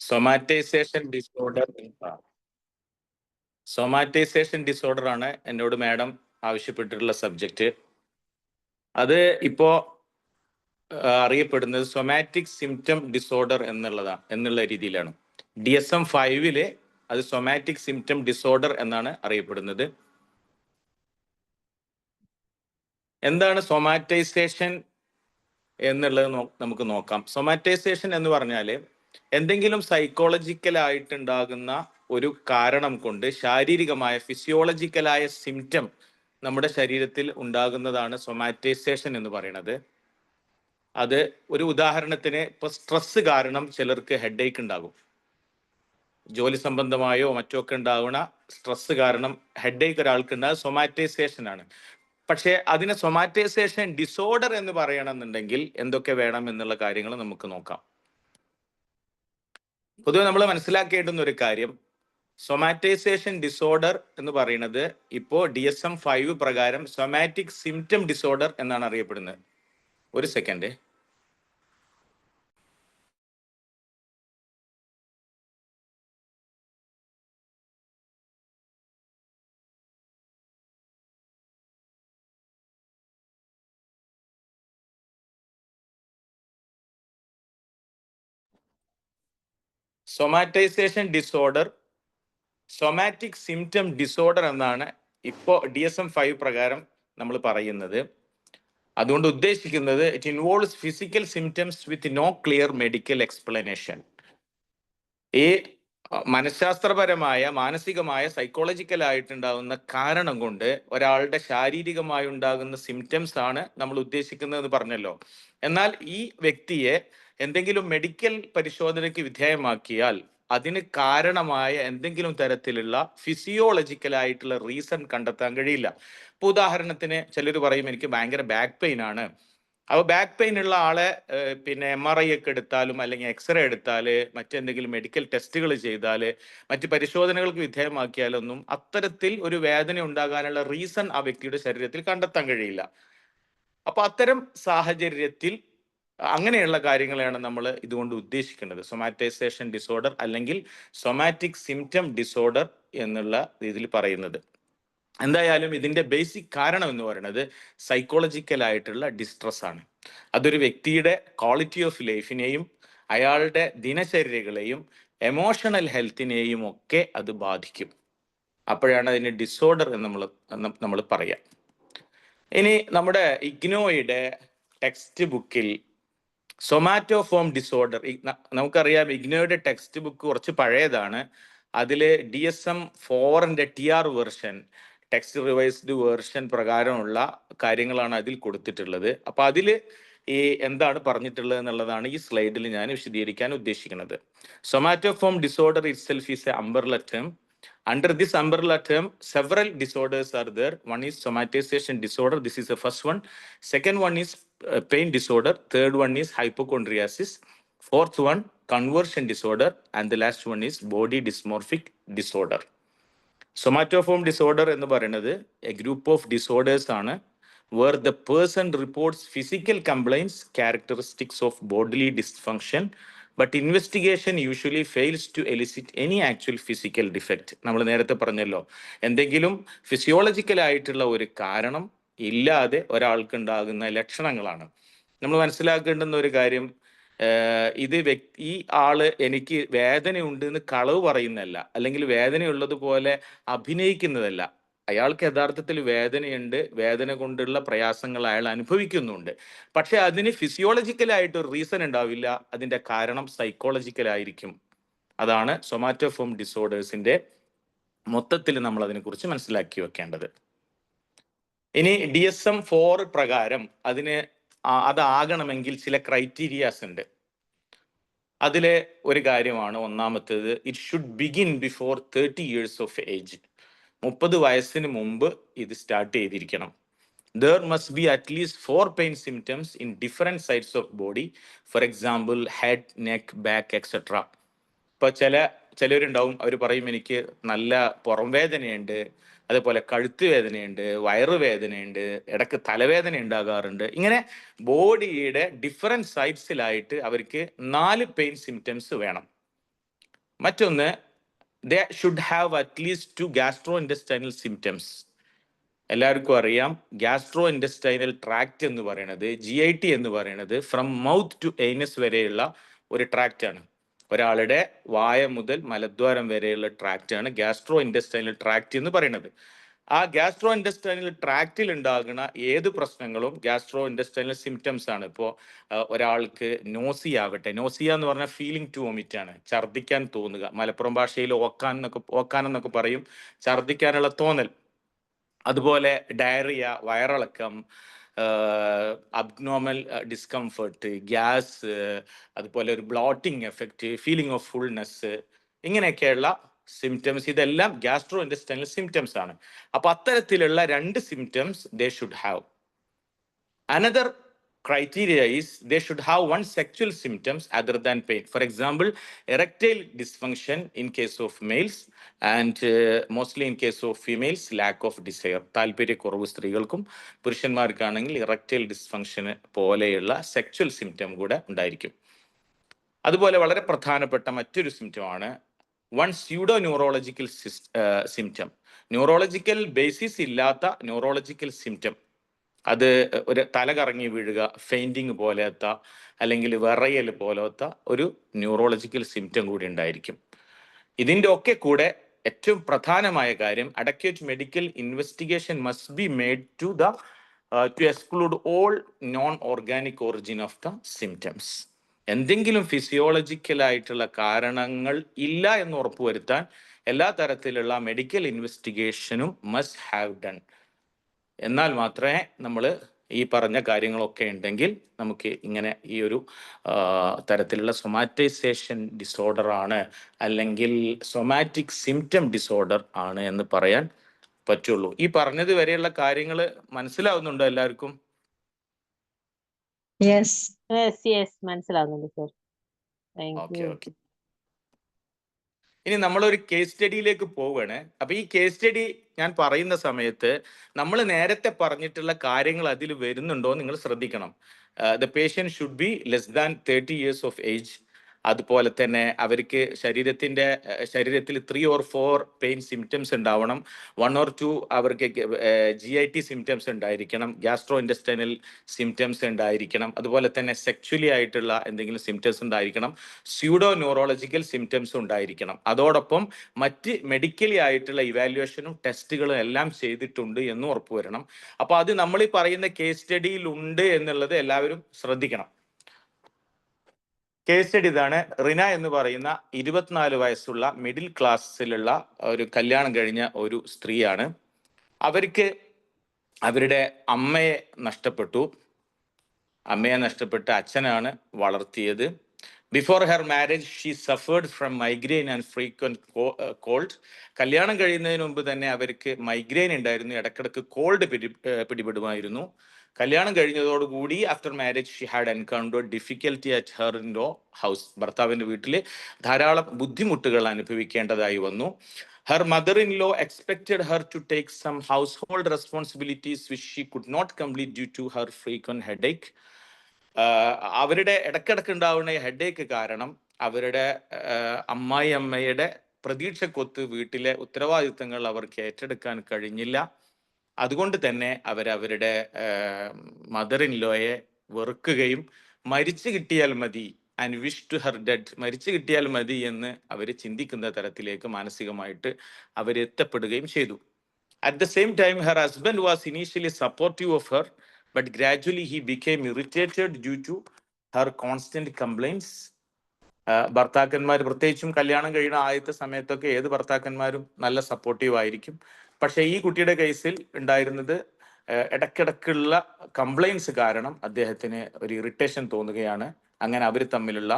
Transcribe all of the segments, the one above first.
സൊമാറ്റൈസേഷൻ disorder സൊമാറ്റൈസേഷൻ disorder ആണ് എന്നോട് madam ആവശ്യപ്പെട്ടിട്ടുള്ള subject. അത് ഇപ്പോ അറിയപ്പെടുന്നത് സൊമാറ്റിക് സിംറ്റം ഡിസോർഡർ എന്നുള്ള രീതിയിലാണ്. DSM-5 അത് സൊമാറ്റിക് സിംറ്റം ഡിസോർഡർ എന്നാണ് അറിയപ്പെടുന്നത്. എന്താണ് സൊമാറ്റൈസേഷൻ എന്നുള്ളത് നമുക്ക് നോക്കാം. സൊമാറ്റൈസേഷൻ എന്ന് പറഞ്ഞാൽ എന്തെങ്കിലും സൈക്കോളജിക്കൽ ആയിട്ടുണ്ടാകുന്ന ഒരു കാരണം കൊണ്ട് ശാരീരികമായ ഫിസിയോളജിക്കലായ സിംറ്റം നമ്മുടെ ശരീരത്തിൽ ഉണ്ടാകുന്നതാണ് സൊമാറ്റൈസേഷൻ എന്ന് പറയുന്നത്. അത് ഒരു ഉദാഹരണത്തിന് ഇപ്പൊ സ്ട്രെസ് കാരണം ചിലർക്ക് ഹെഡേക്ക് ഉണ്ടാകും. ജോലി സംബന്ധമായോ മറ്റോ ഒക്കെ ഉണ്ടാകുന്ന സ്ട്രെസ് കാരണം ഹെഡേക്ക് ഒരാൾക്ക് ഉണ്ടാകുക സൊമാറ്റൈസേഷൻ ആണ്. പക്ഷേ അതിനെ സൊമാറ്റൈസേഷൻ ഡിസോർഡർ എന്ന് പറയണമെന്നുണ്ടെങ്കിൽ എന്തൊക്കെ വേണം എന്നുള്ള കാര്യങ്ങൾ നമുക്ക് നോക്കാം. പൊതുവെ നമ്മൾ മനസ്സിലാക്കേണ്ടുന്ന ഒരു കാര്യം, സൊമാറ്റൈസേഷൻ ഡിസോർഡർ എന്ന് പറയുന്നത് ഇപ്പോൾ DSM-5 പ്രകാരം സൊമാറ്റിക് സിംറ്റം ഡിസോർഡർ എന്നാണ് അറിയപ്പെടുന്നത്. ഒരു second. Somatization disorder somatic symptom disorder എന്നാണ് ഇപ്പോൾ DSM-5 പ്രകാരം നമ്മൾ പറയുന്നത്. അതുകൊണ്ട് ഉദ്ദേശിക്കുന്നത് it involves physical symptoms with no clear medical explanation. ഈ മനഃശാസ്ത്രപരമായ മാനസികമായ സൈക്കോളജിക്കൽ ആയിട്ടുണ്ടാകുന്ന കാരണം കൊണ്ട് ഒരാളുടെ ശാരീരികമായി ഉണ്ടാകുന്ന സിംറ്റംസ് ആണ് നമ്മൾ ഉദ്ദേശിക്കുന്നത് പറഞ്ഞല്ലോ. എന്നാൽ ഈ വ്യക്തിയെ എന്തെങ്കിലും മെഡിക്കൽ പരിശോധനയ്ക്ക് വിധേയമാക്കിയാൽ അതിന് കാരണമായ എന്തെങ്കിലും തരത്തിലുള്ള ഫിസിയോളജിക്കൽ ആയിട്ടുള്ള റീസൺ കണ്ടെത്താൻ കഴിയില്ല. ഇപ്പൊ ഉദാഹരണത്തിന് ചിലർ പറയും എനിക്ക് ഭയങ്കര ബാക്ക് പെയിൻ ആണ്. അപ്പോൾ ബാക്ക് പെയിൻ ഉള്ള ആളെ പിന്നെ MRI ഒക്കെ എടുത്താലും അല്ലെങ്കിൽ എക്സ്റേ എടുത്താൽ മറ്റെന്തെങ്കിലും മെഡിക്കൽ ടെസ്റ്റുകൾ ചെയ്താൽ മറ്റ് പരിശോധനകൾക്ക് വിധേയമാക്കിയാലൊന്നും അത്തരത്തിൽ ഒരു വേദന ഉണ്ടാകാനുള്ള റീസൺ ആ വ്യക്തിയുടെ ശരീരത്തിൽ കണ്ടെത്താൻ കഴിയില്ല. അപ്പൊ അത്തരം സാഹചര്യത്തിൽ അങ്ങനെയുള്ള കാര്യങ്ങളാണ് നമ്മൾ ഇതുകൊണ്ട് ഉദ്ദേശിക്കുന്നത് സൊമാറ്റൈസേഷൻ ഡിസോർഡർ അല്ലെങ്കിൽ സൊമാറ്റിക് സിംറ്റം ഡിസോർഡർ എന്നുള്ള രീതിയിൽ പറയുന്നത്. എന്തായാലും ഇതിന്റെ ബേസിക് കാരണം എന്ന് പറയുന്നത് സൈക്കോളജിക്കൽ ആയിട്ടുള്ള ഡിസ്ട്രസ് ആണ്. അതൊരു വ്യക്തിയുടെ ക്വാളിറ്റി ഓഫ് ലൈഫിനെയും അയാളുടെ ദിനചര്യകളെയും എമോഷണൽ ഹെൽത്തിനെയും ഒക്കെ അത് ബാധിക്കും. അപ്പോഴാണ് അതിന് ഡിസോർഡർ എന്ന് നമ്മൾ പറയാം. ഇനി നമ്മുടെ ഇഗ്നോയുടെ ടെക്സ്റ്റ് ബുക്കിൽ സൊമാറ്റോഫോം ഡിസോർഡർ, നമുക്കറിയാം ഇഗ്നോയുടെ ടെക്സ്റ്റ് ബുക്ക് കുറച്ച് പഴയതാണ്. അതിൽ DSM-4 TR version, text revised version പ്രകാരമുള്ള കാര്യങ്ങളാണ് അതിൽ കൊടുത്തിട്ടുള്ളത്. അപ്പൊ അതിൽ ഈ എന്താണ് പറഞ്ഞിട്ടുള്ളത് എന്നുള്ളതാണ് ഈ സ്ലൈഡിൽ ഞാൻ വിശദീകരിക്കാൻ ഉദ്ദേശിക്കുന്നത്. Somatoform disorder itself is A umbrella term. Under this umbrella term, several disorders are there. One is somatization disorder. This is the first one. Second one is pain disorder. Third one is hypochondriasis. Fourth one, conversion disorder. And the last one is body dysmorphic disorder. Somatoform disorder എന്ന് പറയുന്നത് a group of disorders ആണ് where the person reports physical complaints, characteristics of bodily dysfunction, but investigation usually fails to elicit any actual physical defect. നമ്മൾ നേരത്തെ പറഞ്ഞല്ലോ, എന്തെങ്കിലും physiological ആയിട്ടുള്ള ഒരു കാരണം ഇല്ലാതെ ഒരാൾക്ക് ഉണ്ടാകുന്ന ലക്ഷണങ്ങളാണ്. നമ്മൾ മനസ്സിലാക്കേണ്ടുന്ന ഒരു കാര്യം, ഇത് ഈ ആള് എനിക്ക് വേദനയുണ്ട് എന്ന് കളവ് പറയുന്നതല്ല, അല്ലെങ്കിൽ വേദനയുള്ളതുപോലെ അഭിനയിക്കുന്നതല്ല. അയാൾക്ക് യഥാർത്ഥത്തിൽ വേദനയുണ്ട്, വേദന കൊണ്ടുള്ള പ്രയാസങ്ങൾ അയാൾ അനുഭവിക്കുന്നുണ്ട്. പക്ഷെ അതിന് ഫിസിയോളജിക്കലായിട്ട് ഒരു റീസൺ ഉണ്ടാവില്ല, അതിന്റെ കാരണം സൈക്കോളജിക്കലായിരിക്കും. അതാണ് സൊമാറ്റോഫോം ഡിസോർഡേഴ്സിന്റെ മൊത്തത്തിൽ നമ്മൾ അതിനെക്കുറിച്ച് മനസ്സിലാക്കി വെക്കേണ്ടത്. ഇനി DSM-4 പ്രകാരം അതാകണമെങ്കിൽ ചില ക്രൈറ്റീരിയാസ് ഉണ്ട്. അതിലെ ഒരു കാര്യമാണ് ഒന്നാമത്തേത്, it should begin before 30 years of age. 30 വയസ്സിന് മുമ്പ് ഇത് സ്റ്റാർട്ട് ചെയ്തിരിക്കണം. There must be at least 4 pain symptoms in different sides of body. For example, head, neck, back, etc. ഇപ്പൊ ചിലരുണ്ടാവും, അവർ പറയും എനിക്ക് നല്ല പുറം വേദനയുണ്ട്, അതേപോലെ കഴുത്ത് വേദനയുണ്ട്, വയറുവേദനയുണ്ട്, ഇടയ്ക്ക് തലവേദന ഉണ്ടാകാറുണ്ട്. ഇങ്ങനെ ബോഡിയുടെ ഡിഫറെന്റ് സൈഡ്സിലായിട്ട് അവർക്ക് 4 പെയിൻ സിംറ്റംസ് വേണം. മറ്റൊന്ന്, ദേ should have at least 2 gastro intestinal symptoms. എല്ലാവർക്കും അറിയാം, ഗ്യാസ്ട്രോ ഇൻഡസ്റ്റൈനൽ ട്രാക്ട് എന്ന് പറയുന്നത്, GIT എന്ന് പറയുന്നത് ഫ്രം മൗത്ത് ടു ഏനസ് വരെയുള്ള ഒരു ട്രാക്റ്റ് ആണ്. ഒരാളുടെ വായ മുതൽ മലദ്വാരം വരെയുള്ള ട്രാക്റ്റ് ആണ് ഗ്യാസ്ട്രോ ഇൻഡസ്റ്റൈനൽ ട്രാക്റ്റ് എന്ന് പറയുന്നത്. ആ ഗ്യാസ്ട്രോ ഇൻഡസ്റ്റൈനൽ ട്രാക്റ്റിൽ ഉണ്ടാകുന്ന ഏത് പ്രശ്നങ്ങളും ഗ്യാസ്ട്രോ ഇൻഡസ്റ്റൈനൽ സിംറ്റംസ് ആണ്. ഇപ്പോൾ ഒരാൾക്ക് നോസിയ ആവട്ടെ, നോസിയ എന്ന് പറഞ്ഞാൽ ഫീലിംഗ് ടു വൊമിറ്റ് ആണ്, ഛർദ്ദിക്കാൻ തോന്നുക. മലപ്പുറം ഭാഷയിൽ ഓക്കാൻ എന്നൊക്കെ പറയും, ഛർദ്ദിക്കാനുള്ള തോന്നൽ. അതുപോലെ ഡയറിയ, വയറിളക്കം, അബ്നോർമൽ ഡിസ്കംഫർട്ട്, ഗ്യാസ്, അതുപോലെ ഒരു bloating effect, feeling of fullness, ഇങ്ങനെയൊക്കെയുള്ള സിംറ്റംസ്, ഇതെല്ലാം ഗ്യാസ്ട്രോ ഇൻഡസ്റ്റൈനൽ സിംറ്റംസ് ആണ്. അപ്പൊ അത്തരത്തിലുള്ള 2 symptoms they should have. Another criteria is they should have 1 sexual symptoms other than pain. For example, erectile dysfunction in case of males and mostly in case of females, lack of desire. താല്പര്യക്കുറവ് സ്ത്രീകൾക്കും പുരുഷന്മാർക്കാണെങ്കിൽ erectile dysfunction പോലെയുള്ള sexual symptom കൂടെ ഉണ്ടായിരിക്കും. അതുപോലെ വളരെ പ്രധാനപ്പെട്ട മറ്റൊരു സിംറ്റമാണ് 1 pseudo neurological symptom. Neurological basis ഇല്ലാത്ത neurological symptom, അത് ഒരു തല കറങ്ങി വീഴുക, ഫെയിൻറ്റിങ് പോലത്തെ, അല്ലെങ്കിൽ വിറയൽ പോലത്തെ ഒരു ന്യൂറോളജിക്കൽ സിംറ്റം കൂടി ഉണ്ടായിരിക്കും. ഇതിൻ്റെ ഒക്കെ കൂടെ ഏറ്റവും പ്രധാനമായ കാര്യം, adequate medical investigation must be made to exclude all non organic origin of the symptoms. എന്തെങ്കിലും ഫിസിയോളജിക്കലായിട്ടുള്ള കാരണങ്ങൾ ഇല്ല എന്ന് ഉറപ്പുവരുത്താൻ എല്ലാ തരത്തിലുള്ള മെഡിക്കൽ ഇൻവെസ്റ്റിഗേഷനും മസ്റ്റ് ഹാവ് ഡൺ. എന്നാൽ മാത്രമേ നമ്മൾ ഈ പറഞ്ഞ കാര്യങ്ങളൊക്കെ ഉണ്ടെങ്കിൽ നമുക്ക് ഇങ്ങനെ ഈ ഒരു തരത്തിലുള്ള സൊമാറ്റൈസേഷൻ ഡിസോർഡർ ആണ്, അല്ലെങ്കിൽ സൊമാറ്റിക് സിംറ്റം ഡിസോർഡർ ആണ് എന്ന് പറയാൻ പറ്റുള്ളൂ. ഈ പറഞ്ഞത് വരെയുള്ള കാര്യങ്ങൾ മനസ്സിലാവുന്നുണ്ടോ എല്ലാവർക്കും? മനസ്സിലാവുന്നുണ്ട് സർ. ഓക്കെ. ഇനി നമ്മളൊരു കേസ് സ്റ്റഡിയിലേക്ക് പോവുകയാണ്. അപ്പൊ ഈ കേസ് സ്റ്റഡി ഞാൻ പറയുന്ന സമയത്ത് നമ്മൾ നേരത്തെ പറഞ്ഞിട്ടുള്ള കാര്യങ്ങൾ അതിൽ വരുന്നുണ്ടോ നിങ്ങൾ ശ്രദ്ധിക്കണം. The patient should be less than 30 years of age. അതുപോലെ തന്നെ അവർക്ക് ശരീരത്തിൽ 3 or 4 പെയിൻ സിംറ്റംസ് ഉണ്ടാവണം. 1 or 2 അവർക്ക് GIT സിംറ്റംസ് ഉണ്ടായിരിക്കണം, ഗ്യാസ്ട്രോ ഇൻഡസ്റ്റൈനൽ സിംറ്റംസ് ഉണ്ടായിരിക്കണം, അതുപോലെ തന്നെ സെക്ച്വലി ആയിട്ടുള്ള എന്തെങ്കിലും സിംറ്റംസ് ഉണ്ടായിരിക്കണം, സ്യൂഡോ ന്യൂറോളജിക്കൽ സിംറ്റംസ് ഉണ്ടായിരിക്കണം. അതോടൊപ്പം മറ്റ് മെഡിക്കലി ആയിട്ടുള്ള ഇവാലുവേഷനും ടെസ്റ്റുകളും എല്ലാം ചെയ്തിട്ടുണ്ട് എന്ന് ഉറപ്പുവരണം. അപ്പോൾ അത് നമ്മൾ ഈ പറയുന്ന കേസ് സ്റ്റഡിയിൽ ഉണ്ട് എന്നുള്ളത് എല്ലാവരും ശ്രദ്ധിക്കണം. കേസ് സ്റ്റഡി ഇതാണ്. റിന എന്ന് പറയുന്ന 24 വയസ്സുള്ള മിഡിൽ ക്ലാസ്സിലുള്ള ഒരു കല്യാണം കഴിഞ്ഞ ഒരു സ്ത്രീയാണ്. അവർക്ക് അവരുടെ അമ്മയെ നഷ്ടപ്പെട്ട് അച്ഛനാണ് വളർത്തിയത്. Before her marriage she suffered from migraine and frequent cold. കല്യാണം കഴിയുന്നതിന് മുമ്പ് തന്നെ അവർക്ക് മൈഗ്രെയിൻ ഉണ്ടായിരുന്നു, ഇടക്കിടക്ക് കോൾഡ് പിടിപെടുമായിരുന്നു. കല്യാണം കഴിഞ്ഞതോടുകൂടി after marriage she had encountered difficulty at her in law house. ഭർത്താവിൻ്റെ വീട്ടിൽ ധാരാളം ബുദ്ധിമുട്ടുകൾ അനുഭവിക്കേണ്ടതായി വന്നു. Her mother-in-law expected her to take some household responsibilities which she could not complete due to her frequent headache. അവരുടെ ഇടക്കിടക്ക് ഉണ്ടാവുന്ന ഹെഡേക്ക് കാരണം അവരുടെ അമ്മയുടെ പ്രതീക്ഷക്കൊത്ത് വീട്ടിലെ ഉത്തരവാദിത്തങ്ങൾ അവർക്ക് ഏറ്റെടുക്കാൻ കഴിഞ്ഞില്ല. അതുകൊണ്ട് തന്നെ അവരുടെ മദർ-ഇൻ-ലോയെ വെറുക്കുകയും മരിച്ചു കിട്ടിയാൽ മതി, and wish to her dead, മരിച്ചു കിട്ടിയാൽ മതി എന്ന് അവർ ചിന്തിക്കുന്ന തരത്തിലേക്ക് മാനസികമായിട്ട് അവരെത്തപ്പെടുകയും ചെയ്തു. At the same time, her husband was initially supportive of her, but gradually he became irritated due to her constant complaints. ഭർത്താക്കന്മാർ, പ്രത്യേകിച്ചും കല്യാണം കഴിയുന്ന ആദ്യത്തെ സമയത്തൊക്കെ ഏത് ഭർത്താക്കന്മാരും നല്ല സപ്പോർട്ടീവ് ആയിരിക്കും. പക്ഷേ ഈ കുട്ടിയുടെ കേസിൽ ഉണ്ടായിരുന്നത് ഇടയ്ക്കിടക്കുള്ള കംപ്ലൈൻസ് കാരണം അദ്ദേഹത്തിന് ഒരു ഇറിറ്റേഷൻ തോന്നുകയാണ്. അങ്ങനെ അവർ തമ്മിലുള്ള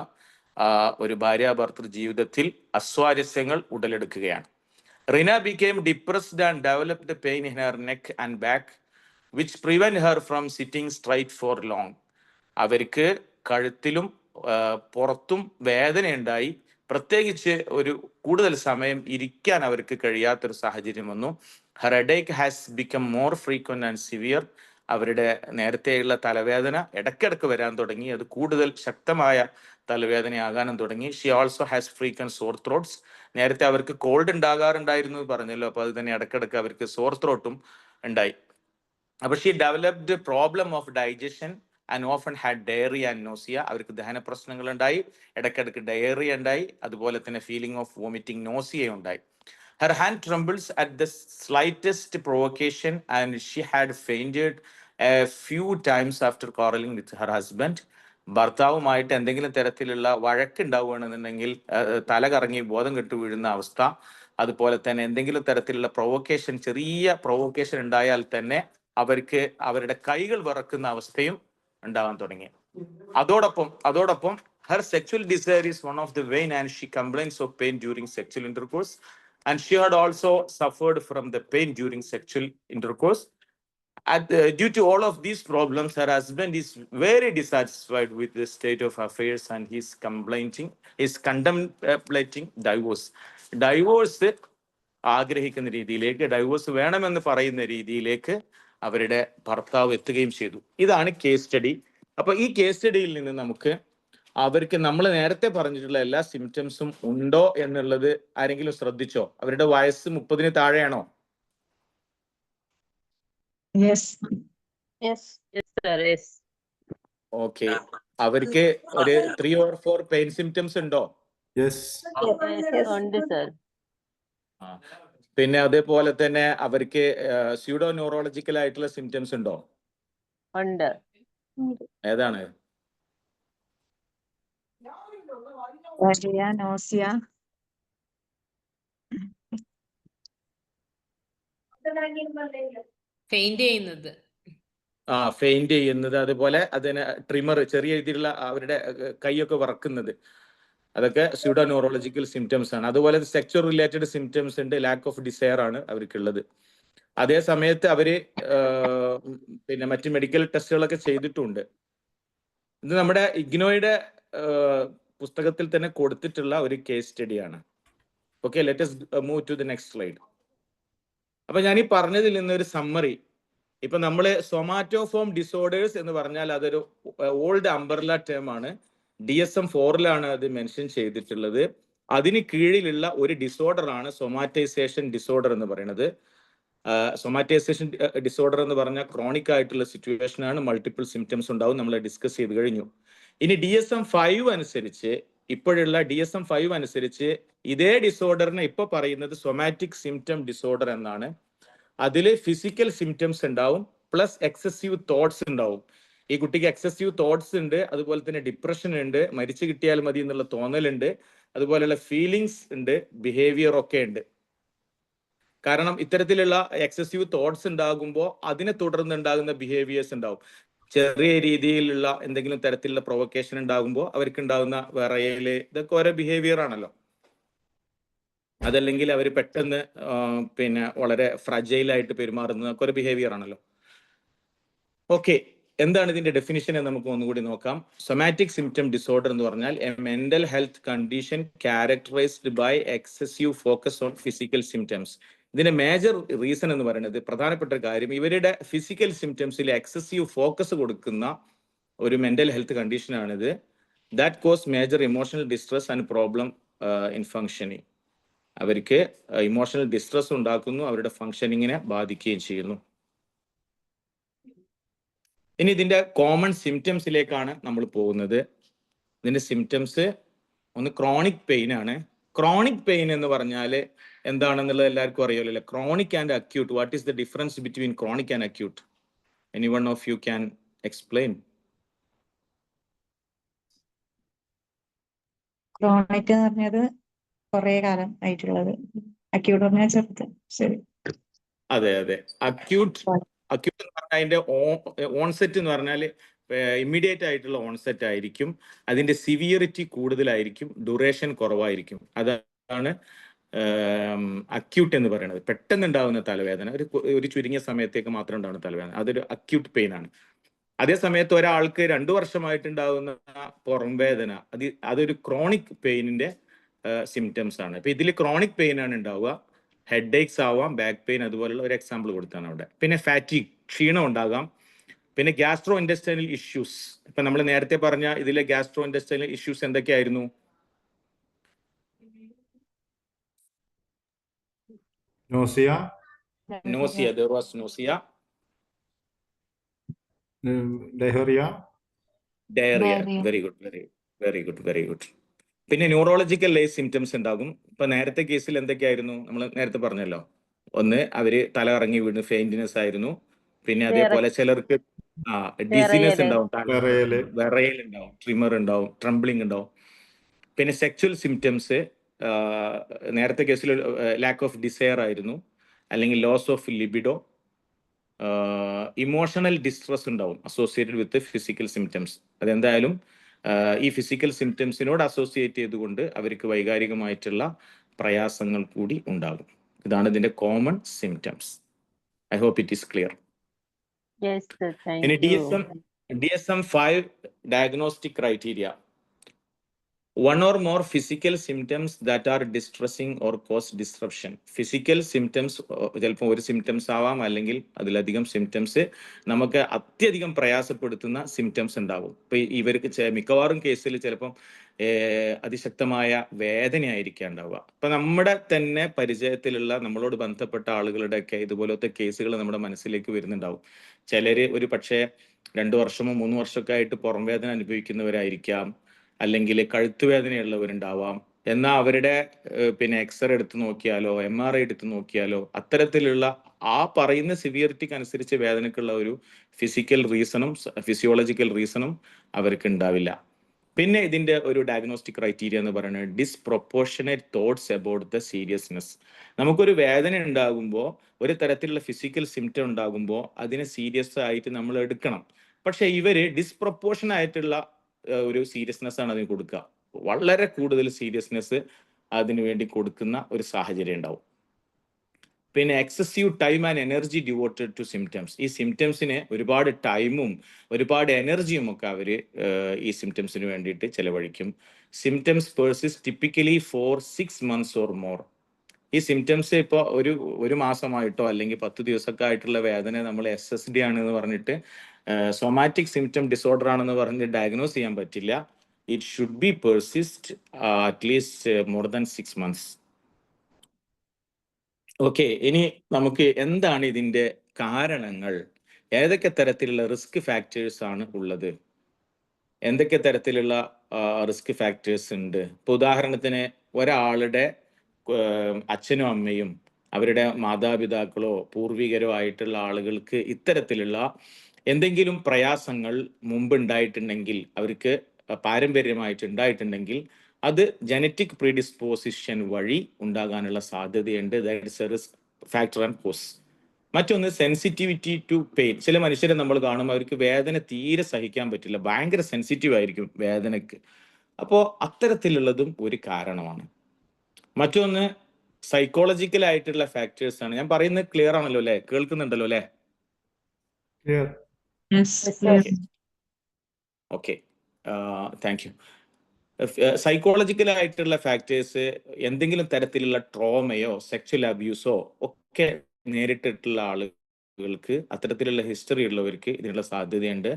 ഒരു ഭാര്യാഭർത്തൃ ജീവിതത്തിൽ അസ്വാരസ്യങ്ങൾ ഉടലെടുക്കുകയാണ്. Rina became depressed and developed pain in her neck and back, which prevent her from sitting straight for long. അവർക്ക് കഴുത്തിലും പുറത്തും വേദനയുണ്ടായി, പ്രത്യേകിച്ച് ഒരു കൂടുതൽ സമയം ഇരിക്കാൻ അവർക്ക് കഴിയാത്തൊരു സാഹചര്യം വന്നു. Her headache has become more frequent and severe. അവരുടെ നേരത്തെയുള്ള തലവേദന ഇടയ്ക്കിടയ്ക്ക് വരാൻ തുടങ്ങി, അത് കൂടുതൽ ശക്തമായ തലവേദനയാകാനും തുടങ്ങി. ഷി ഓൾസോ ഹാസ് ഫ്രീക്വന്റ് സോർ ത്രോട്ട്സ്. നേരത്തെ അവർക്ക് കോൾഡ് ഉണ്ടാകാറുണ്ടായിരുന്നു പറഞ്ഞല്ലോ, അപ്പോൾ അത് തന്നെ ഇടയ്ക്കിടയ്ക്ക് അവർക്ക് സോർ ത്രോട്ടും ഉണ്ടായി. അപ്പോൾ she developed problem of digestion and often had diarrhoea and nausea. അവർക്ക് ദഹന പ്രശ്നങ്ങൾ ഉണ്ടായി, ഇടയ്ക്കിടയ്ക്ക് ഡയറി ഉണ്ടായി, അതുപോലെ തന്നെ ഫീലിംഗ് ഓഫ് വോമിറ്റിംഗ്, നോസിയ ഉണ്ടായി. Her hand trembles at the slightest provocation and she had fainted a few times after quarreling with her husband. ഭർത്താവുമായിട്ട് എന്തെങ്കിലും തരത്തിലുള്ള വഴക്കുണ്ടാവുകയാണെന്നുണ്ടെങ്കിൽ തല കറങ്ങി ബോധം കെട്ടു വീഴുന്ന അവസ്ഥ, അതുപോലെ തന്നെ എന്തെങ്കിലും തരത്തിലുള്ള പ്രൊവോക്കേഷൻ, ചെറിയ പ്രൊവോക്കേഷൻ ഉണ്ടായാൽ തന്നെ അവർക്ക് അവരുടെ കൈകൾ വിറക്കുന്ന അവസ്ഥയും ഉണ്ടാവാൻ തുടങ്ങി. അതോടൊപ്പം her sexual desire is one of the vain and she complains of pain during sexual intercourse. And she had also suffered from the pain during sexual intercourse. Due to all of these problems, her husband is very dissatisfied with the state of affairs and he's contemplating divorce. Divorce ആഗ്രഹിക്കുന്ന രീതിയിലേക്ക്, divorce വേണമെന്ന് പറയുന്ന രീതിയിലേക്ക് അവരുടെ ഭർത്താവ് എത്തുകയും ചെയ്തു. ഇതാണ് കേസ് സ്റ്റഡി. അപ്പൊ ഈ കേസ് സ്റ്റഡിയിൽ നിന്ന് നമുക്ക് അവർക്ക് നമ്മൾ നേരത്തെ പറഞ്ഞിട്ടുള്ള എല്ലാ സിംറ്റംസും ഉണ്ടോ എന്നുള്ളത് ആരെങ്കിലും ശ്രദ്ധിച്ചോ? അവരുടെ വയസ്സ് 30 താഴെയാണോ? ഓക്കെ. അവർക്ക് ഒരു 3 or 4 പെയിൻ സിംറ്റംസ് ഉണ്ടോ? പിന്നെ അതേപോലെ തന്നെ അവർക്ക് സ്യൂഡോ ന്യൂറോളജിക്കൽ ആയിട്ടുള്ള സിംറ്റംസ് ഉണ്ടോ? ഏതാണ്? ഫെയിന്റ് ചെയ്യുന്നത്, അതുപോലെ അതിന് ട്രിമർ, ചെറിയ രീതിയിലുള്ള അവരുടെ കൈയൊക്കെ വറക്കുന്നത്, അതൊക്കെ സ്യൂഡോ ന്യൂറോളജിക്കൽ സിംറ്റംസ് ആണ്. അതുപോലെ സെക്ച്വൽ റിലേറ്റഡ് സിംറ്റംസ് ഉണ്ട്, ലാക്ക് ഓഫ് ഡിസയർ ആണ് അവർക്കുള്ളത്. അതേ സമയത്ത് അവര് പിന്നെ മറ്റ് മെഡിക്കൽ ടെസ്റ്റുകളൊക്കെ ചെയ്തിട്ടുണ്ട്. ഇത് നമ്മുടെ ഇഗ്നോയുടെ പുസ്തകത്തിൽ തന്നെ കൊടുത്തിട്ടുള്ള ഒരു കേസ് സ്റ്റഡിയാണ്. Okay, let us move to the next slide. അപ്പൊ ഞാൻ ഈ പറഞ്ഞതിൽ നിന്നൊരു സമ്മറി. ഇപ്പൊ നമ്മള് സൊമാറ്റോഫോം ഡിസോർഡേഴ്സ് എന്ന് പറഞ്ഞാൽ അതൊരു ഓൾഡ് അംബ്രല്ല ടേം ആണ്. DSM-4 അത് മെൻഷൻ ചെയ്തിട്ടുള്ളത്. അതിന് കീഴിലുള്ള ഒരു ഡിസോർഡർ ആണ് സൊമാറ്റൈസേഷൻ ഡിസോർഡർ എന്ന് പറയുന്നത്. സൊമാറ്റൈസേഷൻ ഡിസോർഡർ എന്ന് പറഞ്ഞാൽ ക്രോണിക് ആയിട്ടുള്ള സിറ്റുവേഷൻ ആണ്, മൾട്ടിപ്പിൾ സിംറ്റംസ് ഉണ്ടാവും, നമ്മൾ ഡിസ്കസ് ചെയ്ത് കഴിഞ്ഞു. ഇനി DSM-5 അനുസരിച്ച്, ഇപ്പോഴുള്ള DSM-5 അനുസരിച്ച് ഇതേ ഡിസോർഡറിനെ ഇപ്പൊ പറയുന്നത് സൊമാറ്റിക് സിംറ്റം ഡിസോർഡർ എന്നാണ്. അതിൽ ഫിസിക്കൽ സിംറ്റംസ് ഉണ്ടാവും, പ്ലസ് എക്സസീവ് തോട്ട്സ് ഉണ്ടാവും. ഈ കുട്ടിക്ക് എക്സസീവ് തോട്ട്സ് ഉണ്ട്, അതുപോലെ തന്നെ ഡിപ്രഷൻ ഉണ്ട്, മരിച്ചു കിട്ടിയാൽ മതി എന്നുള്ള തോന്നലുണ്ട്, അതുപോലെയുള്ള ഫീലിങ്സ് ഉണ്ട്, ബിഹേവിയർ ഒക്കെ ഉണ്ട്. കാരണം ഇത്തരത്തിലുള്ള എക്സസീവ് തോട്ട്സ് ഉണ്ടാകുമ്പോൾ അതിനെ തുടർന്ന് ഉണ്ടാകുന്ന ബിഹേവിയേഴ്സ് ഉണ്ടാവും. ചെറിയ രീതിയിലുള്ള എന്തെങ്കിലും തരത്തിലുള്ള പ്രൊവക്കേഷൻ ഉണ്ടാകുമ്പോൾ അവർക്ക് ഉണ്ടാകുന്ന വിറയല്, ഇതൊക്കെ ഓരോ ബിഹേവിയർ ആണല്ലോ. അതല്ലെങ്കിൽ അവർ പെട്ടെന്ന് പിന്നെ വളരെ ഫ്രജൈലായിട്ട് പെരുമാറുന്നതൊക്കെ ഒരു ബിഹേവിയർ ആണല്ലോ. ഓക്കെ, എന്താണ് ഇതിന്റെ ഡെഫിനിഷൻ എന്ന് നമുക്ക് ഒന്നുകൂടി നോക്കാം. സൊമാറ്റിക് സിംറ്റം ഡിസോർഡർ എന്ന് പറഞ്ഞാൽ a mental health condition characterised by excessive focus on physical symptoms. ഇതിന്റെ മേജർ റീസൺ എന്ന് പറയുന്നത്, പ്രധാനപ്പെട്ട കാര്യം, ഇവരുടെ ഫിസിക്കൽ സിംറ്റംസിൽ എക്സസീവ് ഫോക്കസ് കൊടുക്കുന്ന ഒരു മെന്റൽ ഹെൽത്ത് കണ്ടീഷനാണിത്. That cause major emotional distress and problem in functioning. അവർക്ക് ഇമോഷണൽ ഡിസ്ട്രസ് ഉണ്ടാക്കുന്നു, അവരുടെ ഫങ്ഷനിങ്ങിനെ ബാധിക്കുകയും ചെയ്യുന്നു. ഇനി ഇതിന്റെ കോമൺ സിംറ്റംസിലേക്കാണ് നമ്മൾ പോകുന്നത്. ഇതിന്റെ സിംറ്റംസ് ഒന്ന് ക്രോണിക് പെയിൻ ആണ്. ക്രോണിക് പെയിൻ എന്ന് പറഞ്ഞാൽ എന്താണെന്നുള്ളത് എല്ലാവർക്കും അറിയാമല്ലോ അല്ലെ? Chronic and acute, what is the difference between chronic and acute? Any one of you can explain? Chronic എന്ന് പറഞ്ഞത് കുറെ കാലം ആയിട്ടുള്ളത്, അക്യൂട്ട് പറഞ്ഞാൽ ചെറുത്. ശരി, അതെ അതെ. അക്യൂട്ട് എന്ന് പറഞ്ഞാൽ അതിന്റെ ഓൺസെറ്റ് എന്ന് പറഞ്ഞാൽ ഇമ്മീഡിയറ്റ് ആയിട്ടുള്ള ഓൺസെറ്റ് ആയിരിക്കും, അതിന്റെ സിവിയറിറ്റി കൂടുതലായിരിക്കും, ഡ്യൂറേഷൻ കുറവായിരിക്കും. അതാണ് അക്യൂട്ട് എന്ന് പറയുന്നത്. പെട്ടെന്ന് ഉണ്ടാകുന്ന തലവേദന, ഒരു ചുരുങ്ങിയ സമയത്തേക്ക് മാത്രം ഉണ്ടാകുന്ന തലവേദന, അതൊരു അക്യൂട്ട് പെയിൻ ആണ്. അതേ സമയത്ത് ഒരാൾക്ക് 2 വർഷമായിട്ടുണ്ടാകുന്ന പുറം വേദന, അതൊരു ക്രോണിക് പെയിനിന്റെ സിംറ്റംസ് ആണ്. ഇപ്പൊ ഇതിൽ ക്രോണിക് പെയിൻ ആണ് ഉണ്ടാവുക. ഹെഡ് ഏക്സ് ആവാം, ബാക്ക് പെയിൻ, അതുപോലുള്ള ഒരു എക്സാമ്പിൾ കൊടുത്താണ് അവിടെ. പിന്നെ ഫാറ്റിക്, ക്ഷീണം ഉണ്ടാകാം, പിന്നെ ഗ്യാസ്ട്രോ ഇൻഡസ്ട്രിയൽ ഇഷ്യൂസ്. ഇപ്പൊ നമ്മൾ നേരത്തെ പറഞ്ഞ ഇതിലെ ഗ്യാസ്ട്രോ ഇൻഡസ്ട്രിയൽ ഇഷ്യൂസ് എന്തൊക്കെയായിരുന്നു? nausea, nausea, there was nausea, diarrhea, diarrhoea. Diarrhea. Very good. പിന്നെ ന്യൂറോളജിക്കൽ സിംറ്റംസ് ഉണ്ടാകും. ഇപ്പൊ നേരത്തെ കേസിൽ എന്തൊക്കെയായിരുന്നു നമ്മൾ നേരത്തെ പറഞ്ഞല്ലോ. ഒന്ന്, അവര് തല ഇറങ്ങി വീണ് ഫെയിന്റിനെസ് ആയിരുന്നു. പിന്നെ അതേപോലെ ചിലർക്ക് ഡിസിനെസ് ഉണ്ടാവും, വിറയല്. വിറയൽ ഉണ്ടാവും, ട്രിമർ ഉണ്ടാവും, ട്രംബ്ലിംഗ് ഉണ്ടാവും. പിന്നെ സെക്ച്വൽ സിംറ്റംസ് നേരത്തെ കേസിൽ ലാക്ക് ഓഫ് ഡിസയർ ആയിരുന്നു, അല്ലെങ്കിൽ loss of libido, emotional distress ഉണ്ടാവും അസോസിയേറ്റഡ് വിത്ത് ഫിസിക്കൽ സിംറ്റംസ്. അതെന്തായാലും ഈ ഫിസിക്കൽ സിംറ്റംസിനോട് അസോസിയേറ്റ് ചെയ്തുകൊണ്ട് അവർക്ക് വൈകാരികമായിട്ടുള്ള പ്രയാസങ്ങൾ കൂടി ഉണ്ടാകും. ഇതാണ് ഇതിന്റെ common symptoms. I hope it is clear. Yes, sir. Thank ഇനി you. DSM-5 diagnostic criteria. One or more physical symptoms that are distressing or cause disruption. Physical symptoms ചിലപ്പോൾ ഒരു സിംറ്റംസ് ആവാം, അല്ലെങ്കിൽ അതിലധികം സിംറ്റംസ് നമുക്ക് അത്യധികം പ്രയാസപ്പെടുത്തുന്ന സിംറ്റംസ് ഉണ്ടാവും. ഇപ്പൊ ഇവർക്ക് മിക്കവാറും കേസിൽ ചിലപ്പം അതിശക്തമായ വേദനയായിരിക്കാം ഉണ്ടാവുക. അപ്പൊ നമ്മുടെ തന്നെ പരിചയത്തിലുള്ള നമ്മളോട് ബന്ധപ്പെട്ട ആളുകളുടെയൊക്കെ ഇതുപോലത്തെ കേസുകൾ നമ്മുടെ മനസ്സിലേക്ക് വരുന്നുണ്ടാവും. ചിലര് ഒരു പക്ഷേ 2 വർഷമോ 3 വർഷമൊക്കെ ആയിട്ട് പുറം വേദന അനുഭവിക്കുന്നവരായിരിക്കാം, അല്ലെങ്കിൽ കഴുത്തുവേദനയുള്ളവരുണ്ടാവാം. എന്നാൽ അവരുടെ പിന്നെ എക്സ്റേ എടുത്ത് നോക്കിയാലോ MRI എടുത്ത് നോക്കിയാലോ അത്തരത്തിലുള്ള ആ പറയുന്ന സിവിയറിറ്റിക്ക് അനുസരിച്ച് വേദനക്കുള്ള ഒരു ഫിസിയോളജിക്കൽ റീസണും അവർക്ക് ഉണ്ടാവില്ല. പിന്നെ ഇതിന്റെ ഒരു ഡയഗ്നോസ്റ്റിക് ക്രൈറ്റീരിയ എന്ന് പറയുന്നത് ഡിസ്പ്രൊപ്പോർഷനേറ്റ് തോട്ട്സ് അബൌട്ട് ദ സീരിയസ്നെസ്. നമുക്കൊരു വേദന ഉണ്ടാകുമ്പോൾ, ഒരു തരത്തിലുള്ള ഫിസിക്കൽ സിംറ്റം ഉണ്ടാകുമ്പോൾ അതിനെ സീരിയസ് ആയിട്ട് നമ്മൾ എടുക്കണം. പക്ഷെ ഇവര് ഡിസ്പ്രൊപ്പോർഷൻ ആയിട്ടുള്ള ഒരു സീരിയസ്നെസ് ആണ് അതിന് കൊടുക്കുക. വളരെ കൂടുതൽ സീരിയസ്നെസ് അതിനു വേണ്ടി കൊടുക്കുന്ന ഒരു സാഹചര്യം ഉണ്ടാവും. പിന്നെ excessive time and energy devoted to symptoms. ഈ സിംറ്റംസിന് ഒരുപാട് ടൈമും ഒരുപാട് എനർജിയും ഒക്കെ അവര് ഈ സിംറ്റംസിന് വേണ്ടിയിട്ട് ചെലവഴിക്കും. Symptoms persist typically for 6 months or more. ഈ സിംറ്റംസ് ഇപ്പോൾ ഒരു മാസമായിട്ടോ അല്ലെങ്കിൽ 10 ദിവസമൊക്കെ ആയിട്ടുള്ള വേദന നമ്മൾ SSD ആണെന്ന് പറഞ്ഞിട്ട് സൊമാറ്റിക് സിംറ്റം ഡിസോർഡർ ആണെന്ന് പറഞ്ഞ് ഡയഗ്നോസ് ചെയ്യാൻ പറ്റില്ല. It should be persist at least more than 6 months. Okay, ഇനി നമുക്ക് എന്താണ് ഇതിന്റെ കാരണങ്ങൾ, ഏതൊക്കെ തരത്തിലുള്ള റിസ്ക് ഫാക്ടേഴ്സ് ആണ് ഉള്ളത്, എന്തൊക്കെ തരത്തിലുള്ള റിസ്ക് ഫാക്ടേഴ്സ് ഉണ്ട്. ഇപ്പൊ ഉദാഹരണത്തിന് ഒരാളുടെ അച്ഛനും അമ്മയും അവരുടെ മാതാപിതാക്കളോ പൂർവികരോ ആയിട്ടുള്ള ആളുകൾക്ക് ഇത്തരത്തിലുള്ള എന്തെങ്കിലും പ്രയാസങ്ങൾ മുമ്പ് ഉണ്ടായിട്ടുണ്ടെങ്കിൽ, അവർക്ക് പാരമ്പര്യമായിട്ട് ഉണ്ടായിട്ടുണ്ടെങ്കിൽ, അത് ജനറ്റിക് പ്രീഡിസ്പോസിഷൻ വഴി ഉണ്ടാകാനുള്ള സാധ്യതയുണ്ട്. That is a risk factor and cause. മറ്റൊന്ന് സെൻസിറ്റിവിറ്റി ടു പെയിൻ. ചില മനുഷ്യരെ നമ്മൾ കാണുമ്പോൾ അവർക്ക് വേദന തീരെ സഹിക്കാൻ പറ്റില്ല, ഭയങ്കര സെൻസിറ്റീവ് ആയിരിക്കും വേദനക്ക്. അപ്പോൾ അത്തരത്തിലുള്ളതും ഒരു കാരണമാണ്. മറ്റൊന്ന് സൈക്കോളജിക്കൽ ആയിട്ടുള്ള ഫാക്ടേഴ്സ് ആണ്. ഞാൻ പറയുന്നത് ക്ലിയർ ആണല്ലോ അല്ലെ? കേൾക്കുന്നുണ്ടല്ലോ അല്ലെ? clear, Yes. Yes. Okay, thank U. Psychological ആയിട്ടുള്ള ഫാക്ടേഴ്സ് എന്തെങ്കിലും തരത്തിലുള്ള ട്രോമയോ സെക്ഷൽ അബ്യൂസോ ഒക്കെ നേരിട്ടിട്ടുള്ള ആളുകൾക്ക്, അത്തരത്തിലുള്ള ഹിസ്റ്ററി ഉള്ളവർക്ക് ഇതിനുള്ള സാധ്യതയുണ്ട്.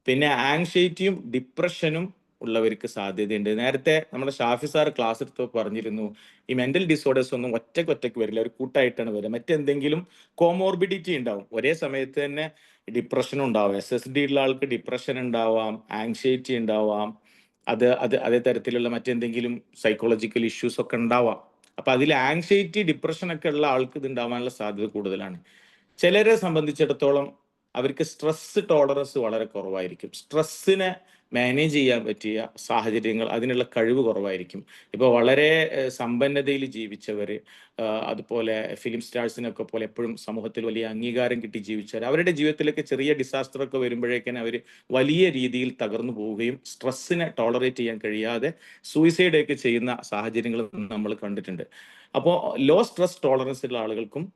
പിന്നെ ആങ്സൈറ്റിയും ഡിപ്രഷനും ഉള്ളവർക്ക് സാധ്യതയുണ്ട്. നേരത്തെ നമ്മുടെ ഷാഫി സാർ ക്ലാസ് എടുത്ത് പറഞ്ഞിരുന്നു, ഈ മെന്റൽ ഡിസോർഡേഴ്സ് ഒന്നും ഒറ്റയ്ക്ക് വരില്ല, ഒരു കൂട്ടായിട്ടാണ് വരിക. മറ്റെന്തെങ്കിലും കോമോർബിഡിറ്റി ഉണ്ടാവും. ഒരേ സമയത്ത് തന്നെ ഡിപ്രഷൻ ഉണ്ടാവാം. SSD ഉള്ള ആൾക്ക് ഡിപ്രഷൻ ഉണ്ടാവാം, ആങ്സൈറ്റി ഉണ്ടാവാം, അതേ തരത്തിലുള്ള മറ്റെന്തെങ്കിലും സൈക്കോളജിക്കൽ ഇഷ്യൂസ് ഒക്കെ ഉണ്ടാവാം. അപ്പൊ അതിൽ ആങ്സൈറ്റി ഡിപ്രഷൻ ഒക്കെ ഉള്ള ആൾക്ക് ഇത് ഉണ്ടാവാനുള്ള സാധ്യത കൂടുതലാണ്. ചിലരെ സംബന്ധിച്ചിടത്തോളം അവർക്ക് സ്ട്രെസ് ടോളറൻസ് വളരെ കുറവായിരിക്കും. സ്ട്രെസ്സിനെ മാനേജ് ചെയ്യാൻ പറ്റിയ സാഹചര്യങ്ങൾ, അതിനുള്ള കഴിവ് കുറവായിരിക്കും. ഇപ്പോൾ വളരെ സമ്പന്നതയിൽ ജീവിച്ചവർ, അതുപോലെ ഫിലിം സ്റ്റാർസിനൊക്കെ പോലെ എപ്പോഴും സമൂഹത്തിൽ വലിയ അംഗീകാരം കിട്ടി ജീവിച്ചവർ, അവരുടെ ജീവിതത്തിലൊക്കെ ചെറിയ ഡിസാസ്റ്റർ ഒക്കെ വരുമ്പോഴേക്കും അവർ വലിയ രീതിയിൽ തകർന്നു പോവുകയും സ്ട്രെസ്സിനെ ടോളറേറ്റ് ചെയ്യാൻ കഴിയാതെ സൂയിസൈഡ് ഒക്കെ ചെയ്യുന്ന സാഹചര്യങ്ങൾ നമ്മൾ കണ്ടിട്ടുണ്ട്. അപ്പോൾ ലോ സ്ട്രെസ് ടോളറൻസ് ഉള്ള ആളുകൾക്കും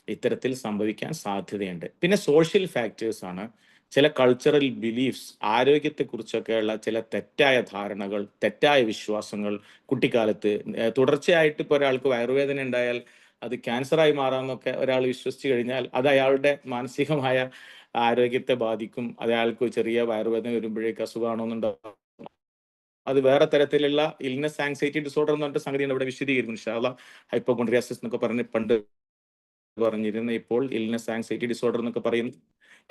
ഇത്തരത്തിൽ സംഭവിക്കാൻ സാധ്യതയുണ്ട്. പിന്നെ സോഷ്യൽ ഫാക്ടേഴ്സ് ആണ്. ചില കൾച്ചറൽ ബിലീഫ്സ്, ആരോഗ്യത്തെക്കുറിച്ചൊക്കെയുള്ള ചില തെറ്റായ ധാരണകൾ, തെറ്റായ വിശ്വാസങ്ങൾ കുട്ടിക്കാലത്ത് തുടർച്ചയായിട്ട് ഇപ്പോൾ ഒരാൾക്ക് വയറുവേദന ഉണ്ടായാൽ അത് ക്യാൻസറായി മാറാമെന്നൊക്കെ ഒരാൾ വിശ്വസിച്ച് കഴിഞ്ഞാൽ അത് അയാളുടെ മാനസികമായ ആരോഗ്യത്തെ ബാധിക്കും. അയാൾക്ക് ചെറിയ വയറുവേദന വരുമ്പോഴേക്ക് അസുഖമാണോ എന്നുണ്ടാവും. അത് വേറെ തരത്തിലുള്ള ഇൽനെസ് ആങ്സൈറ്റി ഡിസോർഡർ എന്ന് പറഞ്ഞിട്ട് സംഗതിയാണ് ഇവിടെ വിശദീകരിക്കും. ഇൻഷാല്ലാ ഹൈപ്പോകോൺഡ്രിയാസിസ് എന്നൊക്കെ പണ്ട് പറഞ്ഞിരുന്ന ഇപ്പോൾ ഇൽനെസ് ആങ്സൈറ്റി ഡിസോർഡർ എന്നൊക്കെ പറയുന്നു.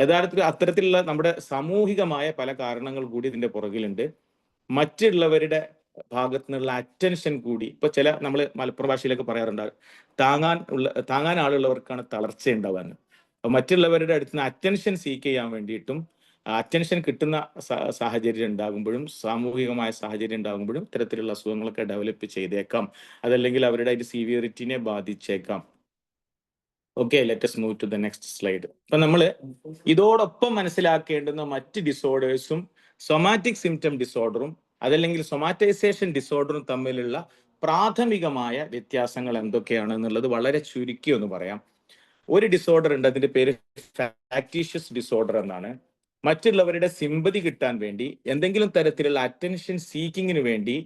യഥാർത്ഥത്തിൽ അത്തരത്തിലുള്ള നമ്മുടെ സാമൂഹികമായ പല കാരണങ്ങൾ കൂടി ഇതിന്റെ പുറകിലുണ്ട്. മറ്റുള്ളവരുടെ ഭാഗത്തു നിന്നുള്ള അറ്റൻഷൻ കൂടി. ഇപ്പൊ ചില നമ്മൾ മലപ്പുറം ഭാഷയിലൊക്കെ പറയാറുണ്ട്, താങ്ങാൻ ആളുള്ളവർക്കാണ് തളർച്ച ഉണ്ടാവാൻ. അപ്പൊ മറ്റുള്ളവരുടെ അടുത്ത് നിന്ന് അറ്റൻഷൻ സീക്ക് ചെയ്യാൻ വേണ്ടിയിട്ടും അറ്റൻഷൻ കിട്ടുന്ന സാഹചര്യം ഉണ്ടാകുമ്പോഴും സാമൂഹികമായ സാഹചര്യം ഉണ്ടാകുമ്പോഴും ഇത്തരത്തിലുള്ള അസുഖങ്ങളൊക്കെ ഡെവലപ്പ് ചെയ്തേക്കാം. അതല്ലെങ്കിൽ അവരുടെ സിവിയറിറ്റിനെ ബാധിച്ചേക്കാം. Okay, let's move to the next slide. അപ്പൊ നമ്മൾ ഇതോടൊപ്പം മനസ്സിലാക്കേണ്ടുന്ന മറ്റ് ഡിസോർഡേഴ്സും സൊമാറ്റിക് സിംറ്റം ഡിസോർഡറും അതല്ലെങ്കിൽ സൊമാറ്റൈസേഷൻ ഡിസോർഡറും തമ്മിലുള്ള പ്രാഥമികമായ വ്യത്യാസങ്ങൾ എന്തൊക്കെയാണ് എന്നുള്ളത് വളരെ ചുരുക്കി ഒന്ന് പറയാം. ഒരു ഡിസോർഡർ ഉണ്ട്, അതിന്റെ പേര് ഫാക്ടീഷ്യസ് ഡിസോർഡർ എന്നാണ്. മറ്റുള്ളവരുടെ സിമ്പതി കിട്ടാൻ വേണ്ടി, എന്തെങ്കിലും തരത്തിലുള്ള അറ്റൻഷൻ സീക്കിങ്ങിന് വേണ്ടി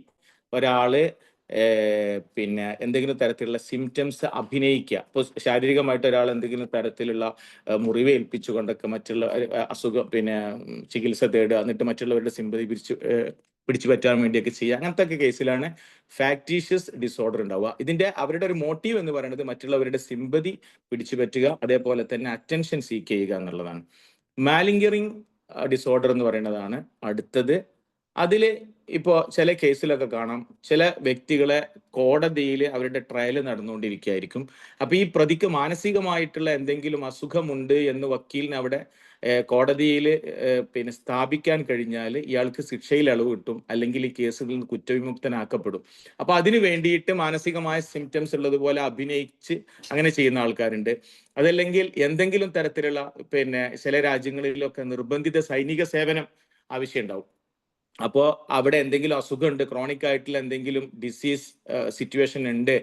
ഒരാള് പിന്നെ എന്തെങ്കിലും തരത്തിലുള്ള സിംറ്റംസ് അഭിനയിക്കുക. ഇപ്പോൾ ശാരീരികമായിട്ട് ഒരാൾ എന്തെങ്കിലും തരത്തിലുള്ള മുറിവ് ഏൽപ്പിച്ചുകൊണ്ടൊക്കെ മറ്റുള്ള അസുഖം ചികിത്സ തേടുക, എന്നിട്ട് മറ്റുള്ളവരുടെ സിമ്പതി പിടിച്ചു പറ്റാൻ വേണ്ടിയൊക്കെ ചെയ്യുക. അങ്ങനത്തെ ഒക്കെ കേസിലാണ് ഫാക്ടീഷ്യസ് ഡിസോർഡർ ഉണ്ടാവുക. ഇതിന്റെ അവരുടെ ഒരു മോട്ടീവ് എന്ന് പറയുന്നത് മറ്റുള്ളവരുടെ സിമ്പതി പിടിച്ചു പറ്റുക, അതേപോലെ തന്നെ അറ്റൻഷൻ സീക്ക് ചെയ്യുക എന്നുള്ളതാണ്. മാലിംഗറിങ് ഡിസോർഡർ എന്ന് പറയുന്നതാണ് അടുത്തത്. അതിൽ ഇപ്പോൾ ചില കേസിലൊക്കെ കാണാം, ചില വ്യക്തികളെ കോടതിയിൽ അവരുടെ ട്രയൽ നടന്നുകൊണ്ടിരിക്കുകയായിരിക്കും. അപ്പൊ ഈ പ്രതിക്ക് മാനസികമായിട്ടുള്ള എന്തെങ്കിലും അസുഖമുണ്ട് എന്ന് വക്കീലിന് അവിടെ കോടതിയിൽ സ്ഥാപിക്കാൻ കഴിഞ്ഞാൽ ഇയാൾക്ക് ശിക്ഷയിൽ ഇളവ് കിട്ടും, അല്ലെങ്കിൽ ഈ കേസിൽ നിന്ന് കുറ്റവിമുക്തനാക്കപ്പെടും. അപ്പൊ അതിനു വേണ്ടിയിട്ട് മാനസികമായ സിംറ്റംസ് ഉള്ളതുപോലെ അഭിനയിച്ച് അങ്ങനെ ചെയ്യുന്ന ആൾക്കാരുണ്ട്. അതല്ലെങ്കിൽ എന്തെങ്കിലും തരത്തിലുള്ള ചില രാജ്യങ്ങളിലൊക്കെ നിർബന്ധിത സൈനിക സേവനം ആവശ്യമുണ്ടാവും. അപ്പോൾ അവിടെ എന്തെങ്കിലും അസുഖമുണ്ട്, ക്രോണിക് ആയിട്ടുള്ള എന്തെങ്കിലും ഡിസീസ് സിറ്റുവേഷൻ ഉണ്ട്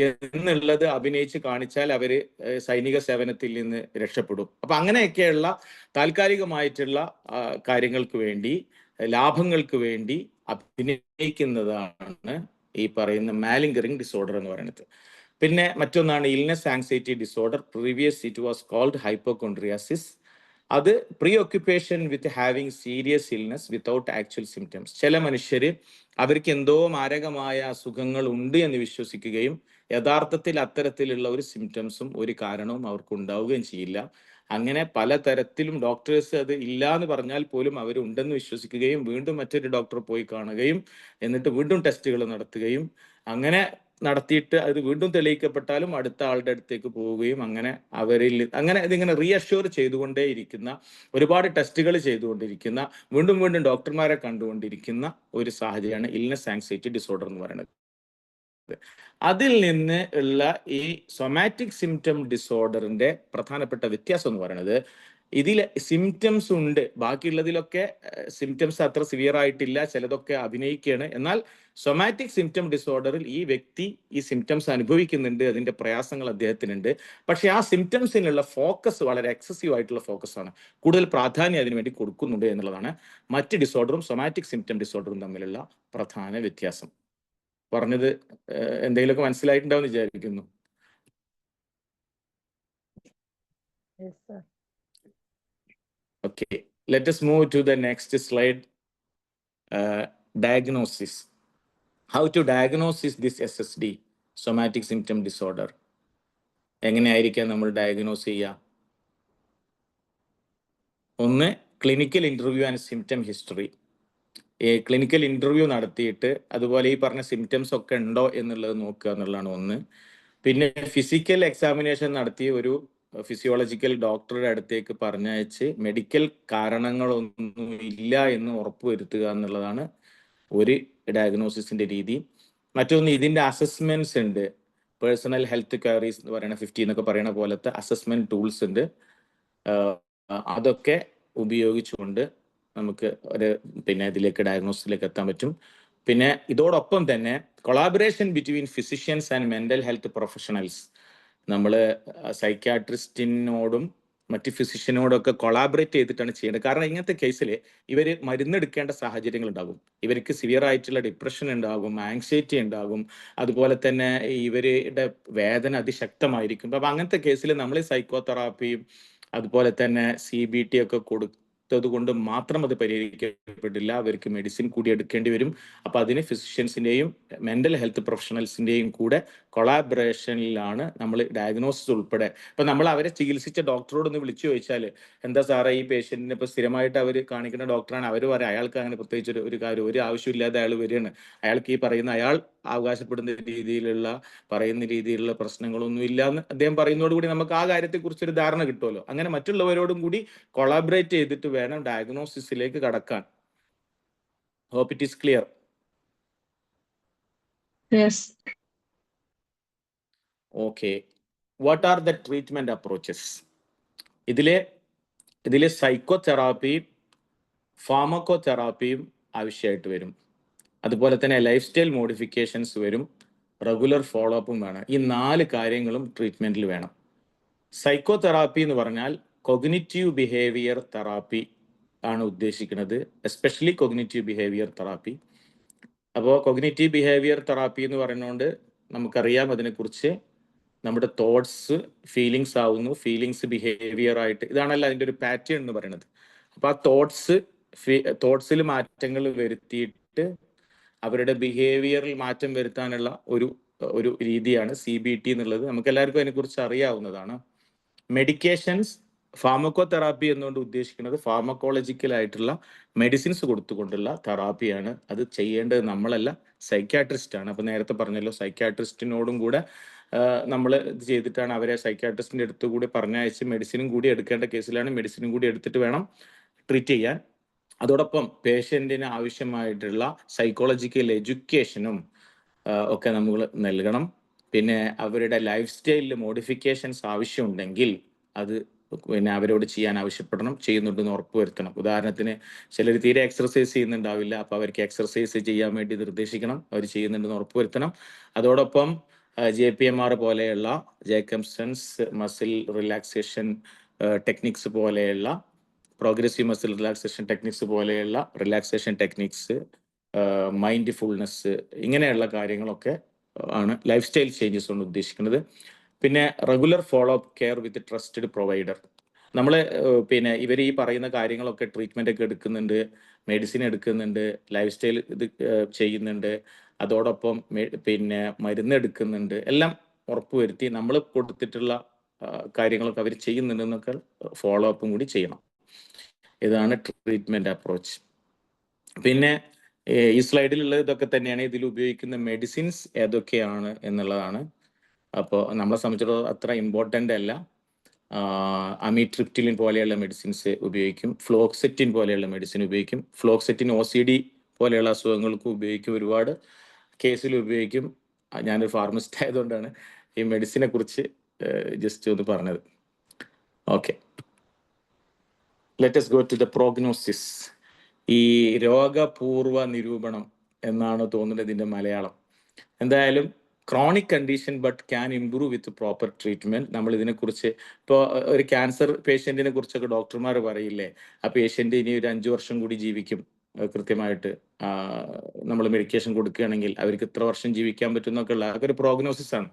എന്നുള്ളത് അഭിനയിച്ച് കാണിച്ചാൽ അവര് സൈനിക സേവനത്തിൽ നിന്ന് രക്ഷപ്പെടും. അപ്പൊ അങ്ങനെയൊക്കെയുള്ള താൽക്കാലികമായിട്ടുള്ള കാര്യങ്ങൾക്ക് വേണ്ടി, ലാഭങ്ങൾക്ക് വേണ്ടി അഭിനയിക്കുന്നതാണ് ഈ പറയുന്ന മാലിംഗറിങ് ഡിസോർഡർ എന്ന് പറയുന്നത്. പിന്നെ മറ്റൊന്നാണ് illness anxiety disorder. Previous it was called hypochondriasis. അത് preoccupation with having serious illness without actual symptoms. ചില മനുഷ്യർ അവർക്ക് എന്തോ മാരകമായ അസുഖങ്ങൾ ഉണ്ട് എന്ന് വിശ്വസിക്കുകയും യഥാർത്ഥത്തിൽ അത്തരത്തിലുള്ള ഒരു സിംറ്റംസും ഒരു കാരണവും അവർക്ക് ഉണ്ടാവുകയും ചെയ്യില്ല. അങ്ങനെ പലതരത്തിലും ഡോക്ടേഴ്സ് അത് ഇല്ല എന്ന് പറഞ്ഞാൽ പോലും അവർ ഉണ്ടെന്ന് വിശ്വസിക്കുകയും വീണ്ടും മറ്റൊരു ഡോക്ടർ പോയി കാണുകയും എന്നിട്ട് വീണ്ടും ടെസ്റ്റുകൾ നടത്തുകയും അങ്ങനെ നടത്തിയിട്ട് അത് വീണ്ടും തെളിയിക്കപ്പെട്ടാലും അടുത്ത ആളുടെ അടുത്തേക്ക് പോവുകയും അങ്ങനെ ഇതിങ്ങനെ റീഅഷ്യൂർ ചെയ്തുകൊണ്ടേ ഇരിക്കുന്ന, ഒരുപാട് ടെസ്റ്റുകൾ ചെയ്തുകൊണ്ടിരിക്കുന്ന, വീണ്ടും വീണ്ടും ഡോക്ടർമാരെ കണ്ടുകൊണ്ടിരിക്കുന്ന ഒരു സാഹചര്യമാണ് ഇൽനെസ് ആങ്സൈറ്റി ഡിസോർഡർ എന്ന് പറയുന്നത്. അതിൽ നിന്ന് ഉള്ള ഈ സൊമാറ്റിക് സിംറ്റം ഡിസോർഡറിന്റെ പ്രധാനപ്പെട്ട വ്യത്യാസം എന്ന് പറയുന്നത്, ഇതിൽ സിംറ്റംസ് ഉണ്ട്, ബാക്കിയുള്ളതിലൊക്കെ സിംറ്റംസ് അത്ര സിവിയർ ആയിട്ടില്ല, ചിലതൊക്കെ അഭിനയിക്കുകയാണ്. എന്നാൽ സൊമാറ്റിക് സിംറ്റം ഡിസോർഡറിൽ ഈ വ്യക്തി ഈ സിംറ്റംസ് അനുഭവിക്കുന്നുണ്ട്, അതിന്റെ പ്രയാസങ്ങൾ അദ്ദേഹത്തിനുണ്ട്. പക്ഷെ ആ സിംറ്റംസിനുള്ള ഫോക്കസ് വളരെ എക്സസീവ് ആയിട്ടുള്ള ഫോക്കസ് ആണ്, കൂടുതൽ പ്രാധാന്യം അതിനു വേണ്ടി കൊടുക്കുന്നുണ്ട് എന്നുള്ളതാണ് മറ്റ് ഡിസോർഡറും സൊമാറ്റിക് സിംറ്റം ഡിസോർഡറും തമ്മിലുള്ള പ്രധാന വ്യത്യാസം. പറഞ്ഞത് എന്തെങ്കിലുമൊക്കെ മനസ്സിലായിട്ടുണ്ടാവും വിചാരിക്കുന്നു. Yes, sir. Okay, let us move to the next slide. Diagnosis. How to diagnose this SSD, somatic symptom disorder? എങ്ങനെയായിരിക്കാം നമ്മൾ ഡയഗ്നോസ് ചെയ്യുക? ഒന്ന്, clinical interview and symptom history. Clinical interview നടത്തിയിട്ട് അതുപോലെ ഈ പറഞ്ഞ സിംറ്റംസ് ഒക്കെ ഉണ്ടോ എന്നുള്ളത് നോക്കുക എന്നുള്ളതാണ് ഒന്ന്. പിന്നെ ഫിസിക്കൽ എക്സാമിനേഷൻ നടത്തി ഒരു ഫിസിയോളജിക്കൽ ഡോക്ടറുടെ അടുത്തേക്ക് പറഞ്ഞയച്ച് മെഡിക്കൽ കാരണങ്ങളൊന്നും ഇല്ല എന്ന് ഉറപ്പുവരുത്തുക എന്നുള്ളതാണ് ഒരു ഡയഗ്നോസിസിന്റെ രീതി. മറ്റൊന്ന്, ഇതിന്റെ അസസ്മെന്റ്സ് ഉണ്ട്. പേഴ്സണൽ ഹെൽത്ത് ക്വയറീസ് എന്ന് പറയുന്ന 50 എന്നൊക്കെ പറയുന്ന പോലത്തെ അസസ്മെന്റ് ടൂൾസ് ഉണ്ട്. അതൊക്കെ ഉപയോഗിച്ചുകൊണ്ട് നമുക്ക് ഇതിലേക്ക് ഡയഗ്നോസിസിലേക്ക് എത്താൻ പറ്റും. പിന്നെ ഇതോടൊപ്പം തന്നെ collaboration between physicians and mental health professionals. നമ്മൾ സൈക്യാട്രിസ്റ്റിനോടും മറ്റ് ഫിസിഷ്യനോടൊക്കെ കൊളാബറേറ്റ് ചെയ്തിട്ടാണ് ചെയ്യേണ്ടത്. കാരണം ഇങ്ങനത്തെ കേസിൽ ഇവർ മരുന്നെടുക്കേണ്ട സാഹചര്യങ്ങൾ ഉണ്ടാകും. ഇവർക്ക് സിവിയർ ആയിട്ടുള്ള ഡിപ്രഷൻ ഉണ്ടാകും, ആങ്സൈറ്റി ഉണ്ടാകും, അതുപോലെ തന്നെ ഇവരുടെ വേദന അതിശക്തമായിരിക്കും. അപ്പം അങ്ങനത്തെ കേസിൽ നമ്മൾ സൈക്കോതെറാപ്പിയും അതുപോലെ തന്നെ CBT ഒക്കെ കൊടുത്തത് കൊണ്ട് മാത്രം അത് പരിഹരിക്കപ്പെട്ടില്ല. അവർക്ക് മെഡിസിൻ കൂടി എടുക്കേണ്ടി വരും. അപ്പൊ അതിന് ഫിസിഷ്യൻസിന്റെയും മെന്റൽ ഹെൽത്ത് പ്രൊഫഷണൽസിന്റെയും കൂടെ കൊളാബറേഷനിലാണ് നമ്മൾ ഡയഗ്നോസിസ് ഉൾപ്പെടെ. ഇപ്പൊ നമ്മൾ അവരെ ചികിത്സിച്ച ഡോക്ടറോട് ഒന്ന് വിളിച്ചു ചോദിച്ചാൽ, എന്താ സാറേ ഈ പേഷ്യന്റിനെ ഇപ്പൊ സ്ഥിരമായിട്ട് അവർ കാണിക്കുന്ന ഡോക്ടറാണ്, അവർ പറയാം അയാൾക്ക് അങ്ങനെ പ്രത്യേകിച്ച് ഒരു കാര്യം ഒരു ആവശ്യമില്ലാതെ അയാൾ വരികയാണ്, അയാൾക്ക് ഈ പറയുന്ന അയാൾ അവകാശപ്പെടുന്ന രീതിയിലുള്ള പറയുന്ന രീതിയിലുള്ള പ്രശ്നങ്ങളൊന്നും ഇല്ല എന്ന് അദ്ദേഹം പറയുന്നതോടുകൂടി നമുക്ക് ആ കാര്യത്തെക്കുറിച്ച് ഒരു ധാരണ കിട്ടുമല്ലോ. അങ്ങനെ മറ്റുള്ളവരോടും കൂടി കൊളാബറേറ്റ് ചെയ്തിട്ട് വേണം ഡയഗ്നോസിസിലേക്ക് കടക്കാൻ. Hope it is clear. Yes. Okay, what are the treatment approaches? ഇതിലെ സൈക്കോതെറാപ്പിയും ഫാർമക്കോതെറാപ്പിയും ആവശ്യമായിട്ട് വരും. അതുപോലെ തന്നെ ലൈഫ് സ്റ്റൈൽ മോഡിഫിക്കേഷൻസ് വരും, റെഗുലർ ഫോളോ അപ്പും വേണം. ഈ 4 കാര്യങ്ങളും ട്രീറ്റ്മെന്റിൽ വേണം. സൈക്കോതെറാപ്പി എന്ന് പറഞ്ഞാൽ കൊഗ്നിറ്റീവ് ബിഹേവിയർ തെറാപ്പി ആണ് ഉദ്ദേശിക്കുന്നത്, എസ്പെഷ്യലി കൊഗ്നിറ്റീവ് ബിഹേവിയർ തെറാപ്പി. അപ്പോൾ കൊഗ്നിറ്റീവ് ബിഹേവിയർ തെറാപ്പി എന്ന് പറയുന്നതുകൊണ്ട് നമുക്കറിയാം അതിനെക്കുറിച്ച്. നമ്മുടെ തോട്ട്സ് ഫീലിങ്സ് ആവുന്നു, ഫീലിങ്സ് ബിഹേവിയർ ആയിട്ട്, ഇതാണല്ലോ അതിൻ്റെ ഒരു പാറ്റേൺ എന്ന് പറയുന്നത്. അപ്പോൾ ആ തോട്ട്സിൽ മാറ്റങ്ങൾ വരുത്തിയിട്ട് അവരുടെ ബിഹേവിയറിൽ മാറ്റം വരുത്താനുള്ള ഒരു രീതിയാണ് CBT എന്നുള്ളത്. നമുക്ക് എല്ലാവർക്കും അതിനെക്കുറിച്ച് അറിയാവുന്നതാണ്. മെഡിക്കേഷൻസ്, ഫാർമക്കോതെറാപ്പി എന്നുകൊണ്ട് ഉദ്ദേശിക്കുന്നത് ഫാർമക്കോളജിക്കൽ ആയിട്ടുള്ള മെഡിസിൻസ് കൊടുത്തുകൊണ്ടുള്ള തെറാപ്പിയാണ്. അത് ചെയ്യേണ്ടത് നമ്മളല്ല, സൈക്യാട്രിസ്റ്റ് ആണ്. അപ്പൊ നേരത്തെ പറഞ്ഞല്ലോ, സൈക്യാട്രിസ്റ്റിനോടും കൂടെ നമ്മൾ ഇത് ചെയ്തിട്ടാണ് അവരെ സൈക്യാട്രിസ്റ്റിന്റെ അടുത്ത് കൂടി പറഞ്ഞയച്ച് മെഡിസിനും കൂടി എടുക്കേണ്ട കേസിലാണ് മെഡിസിനും കൂടി എടുത്തിട്ട് വേണം ട്രീറ്റ് ചെയ്യാൻ. അതോടൊപ്പം പേഷ്യന്റിന് ആവശ്യമായിട്ടുള്ള സൈക്കോളജിക്കൽ എഡ്യൂക്കേഷനും ഒക്കെ നമ്മൾ നൽകണം. പിന്നെ അവരുടെ ലൈഫ് സ്റ്റൈലിൽ മോഡിഫിക്കേഷൻസ് ആവശ്യമുണ്ടെങ്കിൽ അത് പിന്നെ അവരോട് ചെയ്യാൻ ആവശ്യപ്പെടണം, ചെയ്യുന്നുണ്ടെന്ന് ഉറപ്പുവരുത്തണം. ഉദാഹരണത്തിന് ചിലർ തീരെ എക്സർസൈസ് ചെയ്യുന്നുണ്ടാവില്ല, അപ്പോൾ അവർക്ക് എക്സർസൈസ് ചെയ്യാൻ വേണ്ടി നിർദ്ദേശിക്കണം, അവർ ചെയ്യുന്നുണ്ടെന്ന് ഉറപ്പുവരുത്തണം. അതോടൊപ്പം JPMR പോലെയുള്ള ജേക്കബ്സൺസ് മസിൽ റിലാക്സേഷൻ ടെക്നിക്സ് പോലെയുള്ള പ്രോഗ്രസീവ് മസിൽ റിലാക്സേഷൻ ടെക്നിക്സ് പോലെയുള്ള റിലാക്സേഷൻ ടെക്നിക്സ്, മൈൻഡ്ഫുൾനെസ്, ഇങ്ങനെയുള്ള കാര്യങ്ങളൊക്കെ ആണ് ലൈഫ് സ്റ്റൈൽ ചേഞ്ചസ് കൊണ്ട് ഉദ്ദേശിക്കുന്നത്. പിന്നെ regular follow up care with trusted provider. നമ്മൾ പിന്നെ ഇവർ ഈ പറയുന്ന കാര്യങ്ങളൊക്കെ ട്രീറ്റ്മെന്റ് ഒക്കെ എടുക്കുന്നുണ്ട്, മെഡിസിൻ എടുക്കുന്നുണ്ട്, ലൈഫ് സ്റ്റൈൽ ഇത് ചെയ്യുന്നുണ്ട്, അതോടൊപ്പം പിന്നെ മരുന്ന് എടുക്കുന്നുണ്ട്, എല്ലാം ഉറപ്പുവരുത്തി നമ്മൾ കൊടുത്തിട്ടുള്ള കാര്യങ്ങളൊക്കെ അവർ ചെയ്യുന്നുണ്ടെന്നൊക്കെ ഫോളോ അപ്പും കൂടി ചെയ്യണം. ഇതാണ് ട്രീറ്റ്മെന്റ് അപ്രോച്ച്. പിന്നെ ഈ സ്ലൈഡിലുള്ള ഇതൊക്കെ തന്നെയാണ്. ഇതിൽ ഉപയോഗിക്കുന്ന മെഡിസിൻസ് ഏതൊക്കെയാണ് എന്നുള്ളതാണ്. അപ്പോൾ നമ്മളെ സംബന്ധിച്ചിടത്തോളം അത്ര ഇമ്പോർട്ടൻ്റ് അല്ല. അമിട്രിപ്റ്റിലിൻ പോലെയുള്ള മെഡിസിൻസ് ഉപയോഗിക്കും, ഫ്ലോക്സെറ്റിൻ പോലെയുള്ള മെഡിസിൻ ഉപയോഗിക്കും. ഫ്ലോക്സെറ്റിൻ OCD പോലെയുള്ള അസുഖങ്ങൾക്ക് ഉപയോഗിക്കും, ഒരുപാട് കേസിൽ ഉപയോഗിക്കും. ഞാനൊരു ഫാർമസിസ്റ്റ് ആയതുകൊണ്ടാണ് ഈ മെഡിസിനെ കുറിച്ച് ജസ്റ്റ് ഒന്ന് പറഞ്ഞത്. Okay, let us go to the prognosis. ഈ രോഗപൂർവ നിരൂപണം എന്നാണ് തോന്നുന്നത് ഇതിന്റെ മലയാളം. എന്തായാലും chronic condition but can improve with proper treatment. നമ്മൾ ഇതിനെക്കുറിച്ച് ഇപ്പോൾ ഒരു ക്യാൻസർ പേഷ്യന്റിനെ കുറിച്ചൊക്കെ ഡോക്ടർമാർ പറയില്ലേ, ആ പേഷ്യന്റ് ഇനി ഒരു 5 വർഷം കൂടി ജീവിക്കും, കൃത്യമായിട്ട് നമ്മൾ മെഡിക്കേഷൻ കൊടുക്കുകയാണെങ്കിൽ അവർക്ക് ഇത്ര വർഷം ജീവിക്കാൻ പറ്റും എന്നൊക്കെ ഉള്ള അതൊക്കെ ഒരു പ്രോഗ്നോസിസ് ആണ്.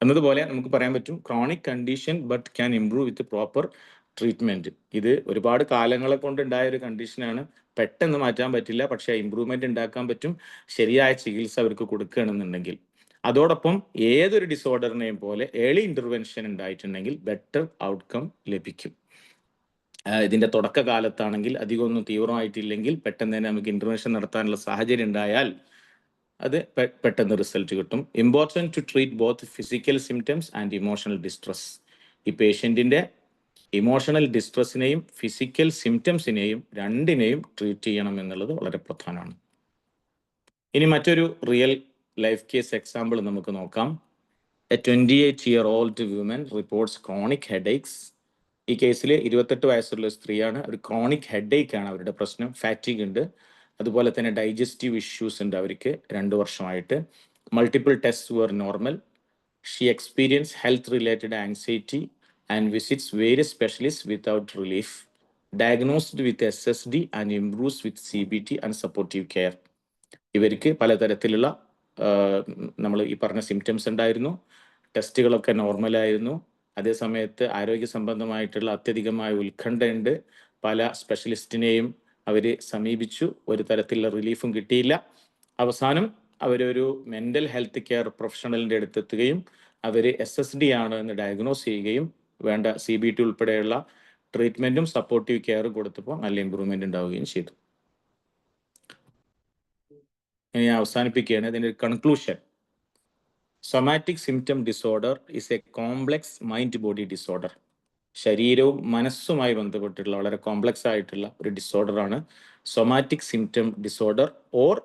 എന്നതുപോലെ നമുക്ക് പറയാൻ പറ്റും chronic condition but can improve with proper treatment. ഇത് ഒരുപാട് കാലങ്ങളെ കൊണ്ട് ഉണ്ടായ ഒരു കണ്ടീഷനാണ്, പെട്ടെന്ന് മാറ്റാൻ പറ്റില്ല, പക്ഷെ ഇമ്പ്രൂവ്മെന്റ് ഉണ്ടാക്കാൻ പറ്റും ശരിയായ ചികിത്സ അവർക്ക് കൊടുക്കുകയാണെന്നുണ്ടെങ്കിൽ. അതോടൊപ്പം ഏതൊരു ഡിസോർഡറിനെയും പോലെ ഏർലി ഇന്റർവെൻഷൻ ഉണ്ടായിട്ടുണ്ടെങ്കിൽ ബെറ്റർ ഔട്ട്കം ലഭിക്കും. ഇതിന്റെ തുടക്കകാലത്താണെങ്കിൽ അധികമൊന്നും തീവ്രമായിട്ടില്ലെങ്കിൽ പെട്ടെന്ന് തന്നെ നമുക്ക് ഇന്റർവെൻഷൻ നടത്താനുള്ള സാഹചര്യം ഉണ്ടായാൽ അത് പെട്ടെന്ന് റിസൾട്ട് കിട്ടും. Important to treat both physical symptoms and emotional distress. ഈ പേഷ്യന്റിന്റെ ഇമോഷണൽ ഡിസ്ട്രസിനെയും ഫിസിക്കൽ സിംറ്റംസിനെയും രണ്ടിനെയും ട്രീറ്റ് ചെയ്യണം എന്നുള്ളത് വളരെ പ്രധാനമാണ്. ഇനി മറ്റൊരു റിയൽ ലൈഫ് കേസ് എക്സാമ്പിൾ നമുക്ക് നോക്കാം. A 28-year-old woman reports chronic headaches. ഈ കേസിൽ 28 വയസ്സുള്ള സ്ത്രീയാണ്. ഒരു ക്രോണിക് ഹെഡേക്ക് ആണ് അവരുടെ പ്രശ്നം, ഫാറ്റിക് ഉണ്ട്, അതുപോലെ തന്നെ ഡൈജസ്റ്റീവ് ഇഷ്യൂസ് ഉണ്ട് അവർക്ക് 2 വർഷമായിട്ട്. Multiple test were normal. She experience health related anxiety and visits various specialists without relief. Diagnosed with SSD and improves with CBT and supportive care. ഇവർക്ക് പലതരത്തിലുള്ള നമ്മൾ ഈ പറഞ്ഞ സിംറ്റംസ് ഉണ്ടായിരുന്നു, ടെസ്റ്റുകളൊക്കെ നോർമലായിരുന്നു, അതേസമയത്ത് ആരോഗ്യ സംബന്ധമായിട്ടുള്ള അത്യധികമായ ഉത്കണ്ഠയുണ്ട്. പല സ്പെഷ്യലിസ്റ്റിനെയും അവർ സമീപിച്ചു, ഒരു തരത്തിലുള്ള റിലീഫും കിട്ടിയില്ല. അവസാനം അവരൊരു മെൻ്റൽ ഹെൽത്ത് കെയർ പ്രൊഫഷണലിൻ്റെ അടുത്തെത്തുകയും അവർ SSD ആണ് എന്ന് ഡയഗ്നോസ് ചെയ്യുകയും വേണ്ട CBT ഉൾപ്പെടെയുള്ള ട്രീറ്റ്മെൻറ്റും സപ്പോർട്ടീവ് കെയറും കൊടുത്തപ്പോൾ നല്ല ഇമ്പ്രൂവ്മെൻ്റ് ഉണ്ടാവുകയും ചെയ്തു. ഇനി ഞാൻ അവസാനിപ്പിക്കുകയാണ്. ഇതിൻ്റെ ഒരു conclusion: somatic symptom disorder is a complex mind body disorder. ശരീരവും മനസ്സുമായി ബന്ധപ്പെട്ടിട്ടുള്ള വളരെ കോംപ്ലക്സ് ആയിട്ടുള്ള ഒരു ഡിസോർഡറാണ് somatic symptom disorder, or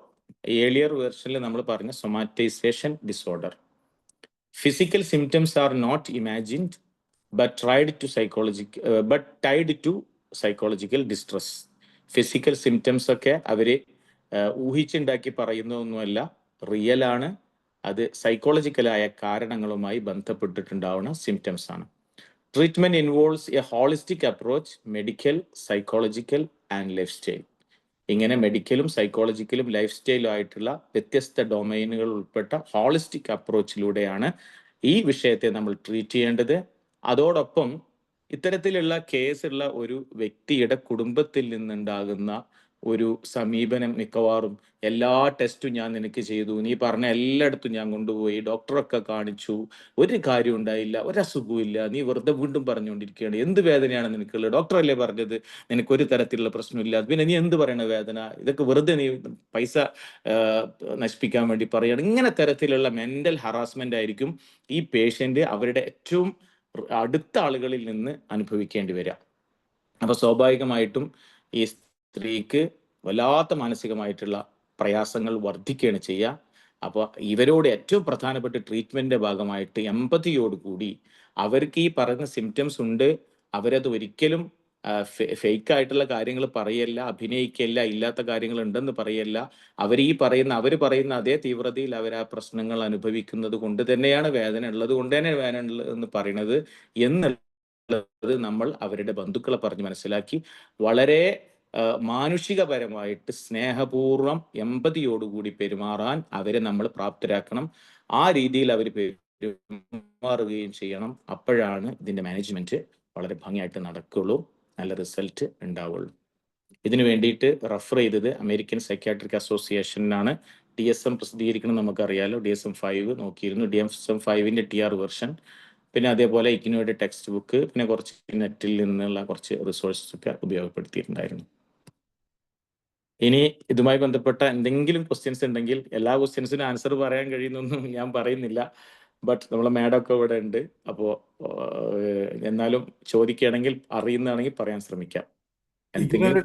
earlier വേർഷനിൽ നമ്മൾ പറഞ്ഞ somatization disorder. Physical symptoms are not imagined but tied to psychological distress. Physical symptoms ഒക്കെ അവർ ഊഹിച്ചുണ്ടാക്കി പറയുന്നതൊന്നുമല്ല, റിയൽ ആണ്. അത് സൈക്കോളജിക്കലായ കാരണങ്ങളുമായി ബന്ധപ്പെട്ടിട്ടുണ്ടാവുന്ന സിംറ്റംസ് ആണ്. Treatment involves a holistic approach, medical, psychological and lifestyle. ഇങ്ങനെ മെഡിക്കലും സൈക്കോളജിക്കലും ലൈഫ് സ്റ്റൈലും ആയിട്ടുള്ള വ്യത്യസ്ത ഡൊമൈനുകൾ ഉൾപ്പെട്ട ഹോളിസ്റ്റിക് അപ്രോച്ചിലൂടെയാണ് ഈ വിഷയത്തെ നമ്മൾ ട്രീറ്റ് ചെയ്യേണ്ടത്. അതോടൊപ്പം ഇത്തരത്തിലുള്ള കേസുള്ള ഒരു വ്യക്തിയുടെ കുടുംബത്തിൽ നിന്നുണ്ടാകുന്ന ഒരു സമീപനം മിക്കവാറും എല്ലാ ടെസ്റ്റും ഞാൻ നിനക്ക് ചെയ്തു, നീ പറഞ്ഞ എല്ലായിടത്തും ഞാൻ കൊണ്ടുപോയി, ഡോക്ടറൊക്കെ കാണിച്ചു, ഒരു കാര്യം ഉണ്ടായില്ല, ഒരസുഖവും ഇല്ല, നീ വെറുതെ വീണ്ടും പറഞ്ഞുകൊണ്ടിരിക്കുകയാണ്, എന്ത് വേദനയാണ് നിനക്കുള്ളത്, ഡോക്ടറല്ലേ പറഞ്ഞത് നിനക്കൊരു തരത്തിലുള്ള പ്രശ്നമില്ല, പിന്നെ നീ എന്ത് പറയണ വേദന, ഇതൊക്കെ വെറുതെ നീ പൈസ നശിപ്പിക്കാൻ വേണ്ടി പറയുകയാണ്. ഇങ്ങനെ തരത്തിലുള്ള മെൻ്റൽ ഹറാസ്മെൻ്റ് ആയിരിക്കും ഈ പേഷ്യൻ്റ് അവരുടെ ഏറ്റവും അടുത്ത ആളുകളിൽ നിന്ന് അനുഭവിക്കേണ്ടി വരിക. അപ്പോൾ സ്വാഭാവികമായിട്ടും ഈ സ്ത്രീക്ക് വല്ലാത്ത മാനസികമായിട്ടുള്ള പ്രയാസങ്ങൾ വർദ്ധിക്കുകയാണ് ചെയ്യുക. അപ്പോൾ ഇവരോട് ഏറ്റവും പ്രധാനപ്പെട്ട ട്രീറ്റ്മെൻറ്റിൻ്റെ ഭാഗമായിട്ട് എമ്പതിയോടുകൂടി അവർക്ക് ഈ പറയുന്ന സിംറ്റംസ് ഉണ്ട്, അവരത് ഒരിക്കലും ഫേക്ക് ആയിട്ടുള്ള കാര്യങ്ങൾ പറയല്ല, അഭിനയിക്കല്ല, ഇല്ലാത്ത കാര്യങ്ങൾ ഉണ്ടെന്ന് പറയല്ല, അവർ പറയുന്ന അതേ തീവ്രതയിൽ അവർ ആ പ്രശ്നങ്ങൾ അനുഭവിക്കുന്നത് കൊണ്ട് തന്നെയാണ്, വേദന ഉള്ളത് കൊണ്ട് തന്നെ വേദന എന്ന് പറയുന്നത് എന്നുള്ളത് നമ്മൾ അവരുടെ ബന്ധുക്കളെ പറഞ്ഞ് മനസ്സിലാക്കി വളരെ മാനുഷികപരമായിട്ട് സ്നേഹപൂർവ്വം എമ്പതിയോടുകൂടി പെരുമാറാൻ അവരെ നമ്മൾ പ്രാപ്തരാക്കണം. ആ രീതിയിൽ അവർ പെരുമാറുകയും ചെയ്യണം. അപ്പോഴാണ് ഇതിൻ്റെ മാനേജ്മെൻറ്റ് വളരെ ഭംഗിയായിട്ട് നടക്കുകയുള്ളൂ, നല്ല റിസൾട്ട് ഉണ്ടാവുള്ളൂ. ഇതിനു വേണ്ടിയിട്ട് റെഫർ ചെയ്തത് അമേരിക്കൻ സൈക്യാട്രിക് അസോസിയേഷനാണ്. DSM പ്രസിദ്ധീകരിക്കണം നമുക്കറിയാലോ, DSM-5 നോക്കിയിരുന്നു, DSM-5ൻ്റെ TR വെർഷൻ, പിന്നെ അതേപോലെ ഇഗ്നോയുടെ ടെക്സ്റ്റ് ബുക്ക്, പിന്നെ കുറച്ച് നെറ്റിൽ നിന്നുള്ള കുറച്ച് റിസോഴ്സസ് ഒക്കെ ഉപയോഗപ്പെടുത്തിയിട്ടുണ്ടായിരുന്നു. ഇനി ഇതുമായി ബന്ധപ്പെട്ട എന്തെങ്കിലും ക്വസ്റ്റ്യൻസ് ഉണ്ടെങ്കിൽ, എല്ലാ ക്വസ്റ്റ്യൻസിനും ആൻസർ പറയാൻ കഴിയുന്നൊന്നും ഞാൻ പറയുന്നില്ല, ബട്ട് നമ്മളെ മാഡമൊക്കെ ഇവിടെ ഉണ്ട്. അപ്പോൾ എന്നാലും ചോദിക്കുകയാണെങ്കിൽ അറിയുന്നതാണെങ്കിൽ പറയാൻ ശ്രമിക്കാം.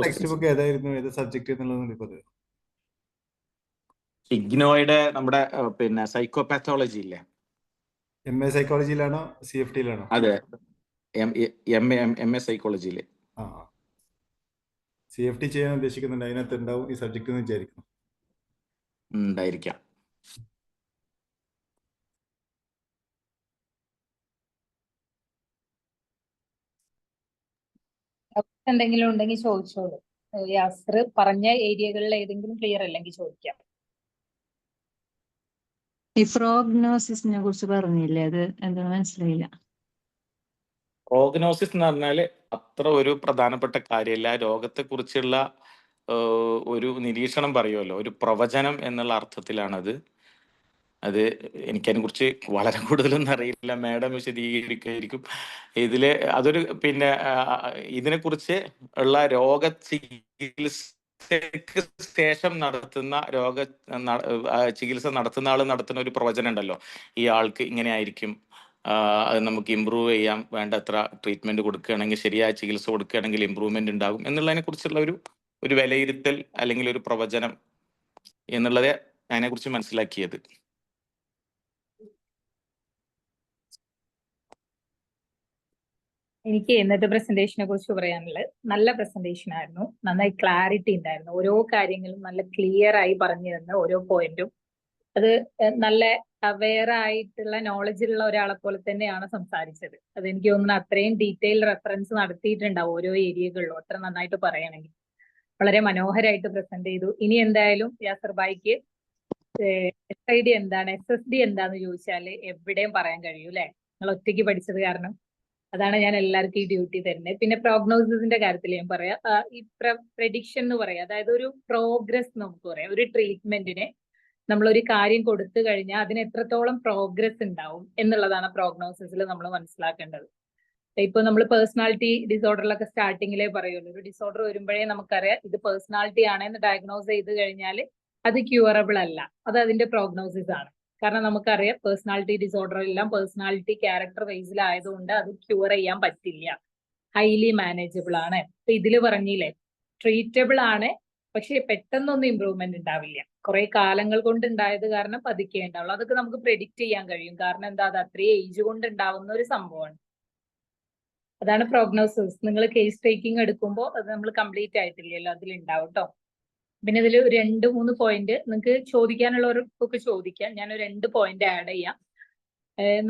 ടെക്സ്റ്റ് ബുക്ക് ഏതായിരുന്നു, ഏത് സബ്ജക്ട് എന്നുള്ളത്? ഇഗ്നോയുടെ നമ്മുടെ പിന്നെ സൈക്കോപാത്തോളജി ഇല്ലേ, MA സൈക്കോളജിയിലാണോ CFTയിലാണോ? അതെ, MA സൈക്കോളജിയിൽ. CFT ചെയ്യാൻ ഉദ്ദേശിക്കുന്നുണ്ട്, അതിനകത്ത് ഉണ്ടാവും ഈ സബ്ജക്ട് എന്ന് വിചാരിക്കുന്നു. ഉണ്ടായിരിക്കാം. എന്തെങ്കിലും ഉണ്ടെങ്കിൽ ചോദിച്ചോളൂ. യാസർ പറഞ്ഞ ഏരിയകളിൽ ഏതെങ്കിലും ക്ലിയർ അല്ലെങ്കിൽ ചോദിക്കാം. ഈ പ്രോഗ്നോസിസിനെ കുറിച്ച് പറഞ്ഞില്ലേ, അത് എന്താ മനസ്സിലായില്ല. പ്രോഗ്നോസിസ് എന്ന് പറഞ്ഞാൽ അത്ര ഒരു പ്രധാനപ്പെട്ട കാര്യമല്ല. രോഗത്തെക്കുറിച്ചുള്ള ഒരു നിരീക്ഷണം പറയുമല്ലോ, ഒരു പ്രവചനം എന്നുള്ള അർത്ഥത്തിലാണത്. അത് എനിക്കതിനെ കുറിച്ച് വളരെ കൂടുതലൊന്നും അറിയില്ല, മാഡം വിശദീകരിക്കുമായിരിക്കും. അതൊരു പിന്നെ ഇതിനെക്കുറിച്ച് ഉള്ള ചികിത്സയ്ക്ക് ശേഷം നടത്തുന്ന ചികിത്സ നടത്തുന്ന ആൾ നടത്തുന്ന ഒരു പ്രവചനം ഉണ്ടല്ലോ, ഈ ആൾക്ക് ഇങ്ങനെ ആയിരിക്കും, അത് നമുക്ക് ഇമ്പ്രൂവ് ചെയ്യാം, വേണ്ടത്ര ട്രീറ്റ്മെന്റ് കൊടുക്കുകയാണെങ്കിൽ, ശരിയായ ചികിത്സ കൊടുക്കുകയാണെങ്കിൽ ഇമ്പ്രൂവ്മെന്റ് ഉണ്ടാകും എന്നുള്ളതിനെ കുറിച്ചുള്ള ഒരു വിലയിരുത്തൽ അല്ലെങ്കിൽ ഒരു പ്രവചനം എന്നുള്ളത് അതിനെക്കുറിച്ച് മനസ്സിലാക്കിയത്. എനിക്ക് ഇന്നത്തെ പ്രസന്റേഷനെ കുറിച്ച് പറയാനുള്ളത്, നല്ല പ്രസന്റേഷൻ ആയിരുന്നു, നന്നായി ക്ലാരിറ്റി ഉണ്ടായിരുന്നു, ഓരോ കാര്യങ്ങളും നല്ല ക്ലിയർ ആയി പറഞ്ഞു തന്ന ഓരോ പോയിന്റും. അത് നല്ല അവെയർ ആയിട്ടുള്ള നോളജുള്ള ഒരാളെ പോലെ തന്നെയാണ് സംസാരിച്ചത്. അതെനിക്ക് തോന്നുന്നു അത്രയും ഡീറ്റെയിൽ റെഫറൻസ് നടത്തിയിട്ടുണ്ടാവും ഓരോ ഏരിയകളിലും, അത്ര നന്നായിട്ട് പറയണമെങ്കിൽ. വളരെ മനോഹരമായിട്ട് പ്രസന്റ് ചെയ്തു. ഇനി എന്തായാലും യാസർ ഭായിക്ക് SID എന്താണ്, SSD എന്താന്ന് ചോദിച്ചാൽ എവിടെയും പറയാൻ കഴിയൂ അല്ലെ, നിങ്ങൾ ഒറ്റയ്ക്ക് പഠിച്ചത് കാരണം അതാണ് ഞാൻ എല്ലാവർക്കും ഈ ഡ്യൂട്ടി തരുന്നത്. പിന്നെ പ്രോഗ്നോസിസിന്റെ കാര്യത്തിൽ ഞാൻ പറയാം, ഈ പ്രഡിക്ഷൻ എന്ന് പറയാം, അതായത് ഒരു പ്രോഗ്രസ് നമുക്ക് പറയാം. ഒരു ട്രീറ്റ്മെന്റിന് നമ്മളൊരു കാര്യം കൊടുത്തു കഴിഞ്ഞാൽ അതിന് എത്രത്തോളം പ്രോഗ്രസ് ഉണ്ടാവും എന്നുള്ളതാണ് പ്രോഗ്നോസിസിൽ നമ്മൾ മനസ്സിലാക്കേണ്ടത്. ഇപ്പൊ നമ്മൾ പേഴ്സണാലിറ്റി ഡിസോർഡറിലൊക്കെ സ്റ്റാർട്ടിങ്ങിലേ പറയുള്ളൂ, ഒരു ഡിസോർഡർ വരുമ്പോഴേ നമുക്കറിയാം ഇത് പേഴ്സണാലിറ്റി ആണെന്ന് ഡയഗ്നോസ് ചെയ്ത് കഴിഞ്ഞാൽ അത് ക്യൂറബിൾ അല്ല, അത് അതിന്റെ പ്രോഗ്നോസിസ് ആണ്. കാരണം നമുക്കറിയാം പേഴ്സണാലിറ്റി ഡിസോർഡർ എല്ലാം പേഴ്സണാലിറ്റി ക്യാരക്ടർ വൈസിലായതുകൊണ്ട് അത് ക്യൂർ ചെയ്യാൻ പറ്റില്ല, ഹൈലി മാനേജബിൾ ആണ്. ഇപ്പൊ ഇതില് പറഞ്ഞില്ലേ ട്രീറ്റബിൾ ആണ്, പക്ഷെ പെട്ടെന്നൊന്നും ഇമ്പ്രൂവ്മെന്റ് ഉണ്ടാവില്ല, കുറെ കാലങ്ങൾ കൊണ്ട് ഉണ്ടായത് കാരണം പതുക്കെ ഉണ്ടാവുള്ളൂ. അതൊക്കെ നമുക്ക് പ്രെഡിക്റ്റ് ചെയ്യാൻ കഴിയും, കാരണം എന്താ, അത് അത്രയും ഏജ് കൊണ്ട് ഉണ്ടാവുന്ന ഒരു സംഭവമാണ്. അതാണ് പ്രോഗ്നോസിസ്. നിങ്ങൾ കേസ് ടേക്കിംഗ് എടുക്കുമ്പോൾ അത് നമ്മൾ കംപ്ലീറ്റ് ആയിട്ടില്ലല്ലോ, അതിലുണ്ടാവും കേട്ടോ. പിന്നെ ഇതിൽ 2-3 പോയിന്റ് നിങ്ങൾക്ക് ചോദിക്കാനുള്ളവർക്കൊക്കെ ചോദിക്കാം, ഞാൻ 2 പോയിന്റ് ആഡ് ചെയ്യാം.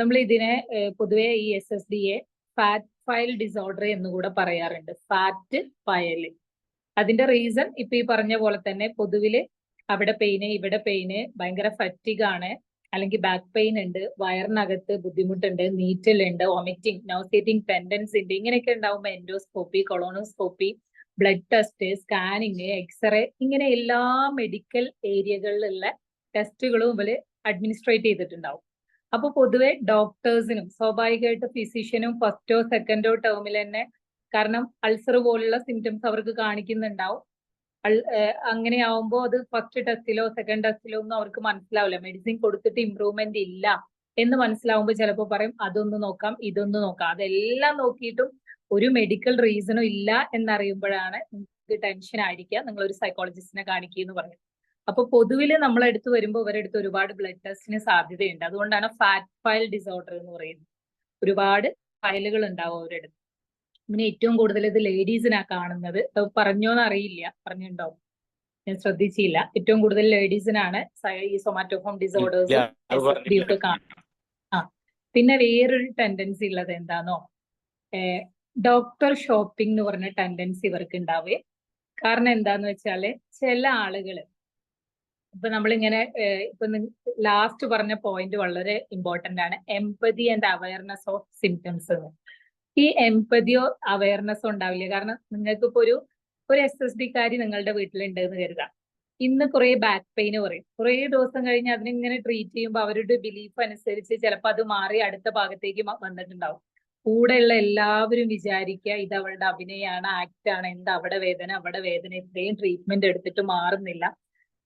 നമ്മൾ ഇതിനെ പൊതുവെ ഈ SSDA ഫാറ്റ് ഫയൽ ഡിസോർഡർ എന്നുകൂടെ പറയാറുണ്ട്. ഫാറ്റ് ഫയൽ, അതിന്റെ റീസൺ ഇപ്പൊ ഈ പറഞ്ഞ പോലെ തന്നെ പൊതുവില് അവിടെ പെയിന് ഇവിടെ പെയിന്, ഭയങ്കര ഫറ്റിഗ് ആണ്, അല്ലെങ്കിൽ ബാക്ക് പെയിൻ ഉണ്ട്, വയറിനകത്ത് ബുദ്ധിമുട്ടുണ്ട്, നീറ്റലുണ്ട്, വോമിറ്റിംഗ്, നോസിയേറ്റിംഗ് ടെൻഡൻസി ഉണ്ട്, ഇങ്ങനെയൊക്കെ ഉണ്ടാവുമ്പോൾ endoscopy, colonoscopy, blood test, scanning, x-ray, ഇങ്ങനെ എല്ലാ മെഡിക്കൽ ഏരിയകളിലുള്ള ടെസ്റ്റുകളും ഇവര് അഡ്മിനിസ്ട്രേറ്റ് ചെയ്തിട്ടുണ്ടാവും. അപ്പൊ പൊതുവെ ഡോക്ടേഴ്സിനും സ്വാഭാവികമായിട്ട് ഫിസിഷ്യനും ഫസ്റ്റോ സെക്കൻഡോ ടേമിൽ തന്നെ, കാരണം അൾസർ പോലുള്ള സിംറ്റംസ് അവർക്ക് കാണിക്കുന്നുണ്ടാവും. അങ്ങനെയാവുമ്പോൾ അത് ഫസ്റ്റ് ടെസ്റ്റിലോ സെക്കൻഡ് ടെസ്റ്റിലോ ഒന്നും അവർക്ക് മനസ്സിലാവില്ല, മെഡിസിൻ കൊടുത്തിട്ട് ഇമ്പ്രൂവ്മെന്റ് ഇല്ല എന്ന് മനസ്സിലാവുമ്പോൾ ചിലപ്പോൾ പറയും അതൊന്ന് നോക്കാം ഇതൊന്ന് നോക്കാം. അതെല്ലാം നോക്കിയിട്ടും ഒരു മെഡിക്കൽ റീസണും ഇല്ല എന്നറിയുമ്പോഴാണ് നിങ്ങൾക്ക് ടെൻഷൻ ആയിരിക്കുക, നിങ്ങൾ ഒരു സൈക്കോളജിസ്റ്റിനെ കാണിക്കുക എന്ന് പറയും. അപ്പൊ പൊതുവിൽ നമ്മളെടുത്ത് വരുമ്പോൾ ഇവരെടുത്ത് ഒരുപാട് ബ്ലഡ് ടെസ്റ്റിന് സാധ്യതയുണ്ട്. അതുകൊണ്ടാണ് ഫാറ്റ് ഫയൽ ഡിസോർഡർ എന്ന് പറയുന്നത്. ഒരുപാട് ഫയലുകൾ ഉണ്ടാവും അവരെടുത്ത്. പിന്നെ ഏറ്റവും കൂടുതൽ ഇത് ലേഡീസിനാ കാണുന്നത്. പറഞ്ഞോന്ന് അറിയില്ല, പറഞ്ഞിട്ടുണ്ടോ ഞാൻ ശ്രദ്ധിച്ചില്ല. ഏറ്റവും കൂടുതൽ ലേഡീസിനാണ് ഈ സൊമാറ്റോഫോം ഡിസോർഡേഴ്സ് SSD ഒക്കെ കാണുന്നത്. പിന്നെ വേറൊരു ടെൻഡൻസി ഉള്ളത് എന്താണോ, ഡോക്ടർ ഷോപ്പിംഗ് എന്ന് പറഞ്ഞ ടെൻഡൻസി ഇവർക്ക് ഉണ്ടാവേ. കാരണം എന്താന്ന് വെച്ചാല് ചില ആളുകള് ഇപ്പൊ നമ്മളിങ്ങനെ ഇപ്പൊ ലാസ്റ്റ് പറഞ്ഞ പോയിന്റ് വളരെ ഇമ്പോർട്ടന്റ് ആണ്, empathy and awareness of symptoms. ഈ എംപതിയോ അവയർനെസ്സോ ഉണ്ടാവില്ല. കാരണം നിങ്ങൾക്ക് ഇപ്പൊ ഒരു SSD-കാരി നിങ്ങളുടെ വീട്ടിലുണ്ട് എന്ന് കരുതാം. ഇന്ന് കുറെ ബാക്ക് പെയിന് പറയും, കുറെ ദിവസം കഴിഞ്ഞ് അതിനിങ്ങനെ ട്രീറ്റ് ചെയ്യുമ്പോൾ അവരുടെ ബിലീഫ് അനുസരിച്ച് ചിലപ്പോൾ അത് മാറി അടുത്ത ഭാഗത്തേക്ക് വന്നിട്ടുണ്ടാവും. കൂടെയുള്ള എല്ലാവരും വിചാരിക്കുക ഇത് അവളുടെ അഭിനയമാണ്, ആക്ട് ആണ്, എന്താ അവിടെ വേദന, ഇത്രയും ട്രീറ്റ്മെന്റ് എടുത്തിട്ട് മാറുന്നില്ല.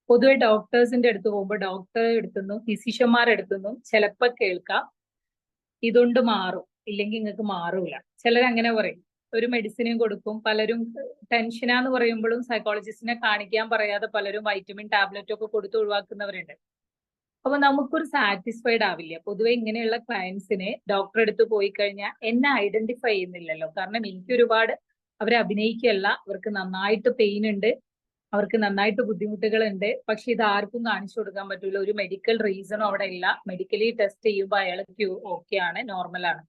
പൊതുവെ ഡോക്ടേഴ്സിന്റെ അടുത്ത് പോകുമ്പോൾ ഡോക്ടറെ അടുത്തുനിന്നും ഫിസിഷ്യന്മാരുടെ അടുത്തുനിന്നും ചിലപ്പോൾ കേൾക്കാം ഇതുകൊണ്ട് മാറും, ഇല്ലെങ്കിൽ നിങ്ങൾക്ക് മാറൂല. ചിലരങ്ങനെ പറയും, ഒരു മെഡിസിനും കൊടുക്കും. പലരും ടെൻഷനാന്ന് പറയുമ്പോഴും സൈക്കോളജിസ്റ്റിനെ കാണിക്കാൻ പറയാതെ പലരും വൈറ്റമിൻ ടാബ്ലറ്റ് ഒക്കെ കൊടുത്ത് ഒഴിവാക്കുന്നവരുണ്ട്. അപ്പൊ നമുക്കൊരു സാറ്റിസ്ഫൈഡ് ആവില്ല. പൊതുവെ ഇങ്ങനെയുള്ള ക്ലയൻസിന് ഡോക്ടറെ അടുത്ത് പോയി കഴിഞ്ഞാൽ എന്നെ ഐഡന്റിഫൈ ചെയ്യുന്നില്ലല്ലോ, കാരണം എനിക്ക് ഒരുപാട് അവരെ അഭിനയിക്കല്ല, അവർക്ക് നന്നായിട്ട് പെയിൻ ഉണ്ട്, അവർക്ക് നന്നായിട്ട് ബുദ്ധിമുട്ടുകളുണ്ട്, പക്ഷെ ഇത് ആർക്കും കാണിച്ചു കൊടുക്കാൻ പറ്റില്ല, ഒരു മെഡിക്കൽ റീസണും അവിടെ ഇല്ല. മെഡിക്കലി ടെസ്റ്റ് ചെയ്യുമ്പോൾ അയാൾക്ക് ഓക്കെ ആണ്, നോർമലാണ്.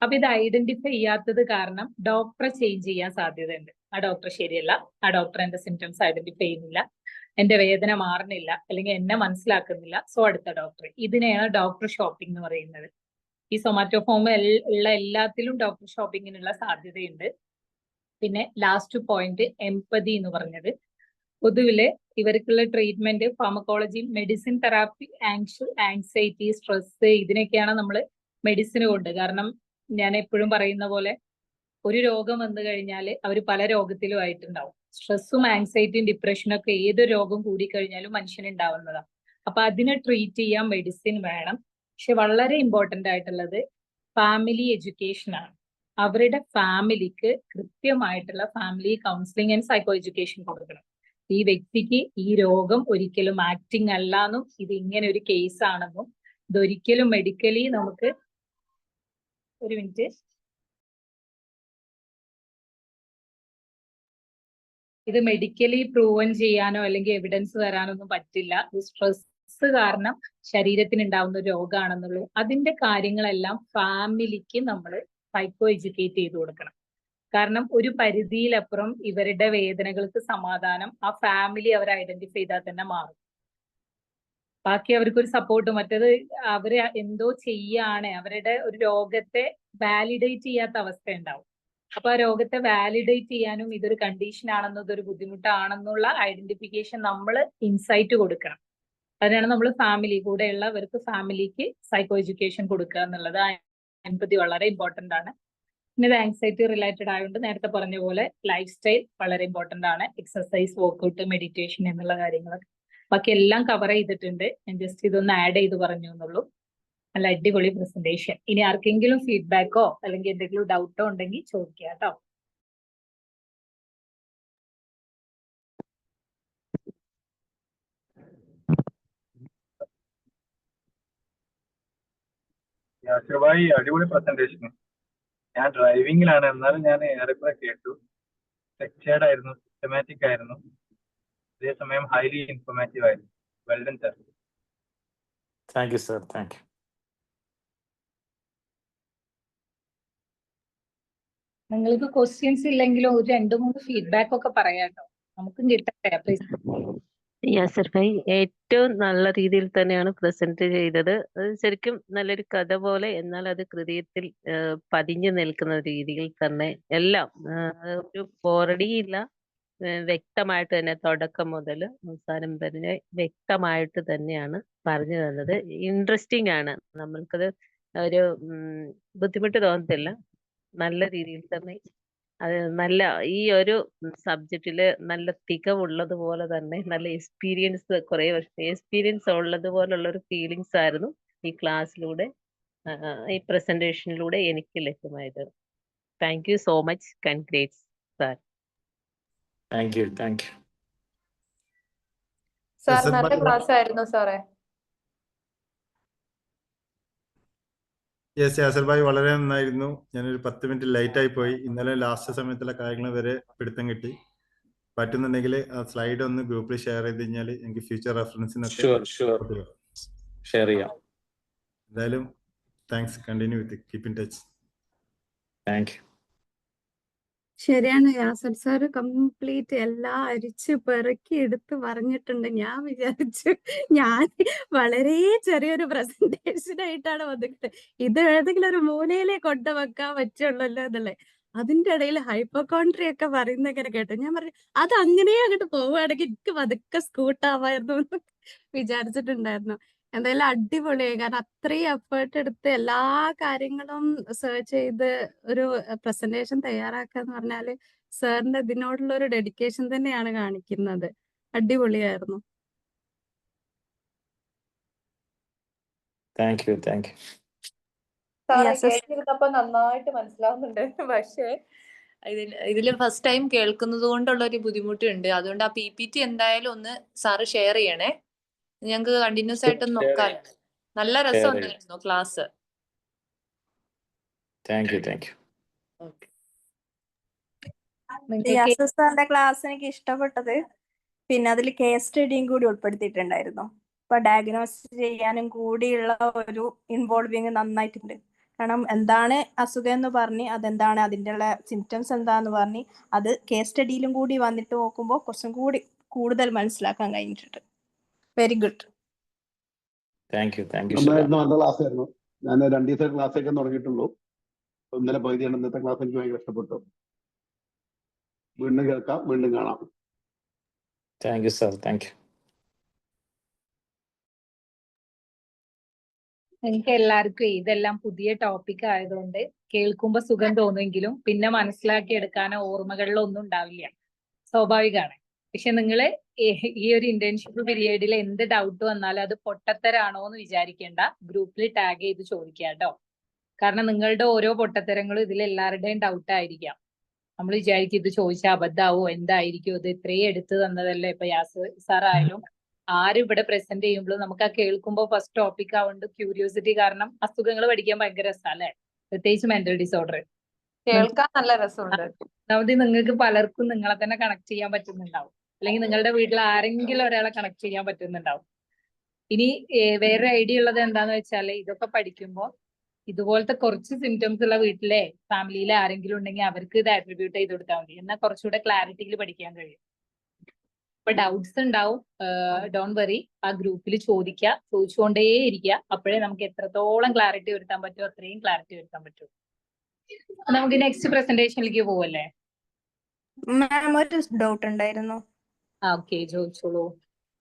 അപ്പൊ ഇത് ഐഡന്റിഫൈ ചെയ്യാത്തത് കാരണം ഡോക്ടറെ ചേഞ്ച് ചെയ്യാൻ സാധ്യതയുണ്ട്. ആ ഡോക്ടർ ശരിയല്ല, ആ ഡോക്ടർ എന്റെ സിംറ്റംസ് ഐഡന്റിഫൈ ചെയ്യുന്നില്ല, എന്റെ വേദന മാറുന്നില്ല, അല്ലെങ്കിൽ എന്നെ മനസ്സിലാക്കുന്നില്ല, സോ അടുത്ത ഡോക്ടർ. ഇതിനെയാണ് ഡോക്ടർ ഷോപ്പിംഗ് എന്ന് പറയുന്നത്. ഈ സൊമാറ്റോഫോം ഉള്ള എല്ലാത്തിലും ഡോക്ടർ ഷോപ്പിങ്ങിനുള്ള സാധ്യതയുണ്ട്. പിന്നെ ലാസ്റ്റ് പോയിന്റ് എംപതി എന്ന് പറഞ്ഞത്, പൊതുവില് ഇവർക്കുള്ള treatment pharmacology, medicine therapy, anxiety, stress, ഇതിനൊക്കെയാണ് നമ്മൾ മെഡിസിന് കൊണ്ട്. കാരണം ഞാൻ എപ്പോഴും പറയുന്ന പോലെ ഒരു രോഗം വന്നു കഴിഞ്ഞാൽ അവർ പല രോഗത്തിലും ആയിട്ടുണ്ടാവും. സ്ട്രെസ്സും ആങ്സൈറ്റിയും ഡിപ്രഷനും ഒക്കെ ഏത് രോഗം കൂടിക്കഴിഞ്ഞാലും മനുഷ്യനുണ്ടാവുന്നതാണ്. അപ്പൊ അതിനെ ട്രീറ്റ് ചെയ്യാൻ മെഡിസിൻ വേണം. പക്ഷെ വളരെ ഇമ്പോർട്ടന്റ് ആയിട്ടുള്ളത് ഫാമിലി എഡ്യൂക്കേഷൻ ആണ്. അവരുടെ ഫാമിലിക്ക് കൃത്യമായിട്ടുള്ള family counselling and psycho education കൊടുക്കണം. ഈ വ്യക്തിക്ക് ഈ രോഗം ഒരിക്കലും ആക്ടിങ് അല്ലാന്നും ഇത് ഇങ്ങനെ ഒരു കേസ് ആണെന്നും ഇതൊരിക്കലും മെഡിക്കലി നമുക്ക് ഒരു മിനിറ്റ് ഇത് മെഡിക്കലി പ്രൂവൻ ചെയ്യാനോ അല്ലെങ്കിൽ എവിഡൻസ് തരാനോ ഒന്നും പറ്റില്ല. ഇത് സ്ട്രെസ് കാരണം ശരീരത്തിന് ഉണ്ടാവുന്ന ഒരു രോഗമാണെന്നുള്ളൂ. അതിന്റെ കാര്യങ്ങളെല്ലാം ഫാമിലിക്ക് നമ്മൾ സൈക്കോ എഡ്യൂക്കേറ്റ് ചെയ്ത് കൊടുക്കണം. കാരണം ഒരു പരിധിയിലപ്പുറം ഇവരുടെ വേദനകൾക്ക് സമാധാനം ആ ഫാമിലി അവർ ഐഡന്റിഫൈ ചെയ്താൽ തന്നെ മാറും. ബാക്കി അവർക്കൊരു സപ്പോർട്ട്. മറ്റേത് അവര് എന്തോ ചെയ്യാണ്, അവരുടെ ഒരു രോഗത്തെ വാലിഡേറ്റ് ചെയ്യാത്ത അവസ്ഥ ഉണ്ടാവും. അപ്പൊ ആ രോഗത്തെ വാലിഡേറ്റ് ചെയ്യാനും ഇതൊരു കണ്ടീഷൻ ആണെന്നോ ഇതൊരു ബുദ്ധിമുട്ടാണെന്നുള്ള ഐഡന്റിഫിക്കേഷൻ നമ്മൾ ഇൻസൈറ്റ് കൊടുക്കണം. അതിനാണ് നമ്മൾ ഫാമിലി കൂടെയുള്ളവർക്ക് ഫാമിലിക്ക് സൈക്കോ എഡ്യൂക്കേഷൻ കൊടുക്കുക എന്നുള്ളത്. എംപതി വളരെ ഇമ്പോർട്ടന്റ് ആണ്. പിന്നെ ഇത് ആങ്സൈറ്റി റിലേറ്റഡ് ആയതുകൊണ്ട് നേരത്തെ പറഞ്ഞ പോലെ ലൈഫ് സ്റ്റൈൽ വളരെ ഇമ്പോർട്ടന്റ് ആണ്. എക്സസൈസ്, വർക്ക്ഔട്ട്, മെഡിറ്റേഷൻ എന്നുള്ള കാര്യങ്ങളൊക്കെ ബാക്കി എല്ലാം കവർ ചെയ്തിട്ടുണ്ട്. ഞാൻ ജസ്റ്റ് ഇതൊന്ന് ആഡ് ചെയ്ത് പറഞ്ഞു എന്നുള്ളൂ. നല്ല അടിപൊളി പ്രസന്റേഷൻ. ഇനി ആർക്കെങ്കിലും ഫീഡ്ബാക്കോ അല്ലെങ്കിൽ എന്തെങ്കിലും ഡൗട്ടോ ഉണ്ടെങ്കിൽ ചോദിക്കുക കേട്ടോ. യാസിർഭായി, അടിപൊളി പ്രസന്റേഷൻ. ഞാൻ ഡ്രൈവിംഗിലാണ്, എന്നാലും ഞാൻ ഏറെക്കുറെ കേട്ടു. സ്ട്രക്ചേർഡ് ആയിരുന്നു, സിസ്റ്റമാറ്റിക് ആയിരുന്നു, അതേസമയം ഹൈലി ഇൻഫോർമേറ്റീവ് ആയിരുന്നു. Well done sir. Thank you sir, thank you. നിങ്ങൾക്ക് ക്വസ്റ്റ്യൻസ് ഇല്ലെങ്കിലും ഒരു 2-3 ഫീഡ്ബാക്ക് ഒക്കെ പറയാട്ടോ, നമുക്കും കിട്ടട്ടെ. യാസിർ ഭായി ഏറ്റവും നല്ല രീതിയിൽ തന്നെയാണ് പ്രസന്റ് ചെയ്തത്. അത് ശരിക്കും നല്ലൊരു കഥ പോലെ, എന്നാൽ അത് ഹൃദയത്തിൽ പതിഞ്ഞു നിൽക്കുന്ന രീതിയിൽ തന്നെ എല്ലാം ഒരു ബോറടിയില്ല. വ്യക്തമായിട്ട് തന്നെ തുടക്കം മുതൽ അവസാനം വരെ വ്യക്തമായിട്ട് തന്നെയാണ് പറഞ്ഞു തന്നത്. ഇൻട്രസ്റ്റിംഗ് ആണ്, നമ്മൾക്കത് ഒരു ബുദ്ധിമുട്ട് തോന്നത്തില്ല. നല്ല രീതിയിൽ തന്നെ അത് നല്ല ഈ ഒരു സബ്ജക്റ്റില് നല്ല തികവുള്ളതുപോലെ തന്നെ നല്ല എക്സ്പീരിയൻസ്, കുറെ വർഷത്തെ എക്സ്പീരിയൻസ് ഉള്ളതുപോലുള്ള ഒരു ഫീലിങ്സ് ആയിരുന്നു ഈ ക്ലാസ്സിലൂടെ ഈ പ്രസന്റേഷനിലൂടെ എനിക്ക് ലഭ്യമായത്. Thank you so much. Congrats sir. Thank you, thank U. Sir നല്ല ക്ലാസ് ആയിരുന്നു സാറേ. യെസ്, യാസർ ഭായി വളരെ നന്നായിരുന്നു. ഞാനൊരു 10 മിനിറ്റ് ലേറ്റ് ആയി പോയി. ഇന്നലെ ലാസ്റ്റ് സമയത്തുള്ള കാര്യങ്ങൾ വരെ പിടുത്തം കിട്ടി. പറ്റുന്നുണ്ടെങ്കിൽ ആ സ്ലൈഡ് ഒന്ന് ഗ്രൂപ്പിൽ ഷെയർ ചെയ്ത് കഴിഞ്ഞാൽ എനിക്ക് ഫ്യൂച്ചർ റെഫറൻസിനൊക്കെ ഷെയർ ചെയ്യാം. എന്തായാലും thanks. Continue with, keep in touch. Thank you. ശരിയാണ് യാസർ സാറ് കംപ്ലീറ്റ് എല്ലാം അരിച്ച് പെറുക്കി എടുത്ത് പറഞ്ഞിട്ടുണ്ട്. ഞാൻ വിചാരിച്ചു ഞാൻ വളരെ ചെറിയൊരു പ്രസന്റേഷൻ ആയിട്ടാണ് വന്നിട്ട് ഇത് ഏതെങ്കിലും ഒരു മൂലയിലെ കൊണ്ട് വെക്കാൻ പറ്റുള്ളല്ലോ എന്നല്ലേ. അതിന്റെ ഇടയിൽ ഹൈപ്പോകോൺട്രി ഒക്കെ പറയുന്നങ്ങനെ കേട്ടു. ഞാൻ പറഞ്ഞു അത് അങ്ങനെ അങ്ങോട്ട് പോവുകയാണെങ്കിൽ എനിക്ക് പതുക്കെ സ്കൂട്ടാവായിരുന്നു എന്ന് വിചാരിച്ചിട്ടുണ്ടായിരുന്നു. എന്തായാലും അടിപൊളിയായി. കാരണം അത്രയും എഫേർട്ട് എടുത്ത് എല്ലാ കാര്യങ്ങളും സെർച്ച് ചെയ്ത് ഒരു പ്രസന്റേഷൻ തയ്യാറാക്കുക എന്ന് പറഞ്ഞാല് സാറിന്റെ ഇതിനോടുള്ള ഒരു ഡെഡിക്കേഷൻ തന്നെയാണ് കാണിക്കുന്നത്. അടിപൊളിയായിരുന്നു. Thank you, thank U. സാറേ കേട്ടിരുന്നപ്പോ നന്നായിട്ട് മനസ്സിലാവുന്നുണ്ട്. പക്ഷേ ഇതില് ഫസ്റ്റ് ടൈം കേൾക്കുന്നത് കൊണ്ടുള്ള ഒരു ബുദ്ധിമുട്ടുണ്ട്. അതുകൊണ്ട് ആ PPT എന്തായാലും ഒന്ന് സാറ് ഷെയർ ചെയ്യണേ. ഞങ്ങൾക്ക് കണ്ടിന്യൂസ് ആയിട്ട് നോക്കാം. നല്ല രസമുണ്ടായിരുന്നു class. Thank you, thank you. Yasir സാറിന്റെ ക്ലാസ് എനിക്ക് ഇഷ്ടപ്പെട്ടത് പിന്നെ അതിൽ കേസ് സ്റ്റഡിയും കൂടി ഉൾപ്പെടുത്തിയിട്ടുണ്ടായിരുന്നു. അപ്പൊ ഡയഗ്നോസ് ചെയ്യാനും കൂടിയുള്ള ഒരു ഇൻവോൾവിങ് നന്നായിട്ടുണ്ട്. കാരണം എന്താണ് അസുഖം എന്ന് പറഞ്ഞ് അതെന്താണ് അതിൻ്റെ ഉള്ള സിംറ്റംസ് എന്താന്ന് പറഞ്ഞ് അത് കേസ് സ്റ്റഡിയിലും കൂടി വന്നിട്ട് നോക്കുമ്പോൾ കുറച്ചും കൂടി കൂടുതൽ മനസ്സിലാക്കാൻ കഴിഞ്ഞിട്ടുണ്ട്. Very good. Thank you, thank U. നല്ല ക്ലാസ് ആയിരുന്നു. ഞാൻ 2 ദിവസം ക്ലാസ് ഒക്കെ തുടങ്ങിയിട്ടുള്ളൂ. ഇന്നലെ പകുതിയാണ്. ഇന്നത്തെ ക്ലാസ് എനിക്ക് ഭയങ്കര ഇഷ്ടപ്പെട്ടു. വീണ്ടും കേൾക്കാം, വീണ്ടും കാണാം. Thank you sir, thank you. നിങ്ങൾക്ക് എല്ലാവർക്കും ഇതെല്ലാം പുതിയ ടോപ്പിക് ആയതുകൊണ്ട് കേൾക്കുമ്പോൾ സുഖം തോന്നുമെങ്കിലും പിന്നെ മനസ്സിലാക്കി എടുക്കാനോ ഓർമ്മകളിലോ ഒന്നും ഉണ്ടാവില്ല. സ്വാഭാവികമാണ്. പക്ഷെ നിങ്ങൾ ഈ ഒരു ഇന്റേൺഷിപ്പ് പീരീഡിൽ എന്ത് ഡൗട്ട് വന്നാലും അത് പൊട്ടത്തരാണോ എന്ന് വിചാരിക്കേണ്ട. ഗ്രൂപ്പിൽ ടാഗ് ചെയ്ത് ചോദിക്കുക കേട്ടോ. കാരണം നിങ്ങളുടെ ഓരോ പൊട്ടത്തരങ്ങളും ഇതിൽ എല്ലാവരുടെയും ഡൗട്ട് ആയിരിക്കാം. നമ്മൾ വിചാരിക്കും ഇത് ചോദിച്ചാൽ അബദ്ധാവോ എന്തായിരിക്കും, ഇത് ഇത്രയും എടുത്തു തന്നതല്ലേ. ഇപ്പൊ യാസർ സാർ ആയാലും ആരും ഇവിടെ പ്രസന്റ് ചെയ്യുമ്പോഴും നമുക്ക് ആ കേൾക്കുമ്പോൾ ഫസ്റ്റ് ടോപ്പിക് ആവുകൊണ്ട് ക്യൂരിയോസിറ്റി കാരണം അസുഖങ്ങൾ പഠിക്കാൻ ഭയങ്കര രസമല്ലേ, പ്രത്യേകിച്ച് മെന്റൽ ഡിസോർഡർ കേൾക്കാൻ നല്ല രസമുണ്ട്. അതായത് നിങ്ങൾക്ക് പലർക്കും നിങ്ങളെ തന്നെ കണക്ട് ചെയ്യാൻ പറ്റുന്നുണ്ടാവും, അല്ലെങ്കിൽ നിങ്ങളുടെ വീട്ടിൽ ആരെങ്കിലും ഒരാളെ കണക്ട് ചെയ്യാൻ പറ്റുന്നുണ്ടാവും. ഇനി വേറെ ഐഡിയ ഉള്ളത് എന്താന്ന് വെച്ചാല് ഇതൊക്കെ പഠിക്കുമ്പോൾ ഇതുപോലത്തെ കുറച്ച് സിംറ്റംസ് ഉള്ള വീട്ടിലെ ഫാമിലിയിലെ ആരെങ്കിലും ഉണ്ടെങ്കിൽ അവർക്ക് ഇത് അട്രിബ്യൂട്ട് ചെയ്ത് കൊടുത്താൽ മതി. എന്നാൽ കുറച്ചുകൂടെ ക്ലാരിറ്റിയിൽ പഠിക്കാൻ കഴിയും. ഇപ്പൊ ഡൗട്ട്സ് ഉണ്ടാവും, ഡോണ്ട് വറി, ആ ഗ്രൂപ്പിൽ ചോദിച്ചുകൊണ്ടേയിരിക്കുക. അപ്പോഴേ നമുക്ക് എത്രത്തോളം ക്ലാരിറ്റി വരുത്താൻ പറ്റുമോ അത്രയും ക്ലാരിറ്റി വരുത്താൻ പറ്റും. നമുക്ക് നെക്സ്റ്റ് പ്രസന്റേഷനിലേക്ക് പോവല്ലേ? മാം ഒരു ഡൗട്ട് ഉണ്ടായിരുന്നു. ഓക്കെ, ചോദിച്ചോളൂ.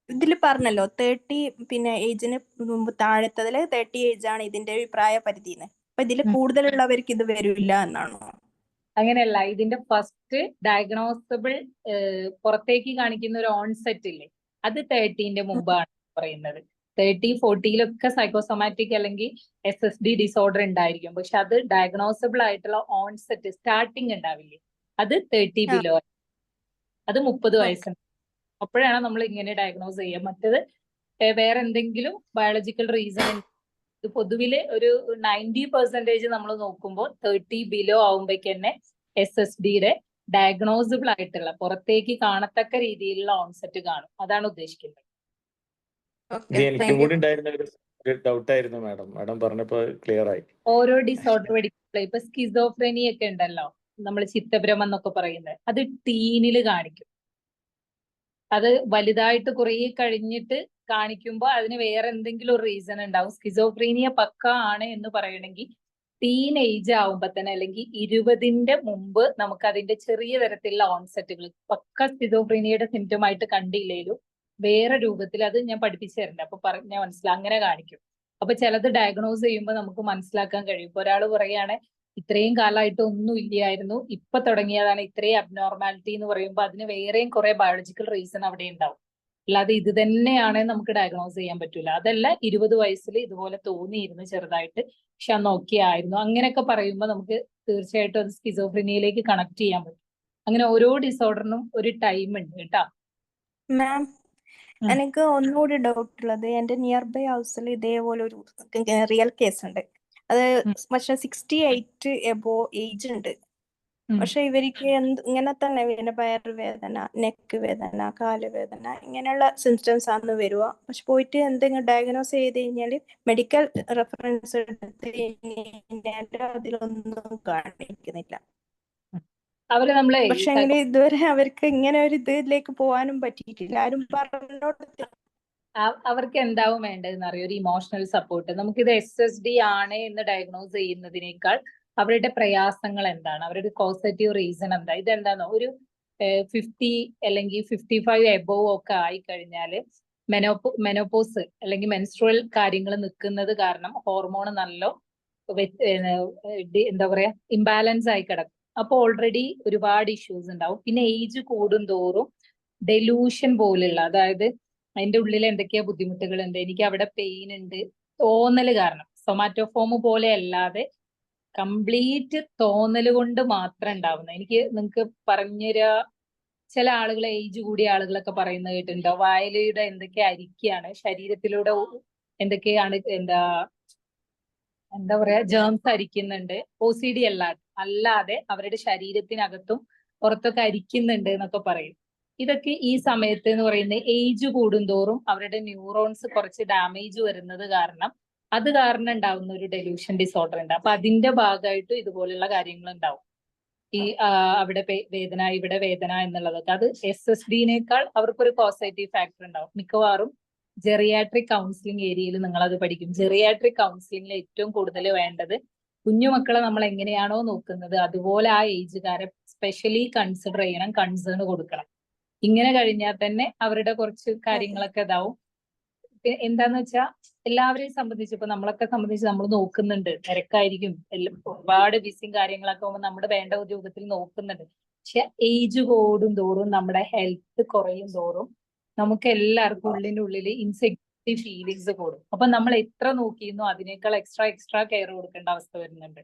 ഇതിൽ പറഞ്ഞല്ലോ 30 പിന്നെ ഏജിന് മുമ്പ് താഴത്തതില് 30 ഏജ് ആണ് ഇതിന്റെ പ്രായ പരിധിന്ന്. അപ്പൊ ഇതിൽ കൂടുതലുള്ളവർക്ക് ഇത് വരില്ല എന്നാണോ? അങ്ങനെയല്ല, ഇതിന്റെ ഫസ്റ്റ് ഡയഗ്നോസബിൾ പുറത്തേക്ക് കാണിക്കുന്ന ഒരു ഓൺസെറ്റ് ഇല്ലേ, അത് 30ന്റെ മുമ്പാണ് പറയുന്നത്. 30-40 സൈക്കോസൊമാറ്റിക് അല്ലെങ്കിൽ SSD ഡിസോർഡർ ഉണ്ടായിരിക്കും. പക്ഷെ അത് ഡയഗ്നോസബിൾ ആയിട്ടുള്ള ഓൺസെറ്റ് സ്റ്റാർട്ടിങ് ഉണ്ടാവില്ലേ, അത് 30 ബിലോ, അത് 30 വയസ്സുണ്ട്. അപ്പോഴാണ് നമ്മൾ ഇങ്ങനെ ഡയഗ്നോസ് ചെയ്യുക. മറ്റത് വേറെ എന്തെങ്കിലും ബയോളജിക്കൽ റീസൺ, ഇത് പൊതുവില് ഒരു 90% നമ്മൾ നോക്കുമ്പോൾ 30 ബിലോ ആവുമ്പോഴേക്ക് തന്നെ SSDയുടെ ഡയഗ്നോസിബിൾ ആയിട്ടുള്ള പുറത്തേക്ക് കാണത്തക്ക രീതിയിലുള്ള ഓൺസെറ്റ് കാണും. അതാണ് ഉദ്ദേശിക്കുന്നത്. എനിക്കും കൂടി ഉണ്ടായിരുന്ന ഒരു ഡൗട്ട് ആയിരുന്നു മാഡം. മാഡം പറഞ്ഞപ്പോ ക്ലിയർ ആയി. ഓരോ ഡിസോർഡർ പഠിക്കുമ്പോൾ ഇപ്പൊ സ്കിസോഫ്രനി ഒക്കെ ഉണ്ടല്ലോ, നമ്മൾ ചിത്തഭ്രമം എന്നൊക്കെ പറയുന്നത്, അത് ടീനില് കാണിക്കും. അത് വലുതായിട്ട് കുറെ കഴിഞ്ഞിട്ട് കാണിക്കുമ്പോൾ അതിന് വേറെ എന്തെങ്കിലും ഒരു റീസൺ ഉണ്ടാവും. സ്കിസോഫ്രീനിയ പക്ക ആണ് എന്ന് പറയണമെങ്കിൽ ടീൻ ഏജ് ആവുമ്പോ തന്നെ, അല്ലെങ്കിൽ 20ന്റെ മുമ്പ് നമുക്ക് അതിന്റെ ചെറിയ തരത്തിലുള്ള ഓൺസെറ്റുകൾ പക്ക സ്കിസോഫ്രീനിയയുടെ സിംറ്റം ആയിട്ട് കണ്ടില്ലേലും വേറെ രൂപത്തിൽ അത് ഞാൻ പഠിപ്പിച്ചു തരുന്നുണ്ട്. അപ്പൊ പറഞ്ഞാൽ മനസ്സിലാവും, അങ്ങനെ കാണിക്കും. അപ്പൊ ചിലത് ഡയഗ്നോസ് ചെയ്യുമ്പോൾ നമുക്ക് മനസ്സിലാക്കാൻ കഴിയും. ഇപ്പൊ ഒരാൾ പറയുകയാണ് ഇത്രയും കാലമായിട്ട് ഒന്നും ഇല്ലായിരുന്നു, ഇപ്പൊ തുടങ്ങിയതാണ് ഇത്രയും അബ്നോർമാലിറ്റി എന്ന് പറയുമ്പോൾ അതിന് വേറെയും കുറെ ബയോളജിക്കൽ റീസൺ അവിടെ ഉണ്ടാവും. അല്ലാതെ ഇത് തന്നെയാണ് നമുക്ക് ഡയഗ്നോസ് ചെയ്യാൻ പറ്റൂല. അതല്ല 20 വയസ്സിൽ ഇതുപോലെ തോന്നിയിരുന്നു ചെറുതായിട്ട്, പക്ഷെ അന്ന് ഓക്കെ ആയിരുന്നു, അങ്ങനെയൊക്കെ പറയുമ്പോൾ നമുക്ക് തീർച്ചയായിട്ടും അത് സ്കിസോഫ്രീനിയയിലേക്ക് കണക്ട് ചെയ്യാൻ പറ്റും. അങ്ങനെ ഓരോ ഡിസോർഡറിനും ഒരു ടൈം ഉണ്ട് കേട്ടോ. മാം എനിക്ക് ഒന്നുകൂടി ഡൗട്ട് ഉള്ളത്, എന്റെ നിയർ ബൈ ഹൗസിൽ ഇതേപോലെ ഒരു റിയൽ കേസ് ഉണ്ട്. അത് പക്ഷെ 68 എബോ ഏജ് ഉണ്ട്. പക്ഷെ ഇവർക്ക് ഇങ്ങനെ തന്നെ പിന്നെ വയറുവേദന, നെക്ക് വേദന, കാലുവേദന ഇങ്ങനെയുള്ള സിംറ്റംസ് ആണ് വരുക. പക്ഷെ പോയിട്ട് എന്തെങ്കിലും ഡയഗ്നോസ് ചെയ്ത് കഴിഞ്ഞാൽ മെഡിക്കൽ റെഫറൻസ് എടുത്ത് കഴിഞ്ഞാൽ അതിലൊന്നും കാണിക്കുന്നില്ല. അവര് നമ്മളെ പക്ഷെ ഇതുവരെ അവർക്ക് ഇങ്ങനെ ഒരു ഇതിലേക്ക് പോകാനും പറ്റിയിട്ടില്ല. ആരും പറഞ്ഞോട്ട് അവർക്ക് എന്താവും വേണ്ടതെന്ന് അറിയോ? ഒരു ഇമോഷണൽ സപ്പോർട്ട്. നമുക്കിത് SSD ആണ് എന്ന് ഡയഗ്നോസ് ചെയ്യുന്നതിനേക്കാൾ അവരുടെ പ്രയാസങ്ങൾ എന്താണ്, അവരുടെ കോസറ്റീവ് റീസൺ എന്താ, ഇതെന്താണോ ഒരു 50 അല്ലെങ്കിൽ 55 എബോവ് ഒക്കെ ആയി കഴിഞ്ഞാൽ മെനോപോസ് അല്ലെങ്കിൽ മെൻസ്ട്രുവൽ കാര്യങ്ങൾ നിൽക്കുന്നത് കാരണം ഹോർമോൺ നല്ല എന്താ പറയാ ഇംബാലൻസ് ആയി കിടക്കും. അപ്പൊ ഓൾറെഡി ഒരുപാട് ഇഷ്യൂസ് ഉണ്ടാവും. പിന്നെ ഏജ് കൂടുന്തോറും ഡെലൂഷൻ പോലുള്ള, അതായത് അതിന്റെ ഉള്ളിൽ എന്തൊക്കെയാ ബുദ്ധിമുട്ടുകളുണ്ട്, എനിക്ക് അവിടെ പെയിൻ ഉണ്ട് തോന്നല് കാരണം, സൊമാറ്റോഫോം പോലെ അല്ലാതെ കംപ്ലീറ്റ് തോന്നല് കൊണ്ട് മാത്രം ഉണ്ടാവുന്ന. എനിക്ക് നിങ്ങൾക്ക് പറഞ്ഞുതരാ, ചില ആളുകൾ ഏജ് കൂടിയ ആളുകളൊക്കെ പറയുന്നത് കേട്ടിട്ടുണ്ടോ, വായിലൂടെ എന്തൊക്കെ അരിക്കുകയാണ്, ശരീരത്തിലൂടെ എന്തൊക്കെയാണ് എന്താ പറയാ ജേംസ് അരിക്കുന്നുണ്ട്. OCD അല്ലാതെ അവരുടെ ശരീരത്തിനകത്തും പുറത്തൊക്കെ അരിക്കുന്നുണ്ട് എന്നൊക്കെ പറയും. ഇതൊക്കെ ഈ സമയത്ത് എന്ന് പറയുന്നത് ഏജ് കൂടുന്തോറും അവരുടെ ന്യൂറോൺസ് കുറച്ച് ഡാമേജ് വരുന്നത് കാരണം, അത് കാരണം ഉണ്ടാവുന്ന ഒരു ഡെലൂഷൻ ഡിസോർഡർ ഉണ്ട്. അപ്പൊ അതിന്റെ ഭാഗമായിട്ട് ഇതുപോലുള്ള കാര്യങ്ങൾ ഉണ്ടാവും. ഈ അവിടെ വേദന, ഇവിടെ വേദന എന്നുള്ളതൊക്കെ അത് SSDനേക്കാൾ അവർക്കൊരു പോസിറ്റീവ് ഫാക്ടർ ഉണ്ടാവും. മിക്കവാറും ജെറിയാട്രിക് കൗൺസിലിംഗ് ഏരിയയിൽ നിങ്ങൾ അത് പഠിക്കും. ജെറിയാട്രിക് കൗൺസിലിംഗിൽ ഏറ്റവും കൂടുതൽ വേണ്ടത് കുഞ്ഞുമക്കളെ നമ്മൾ എങ്ങനെയാണോ നോക്കുന്നത് അതുപോലെ ആ ഏജുകാരെ സ്പെഷ്യലി കൺസിഡർ ചെയ്യണം, കൺസേൺ കൊടുക്കണം. ഇങ്ങനെ കഴിഞ്ഞാൽ തന്നെ അവരുടെ കുറച്ച് കാര്യങ്ങളൊക്കെ ഇതാവും. എന്താന്ന് വെച്ചാൽ എല്ലാവരെയും സംബന്ധിച്ച്, ഇപ്പൊ നമ്മളൊക്കെ സംബന്ധിച്ച് നമ്മൾ നോക്കുന്നുണ്ട്, തിരക്കായിരിക്കും, ഒരുപാട് ബിസിയും കാര്യങ്ങളൊക്കെ ആകുമ്പോൾ നമ്മുടെ വേണ്ട രൂപത്തിൽ നോക്കുന്നുണ്ട്. പക്ഷെ ഏജ് കൂടും തോറും നമ്മുടെ ഹെൽത്ത് കുറയും തോറും നമുക്ക് എല്ലാവർക്കും ഉള്ളിൽ ഇൻസെക്യൂരിറ്റി ഫീലിങ്സ് കൂടും. അപ്പൊ നമ്മൾ എത്ര നോക്കിയിരുന്നോ അതിനേക്കാൾ എക്സ്ട്രാ കെയർ കൊടുക്കേണ്ട അവസ്ഥ വരുന്നുണ്ട്.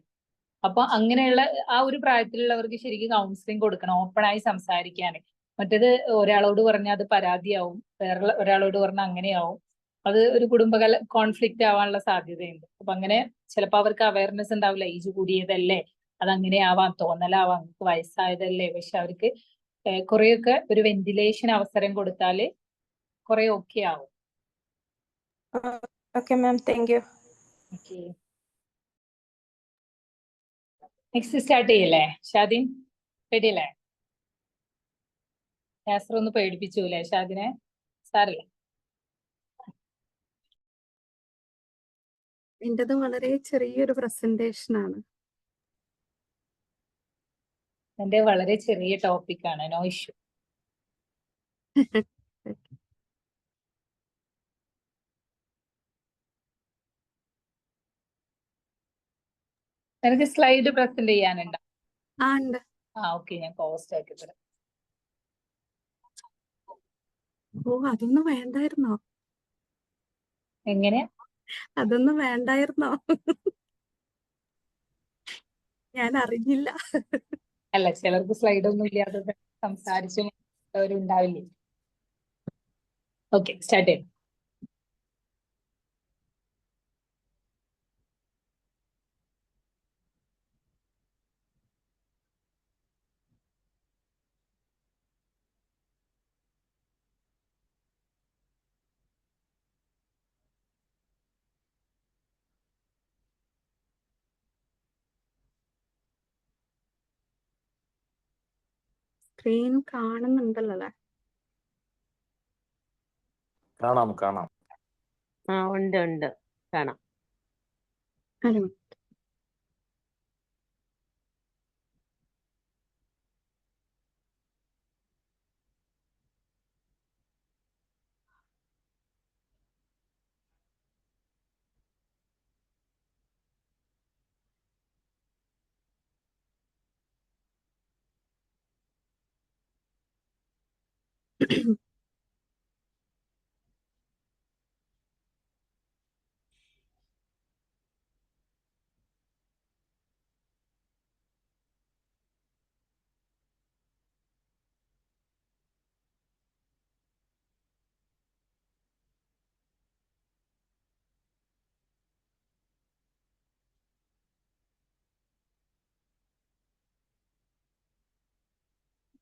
അപ്പൊ അങ്ങനെയുള്ള ആ ഒരു പ്രായത്തിലുള്ളവർക്ക് ശരിക്കും കൗൺസിലിംഗ് കൊടുക്കണം, ഓപ്പണായി സംസാരിക്കാൻ. മറ്റേത് ഒരാളോട് പറഞ്ഞാൽ അത് പരാതിയാവും, വേറെ ഒരാളോട് പറഞ്ഞാൽ അങ്ങനെയാവും, അത് ഒരു കുടുംബകല കോൺഫ്ലിക്റ്റ് ആവാനുള്ള സാധ്യതയുണ്ട്. അപ്പൊ അങ്ങനെ ചിലപ്പോൾ അവർക്ക് അവയർനെസ് ഉണ്ടാവില്ല, ഏജ് കൂടിയതല്ലേ, അതങ്ങനെ ആവാം, തോന്നലാവാം, നമുക്ക് വയസ്സായതല്ലേ. പക്ഷെ അവർക്ക് കുറെയൊക്കെ ഒരു വെന്റിലേഷൻ അവസരം കൊടുത്താൽ കുറെ ഓക്കെ ആവും. Okay ma'am, thank you. Next start ചെയ്യല്ലേ? ഷാദിൻ റെഡി അല്ലേ? യാസർ ഒന്ന് പേടിപ്പിച്ചു അല്ലേ ഷാദിനെ? സാറില്ല. എന്റേത് വളരെ ചെറിയൊരു പ്രസന്റേഷൻ ആണ്. എന്റെ വളരെ ചെറിയ ടോപ്പിക്കാണ്, നോ ഇഷ്യൂ. എനിക്ക് സ്ലൈഡ് പ്രസന്റ് ചെയ്യാനുണ്ടോ? ആ ഉണ്ട്. ഓക്കെ, ഞാൻ പോസ്റ്റ് ആക്കി തരാം. ഓ അതൊന്നും വേണ്ടായിരുന്നോ? എങ്ങനെ? അതൊന്നും വേണ്ടായിരുന്നോ? ഞാൻ അറിഞ്ഞില്ല. അല്ല, ചിലർക്ക് സ്ലൈഡ് ഒന്നും ഇല്ലാതെ സംസാരിച്ചവരുണ്ടാവില്ലേ. ഓക്കെ, സ്റ്റാർട്ട് ചെയ്യാം. സ്ക്രീൻ കാണുന്നുണ്ടല്ലോ അല്ലേ? കാണാം കാണാം. ഉണ്ട് ഉണ്ട് കാണാം. ഒരു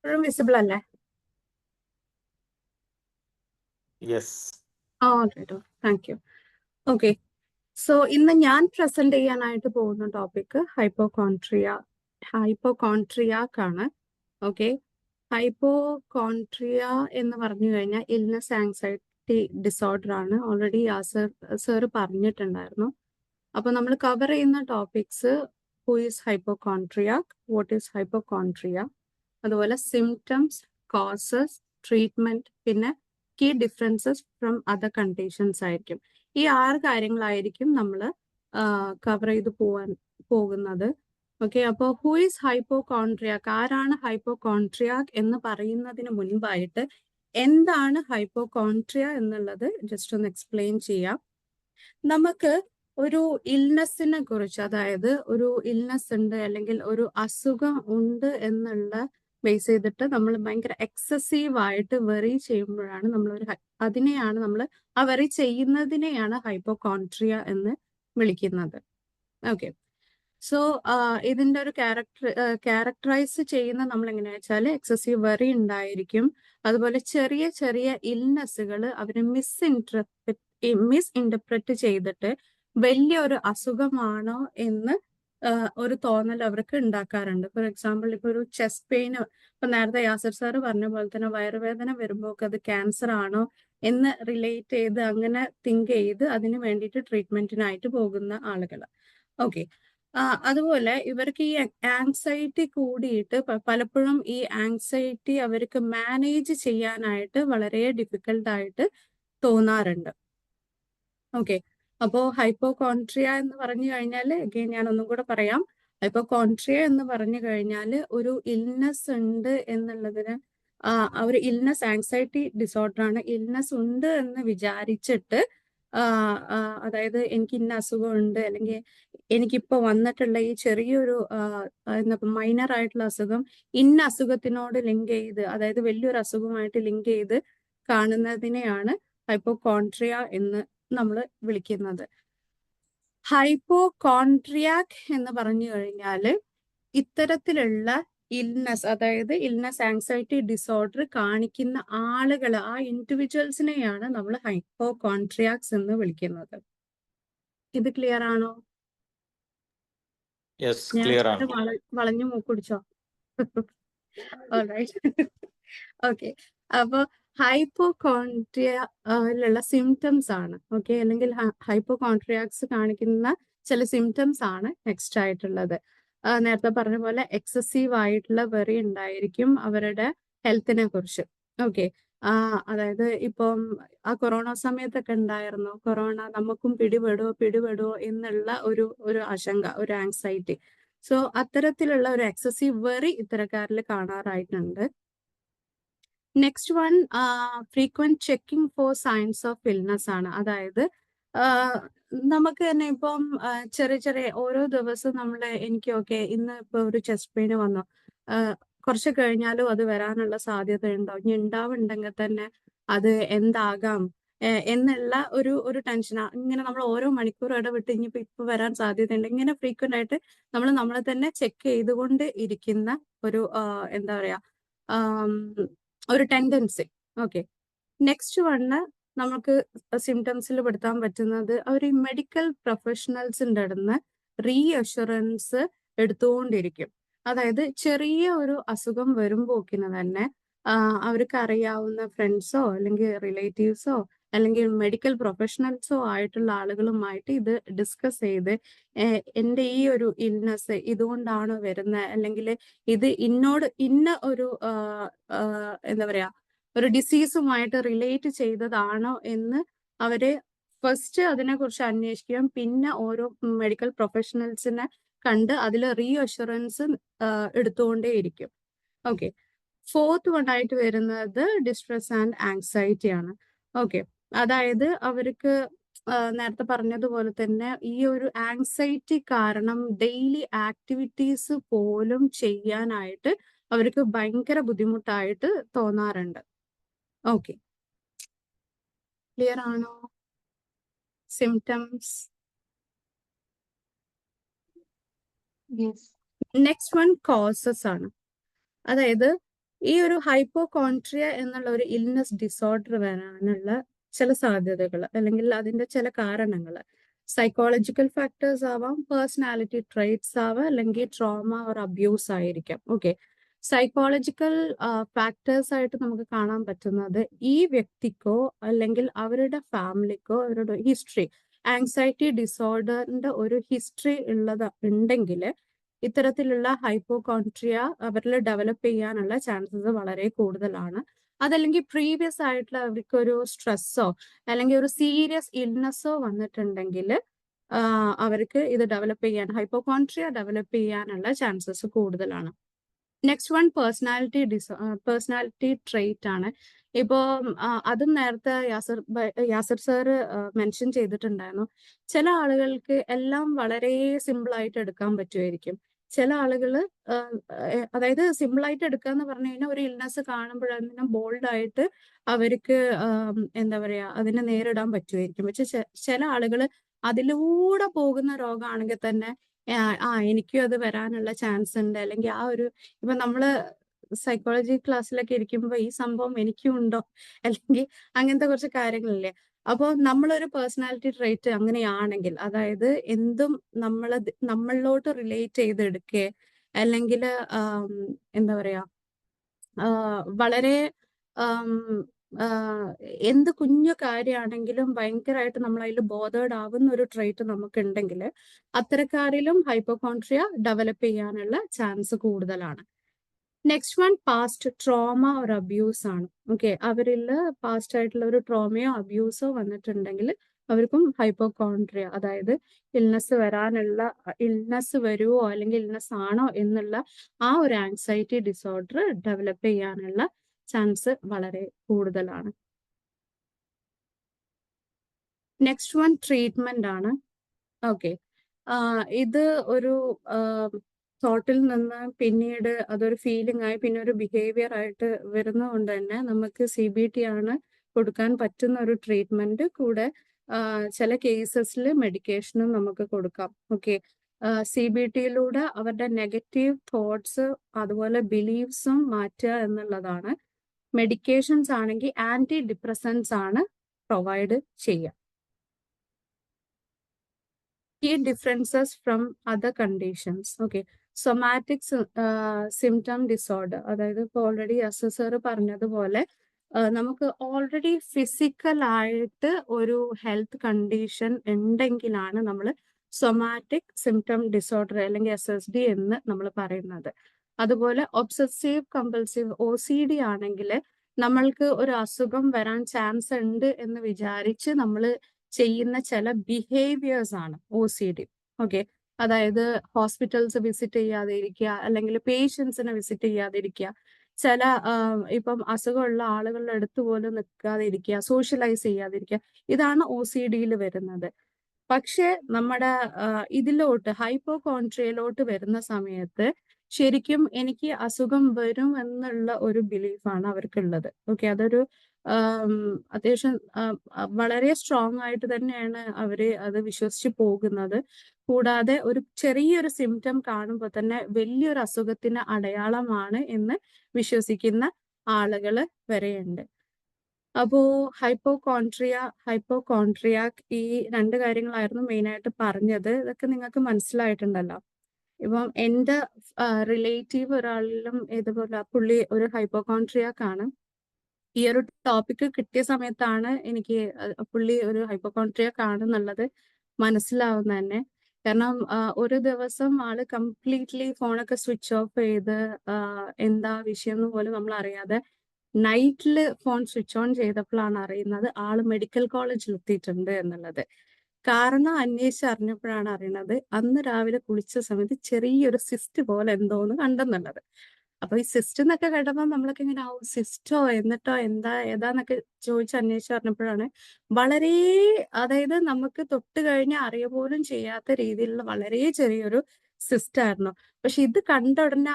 ഇപ്പോഴും വിസിബിൾ അല്ലേ? Yes. Thank you. Okay, so ഇന്ന് ഞാൻ പ്രസന്റ് ചെയ്യാനായിട്ട് പോകുന്ന ടോപ്പിക് ഹൈപ്പോകോൺട്രിയാക് ആണ്. ഓക്കെ, ഹൈപ്പോകോൺട്രിയ എന്ന് പറഞ്ഞു കഴിഞ്ഞാൽ ഇൽനെസ് ആങ്സൈറ്റി ഡിസോർഡർ ആണ്. ഓൾറെഡി യാസർ സർ പറഞ്ഞിട്ടുണ്ടായിരുന്നു. അപ്പൊ നമ്മൾ കവർ ചെയ്യുന്ന topics who is hypochondriac, what is hypochondria, അതുപോലെ സിംറ്റംസ്, കോസസ്, ട്രീറ്റ്മെന്റ്, പിന്നെ key differences from other conditions ആയിരിക്കും. ഈ 6 കാര്യങ്ങളായിരിക്കും നമ്മൾ കവർ ചെയ്ത് പോകുന്നത്. ഓക്കെ, അപ്പോൾ ഹു ഈസ് ഹൈപ്പോകോൺട്രിയാക്, ആരാണ് ഹൈപ്പോകോൺട്രിയാക് എന്ന് പറയുന്നതിന് മുൻപായിട്ട് എന്താണ് ഹൈപ്പോകോൺട്രിയ എന്നുള്ളത് ജസ്റ്റ് ഒന്ന് എക്സ്പ്ലെയിൻ ചെയ്യാം. നമുക്ക് ഒരു ഇൽനെസ്സിനെ കുറിച്ച്, അതായത് ഒരു ഇൽനെസ് ഉണ്ട് അല്ലെങ്കിൽ ഒരു അസുഖം ഉണ്ട് എന്നുള്ള ബേസ് ചെയ്തിട്ട് നമ്മൾ ഭയങ്കര എക്സസീവ് ആയിട്ട് വെറി ചെയ്യുമ്പോഴാണ് അതിനെയാണ് നമ്മൾ ആ വെറി ചെയ്യുന്നതിനെയാണ് ഹൈപ്പോകോൺട്രിയ എന്ന് വിളിക്കുന്നത്. ഓക്കെ, സോ ഇതിന്റെ ഒരു ക്യാരക്ടറൈസ് ചെയ്യുന്ന നമ്മൾ എങ്ങനെയാ വെച്ചാൽ എക്സസീവ് വെറി ഉണ്ടായിരിക്കും. അതുപോലെ ചെറിയ ചെറിയ ഇൽനെസ്സുകൾ അവർ മിസ്ഇന്റർപ്രറ്റ് ചെയ്തിട്ട് വലിയൊരു അസുഖമാണോ എന്ന് ഒരു തോന്നൽ അവർക്ക് ഉണ്ടാക്കാറുണ്ട്. ഫോർ എക്സാമ്പിൾ, ഇപ്പൊ ഒരു ചെസ്റ്റ് പെയിൻ, ഇപ്പൊ നേരത്തെ യാസർ സാർ പറഞ്ഞ പോലെ തന്നെ വയറുവേദന വരുമ്പോൾ അത് ക്യാൻസർ ആണോ എന്ന് റിലേറ്റ് ചെയ്ത് അങ്ങനെ തിങ്ക് ചെയ്ത് അതിന് വേണ്ടിയിട്ട് ട്രീറ്റ്മെന്റിനായിട്ട് പോകുന്ന ആളുകൾ. ഓക്കെ, അതുപോലെ ഇവർക്ക് ഈ ആങ്സൈറ്റി കൂടിയിട്ട് പലപ്പോഴും ഈ ആങ്സൈറ്റി അവർക്ക് മാനേജ് ചെയ്യാനായിട്ട് വളരെ ഡിഫിക്കൽട്ടായിട്ട് തോന്നാറുണ്ട്. ഓക്കെ, അപ്പോ ഹൈപ്പോകോൺട്രിയ എന്ന് പറഞ്ഞു കഴിഞ്ഞാൽ അഗെയിൻ ഞാൻ ഒന്നും കൂടെ പറയാം. ഹൈപ്പോകോൺട്രിയ എന്ന് പറഞ്ഞു കഴിഞ്ഞാൽ ഒരു ഇൽനെസ് ഉണ്ട് എന്നുള്ളതിന് ഒരു ഇൽനെസ് ആങ്സൈറ്റി ഡിസോർഡർ ആണ്. ഇൽനെസ് ഉണ്ട് എന്ന് വിചാരിച്ചിട്ട് അതായത് എനിക്ക് ഇന്ന അസുഖം ഉണ്ട് അല്ലെങ്കിൽ എനിക്കിപ്പോ വന്നിട്ടുള്ള ഈ ചെറിയൊരു മൈനർ ആയിട്ടുള്ള അസുഖം ഇന്ന അസുഖത്തിനോട് ലിങ്ക് ചെയ്ത്, അതായത് വലിയൊരു അസുഖമായിട്ട് ലിങ്ക് ചെയ്ത് കാണുന്നതിനെയാണ് ഹൈപ്പോകോൺട്രിയ എന്ന് നമ്മൾ വിളിക്കുന്നത്. ഹൈപ്പോകോൺട്രിയാക് എന്ന് പറഞ്ഞു കഴിഞ്ഞാൽ ഇത്തരത്തിലുള്ള ഇൽനെസ്, അതായത് ഇൽനെസ് ആങ്സൈറ്റി ഡിസോർഡർ കാണിക്കുന്ന ആളുകൾ, ആ ഇൻഡിവിജ്വൽസിനെയാണ് നമ്മൾ ഹൈപ്പോകോൺട്രിയാക്സ് എന്ന് വിളിക്കുന്നത്. ഇത് ക്ലിയർ ആണോ? യെസ്, ക്ലിയർ ആണ്. വളഞ്ഞു മൂക്കുടിച്ചോ? ഓൾറൈറ്റ്. ഓക്കെ, അപ്പൊ ഹൈപ്പോകോൺട്രിയയിലുള്ള സിംറ്റംസ് ആണ്. ഓക്കെ, അല്ലെങ്കിൽ ഹൈപ്പോകോൺട്രിയാക്സ് കാണിക്കുന്ന ചില സിംറ്റംസ് ആണ് നെക്സ്റ്റ് ആയിട്ടുള്ളത്. നേരത്തെ പറഞ്ഞ പോലെ എക്സസീവ് ആയിട്ടുള്ള വെറി ഉണ്ടായിരിക്കും അവരുടെ ഹെൽത്തിനെ കുറിച്ച്. ഓക്കെ, അതായത് ഇപ്പം ആ കൊറോണ സമയത്തൊക്കെ ഉണ്ടായിരുന്നു, കൊറോണ നമുക്കും പിടിപെടുവോ എന്നുള്ള ഒരു ആശങ്ക, ഒരു ആങ്സൈറ്റി. സോ അത്തരത്തിലുള്ള ഒരു എക്സസീവ് വെറി ഇത്തരക്കാരിൽ കാണാറായിട്ടുണ്ട്. Next one, frequent checking for signs of illness ആണ്. അതായത് നമുക്ക് തന്നെ ഇപ്പം ചെറിയ ഓരോ ദിവസവും എനിക്കൊക്കെ ഇന്ന് ഇപ്പൊ ഒരു ചെസ്റ്റ് പെയിന് വന്നു, കുറച്ച് കഴിഞ്ഞാലും അത് വരാനുള്ള സാധ്യത ഉണ്ടോ, ഇനി ഉണ്ടാവുന്നുണ്ടെങ്കിൽ തന്നെ അത് എന്താകാം എന്നുള്ള ഒരു ടെൻഷൻ. ഇങ്ങനെ നമ്മൾ ഓരോ മണിക്കൂർ ഇടവിട്ട് ഇപ്പൊ വരാൻ സാധ്യതയുണ്ട്, ഇങ്ങനെ ഫ്രീക്വന്റ് ആയിട്ട് നമ്മളെ തന്നെ ചെക്ക് ചെയ്തുകൊണ്ട് ഇരിക്കുന്ന ഒരു എന്താ പറയാ ഒരു ടെൻഡൻസി. ഓക്കെ, നെക്സ്റ്റ് വണ് നമുക്ക് സിംറ്റംസിൽ പെടുത്താൻ പറ്റുന്നത് അവർ മെഡിക്കൽ പ്രൊഫഷണൽസിൻ്റെ അടുത്ത് റീഅഷുറൻസ് എടുത്തുകൊണ്ടിരിക്കും. അതായത് ചെറിയ ഒരു അസുഖം വരുമ്പോക്കിന് തന്നെ അവർക്ക് അറിയാവുന്ന ഫ്രണ്ട്സോ അല്ലെങ്കിൽ റിലേറ്റീവ്സോ അല്ലെങ്കിൽ മെഡിക്കൽ പ്രൊഫഷണൽസോ ആയിട്ടുള്ള ആളുകളുമായിട്ട് ഇത് ഡിസ്കസ് ചെയ്ത് എൻ്റെ ഈ ഒരു ഇൽനെസ് ഇതുകൊണ്ടാണോ വരുന്നത്, അല്ലെങ്കിൽ ഇത് ഇന്ന ഒരു എന്താ പറയാ ഒരു ഡിസീസുമായിട്ട് റിലേറ്റ് ചെയ്തതാണോ എന്ന് അവര് ഫസ്റ്റ് അതിനെക്കുറിച്ച് അന്വേഷിക്കുകയും പിന്നെ ഓരോ മെഡിക്കൽ പ്രൊഫഷണൽസിനെ കണ്ട് അതിൽ റീഅഷുറൻസ് എടുത്തുകൊണ്ടേയിരിക്കും. ഓക്കെ, ഫോർത്ത് വൺ ആയിട്ട് വരുന്നത് ഡിസ്ട്രെസ് ആൻഡ് ആങ്സൈറ്റി ആണ്. ഓക്കെ, അതായത് അവർക്ക് നേരത്തെ പറഞ്ഞതുപോലെ തന്നെ ഈ ഒരു ആങ്സൈറ്റി കാരണം ഡെയിലി ആക്ടിവിറ്റീസ് പോലും ചെയ്യാനായിട്ട് അവർക്ക് ഭയങ്കര ബുദ്ധിമുട്ടായിട്ട് തോന്നാറുണ്ട്. ഓക്കെ, ക്ലിയർ ആണോ സിംറ്റംസ്? നെക്സ്റ്റ് വൺ കോസസ് ആണ്. അതായത് ഈ ഒരു ഹൈപ്പോകോൺട്രിയ എന്നുള്ള ഒരു ഇൽനെസ് ഡിസോർഡർ വരാനുള്ള ചില സാധ്യതകൾ അല്ലെങ്കിൽ അതിന്റെ ചില കാരണങ്ങൾ സൈക്കോളജിക്കൽ ഫാക്ടേഴ്സ് ആവാം, പേഴ്സണാലിറ്റി ട്രേറ്റ്സ് ആവാം, അല്ലെങ്കിൽ ട്രോമ ഓർ അബ്യൂസ് ആയിരിക്കാം. ഓക്കെ, സൈക്കോളജിക്കൽ ഫാക്ടേഴ്സ് ആയിട്ട് നമുക്ക് കാണാൻ പറ്റുന്നത് ഈ വ്യക്തിക്കോ അല്ലെങ്കിൽ അവരുടെ ഫാമിലിക്കോ അവരുടെ ഹിസ്റ്ററി, ആങ്സൈറ്റി ഡിസോർഡറിന്റെ ഒരു ഹിസ്റ്ററി ഉണ്ടെങ്കിൽ ഇത്തരത്തിലുള്ള ഹൈപ്പോകോൺട്രിയ അവരിൽ ഡെവലപ്പ് ചെയ്യാനുള്ള ചാൻസസ് വളരെ കൂടുതലാണ്. അതല്ലെങ്കിൽ പ്രീവിയസ് ആയിട്ടുള്ള അവർക്കൊരു സ്ട്രെസ്സോ അല്ലെങ്കിൽ ഒരു സീരിയസ് ഇൽനെസ്സോ വന്നിട്ടുണ്ടെങ്കിൽ അവർക്ക് ഇത് ഡെവലപ്പ് ചെയ്യാൻ, ഹൈപ്പോകോൺട്രിയ ഡെവലപ്പ് ചെയ്യാനുള്ള ചാൻസസ് കൂടുതലാണ്. നെക്സ്റ്റ് വൺ പേഴ്സണാലിറ്റി ട്രേറ്റ് ആണ്. ഇപ്പോ അതും നേരത്തെ യാസിർ സാറ് മെൻഷൻ ചെയ്തിട്ടുണ്ടായിരുന്നു. ചില ആളുകൾക്ക് എല്ലാം വളരെ സിമ്പിൾ ആയിട്ട് എടുക്കാൻ പറ്റുമായിരിക്കും. ചില ആളുകൾ അതായത് സിമ്പിൾ ആയിട്ട് എടുക്കാന്ന് പറഞ്ഞു കഴിഞ്ഞാൽ ഒരു ഇൽനെസ് കാണുമ്പോഴതിനെ ബോൾഡ് ആയിട്ട് അവർക്ക് എന്താ പറയാ അതിനെ നേരിടാൻ പറ്റുമായിരിക്കും. പക്ഷെ ചില ആളുകൾ അതിലൂടെ പോകുന്ന രോഗമാണെങ്കിൽ തന്നെ എനിക്കും അത് വരാനുള്ള ചാൻസ് ഉണ്ട്, അല്ലെങ്കിൽ ഇപ്പൊ നമ്മള് സൈക്കോളജി ക്ലാസ്സിലൊക്കെ ഇരിക്കുമ്പോ ഈ സംഭവം എനിക്കും ഉണ്ടോ അല്ലെങ്കിൽ അങ്ങനത്തെ കുറച്ച് കാര്യങ്ങളില്ലേ. അപ്പോൾ നമ്മളൊരു പേഴ്സണാലിറ്റി ട്രേറ്റ് അങ്ങനെയാണെങ്കിൽ, അതായത് എന്തും നമ്മളിലോട്ട് റിലേറ്റ് ചെയ്തെടുക്കുക അല്ലെങ്കിൽ എന്താ പറയാ വളരെ എന്ത് കുഞ്ഞു കാര്യമാണെങ്കിലും ഭയങ്കരമായിട്ട് നമ്മൾ അതിൽ ബോധേഡ് ആവുന്ന ഒരു ട്രേറ്റ് നമുക്കുണ്ടെങ്കിൽ അത്തരക്കാരിലും ഹൈപ്പോകോൺട്രിയ ഡെവലപ്പ് ചെയ്യാനുള്ള ചാൻസ് കൂടുതലാണ്. നെക്സ്റ്റ് വൺ പാസ്റ്റ് ട്രോമ ഒരു അബ്യൂസ് ആണ്. ഓക്കെ, അവരിൽ പാസ്റ്റ് ആയിട്ടുള്ള ഒരു ട്രോമയോ അബ്യൂസോ വന്നിട്ടുണ്ടെങ്കിൽ അവർക്കും ഹൈപ്പോകോൺട്രിയ, അതായത് ഇൽനെസ് വരുമോ അല്ലെങ്കിൽ ഇൽനെസ് ആണോ എന്നുള്ള ആ ഒരു ആങ്സൈറ്റി ഡിസോർഡർ ഡെവലപ്പ് ചെയ്യാനുള്ള ചാൻസ് വളരെ കൂടുതലാണ്. നെക്സ്റ്റ് വൺ ട്രീറ്റ്മെന്റ് ആണ്. ഓക്കെ, ഇത് ഒരു തോട്ടിൽ നിന്ന് പിന്നീട് അതൊരു ഫീലിംഗ് ആയി പിന്നെ ഒരു ബിഹേവിയർ ആയിട്ട് വരുന്നതുകൊണ്ട് തന്നെ നമുക്ക് CBT ആണ് കൊടുക്കാൻ പറ്റുന്ന ഒരു ട്രീറ്റ്മെന്റ്. കൂടെ ചില കേസസിൽ മെഡിക്കേഷനും നമുക്ക് കൊടുക്കാം. ഓക്കെ, CBTയിലൂടെ അവരുടെ നെഗറ്റീവ് തോട്ട്സ് അതുപോലെ ബിലീഫ്സും മാറ്റുക എന്നുള്ളതാണ്. മെഡിക്കേഷൻസ് ആണെങ്കിൽ ആന്റി ഡിപ്രസൻസ് ആണ് പ്രൊവൈഡ് ചെയ്യുക. Key differences from other conditions. Okay, somatic symptom disorder, അതായത് ഇപ്പോൾ ഓൾറെഡി അസസർ പറഞ്ഞതുപോലെ നമുക്ക് ഓൾറെഡി ഫിസിക്കലായിട്ട് ഒരു ഹെൽത്ത് കണ്ടീഷൻ ഉണ്ടെങ്കിലാണ് നമ്മൾ സൊമാറ്റിക് സിംറ്റം ഡിസോർഡർ അല്ലെങ്കിൽ SSD എന്ന് നമ്മൾ പറയുന്നത്. അതുപോലെ ഒബ്സസീവ് കമ്പൾസീവ് OCD ആണെങ്കിൽ നമ്മൾക്ക് ഒരു അസുഖം വരാൻ ചാൻസ് ഉണ്ട് എന്ന് വിചാരിച്ച് നമ്മൾ ചെയ്യുന്ന ചില ബിഹേവിയേഴ്സ് ആണ് OCD. ഓക്കെ, അതായത് ഹോസ്പിറ്റൽസ് വിസിറ്റ് ചെയ്യാതെ ഇരിക്കുക, അല്ലെങ്കിൽ പേഷ്യൻസിനെ വിസിറ്റ് ചെയ്യാതെ ഇരിക്കുക, ചില ഇപ്പം അസുഖമുള്ള ആളുകളുടെ അടുത്ത് പോലും നിൽക്കാതെ ഇരിക്കുക, സോഷ്യലൈസ് ചെയ്യാതിരിക്കുക, ഇതാണ് OCD-യിൽ വരുന്നത്. പക്ഷെ നമ്മുടെ ഇതിലോട്ട് ഹൈപ്പോകോൺട്രിയയിലോട്ട് വരുന്ന സമയത്ത് ശരിക്കും എനിക്ക് അസുഖം വരും എന്നുള്ള ഒരു ബിലീഫാണ് അവർക്കുള്ളത്. ഓക്കെ, അതൊരു അത്യാവശ്യം വളരെ സ്ട്രോങ് ആയിട്ട് തന്നെയാണ് അവര് അത് വിശ്വസിച്ച് പോകുന്നത്. കൂടാതെ ഒരു ചെറിയൊരു സിംറ്റം കാണുമ്പോൾ തന്നെ വലിയൊരു അസുഖത്തിന് അടയാളമാണ് എന്ന് വിശ്വസിക്കുന്ന ആളുകൾ വരെയുണ്ട്. അപ്പോ ഹൈപ്പോകോൺട്രിയാക് ഈ 2 കാര്യങ്ങളായിരുന്നു മെയിനായിട്ട് പറഞ്ഞത്. ഇതൊക്കെ നിങ്ങൾക്ക് മനസ്സിലായിട്ടുണ്ടല്ലോ. ഇപ്പം എൻ്റെ റിലേറ്റീവ് ഒരാളിലും ഇതുപോലെ പുള്ളി ഒരു ഹൈപ്പോകോൺട്രിയാക് ആണ്. ഈ ഒരു ടോപ്പിക് കിട്ടിയ സമയത്താണ് എനിക്ക് പുള്ളി ഒരു ഹൈപ്പോകോൺട്രിയാക് ആണെന്നുള്ളത് മനസ്സിലാവുന്നത് തന്നെ. കാരണം ഒരു ദിവസം ആള് കംപ്ലീറ്റ്ലി ഫോണൊക്കെ സ്വിച്ച് ഓഫ് ചെയ്ത് എന്താ വിഷയം എന്ന് പോലും നമ്മൾ അറിയാതെ നൈറ്റിൽ ഫോൺ സ്വിച്ച് ഓൺ ചെയ്തപ്പോഴാണ് അറിയുന്നത് ആള് മെഡിക്കൽ കോളേജിൽ എത്തിയിട്ടുണ്ട് എന്നുള്ളത്. കാരണം അന്വേഷിച്ചറിഞ്ഞപ്പോഴാണ് അറിയുന്നത് അന്ന് രാവിലെ കുളിച്ച സമയത്ത് ചെറിയൊരു സിസ്റ്റ് പോലെ എന്തോന്ന് കണ്ടെന്നുള്ളത്. അപ്പൊ ഈ സിസ്റ്റ് എന്നൊക്കെ കേട്ടപ്പോൾ നമ്മളൊക്കെ ഇങ്ങനെ സിസ്റ്റോ എന്നിട്ടോ ഏതാന്നൊക്കെ ചോദിച്ച് അന്വേഷിച്ചറിഞ്ഞപ്പോഴാണ് വളരെ, അതായത് നമുക്ക് തൊട്ട് കഴിഞ്ഞാൽ അറിയ പോലും ചെയ്യാത്ത രീതിയിലുള്ള വളരെ ചെറിയൊരു സിസ്റ്റ് ആയിരുന്നു. പക്ഷെ ഇത് കണ്ട ഉടനെ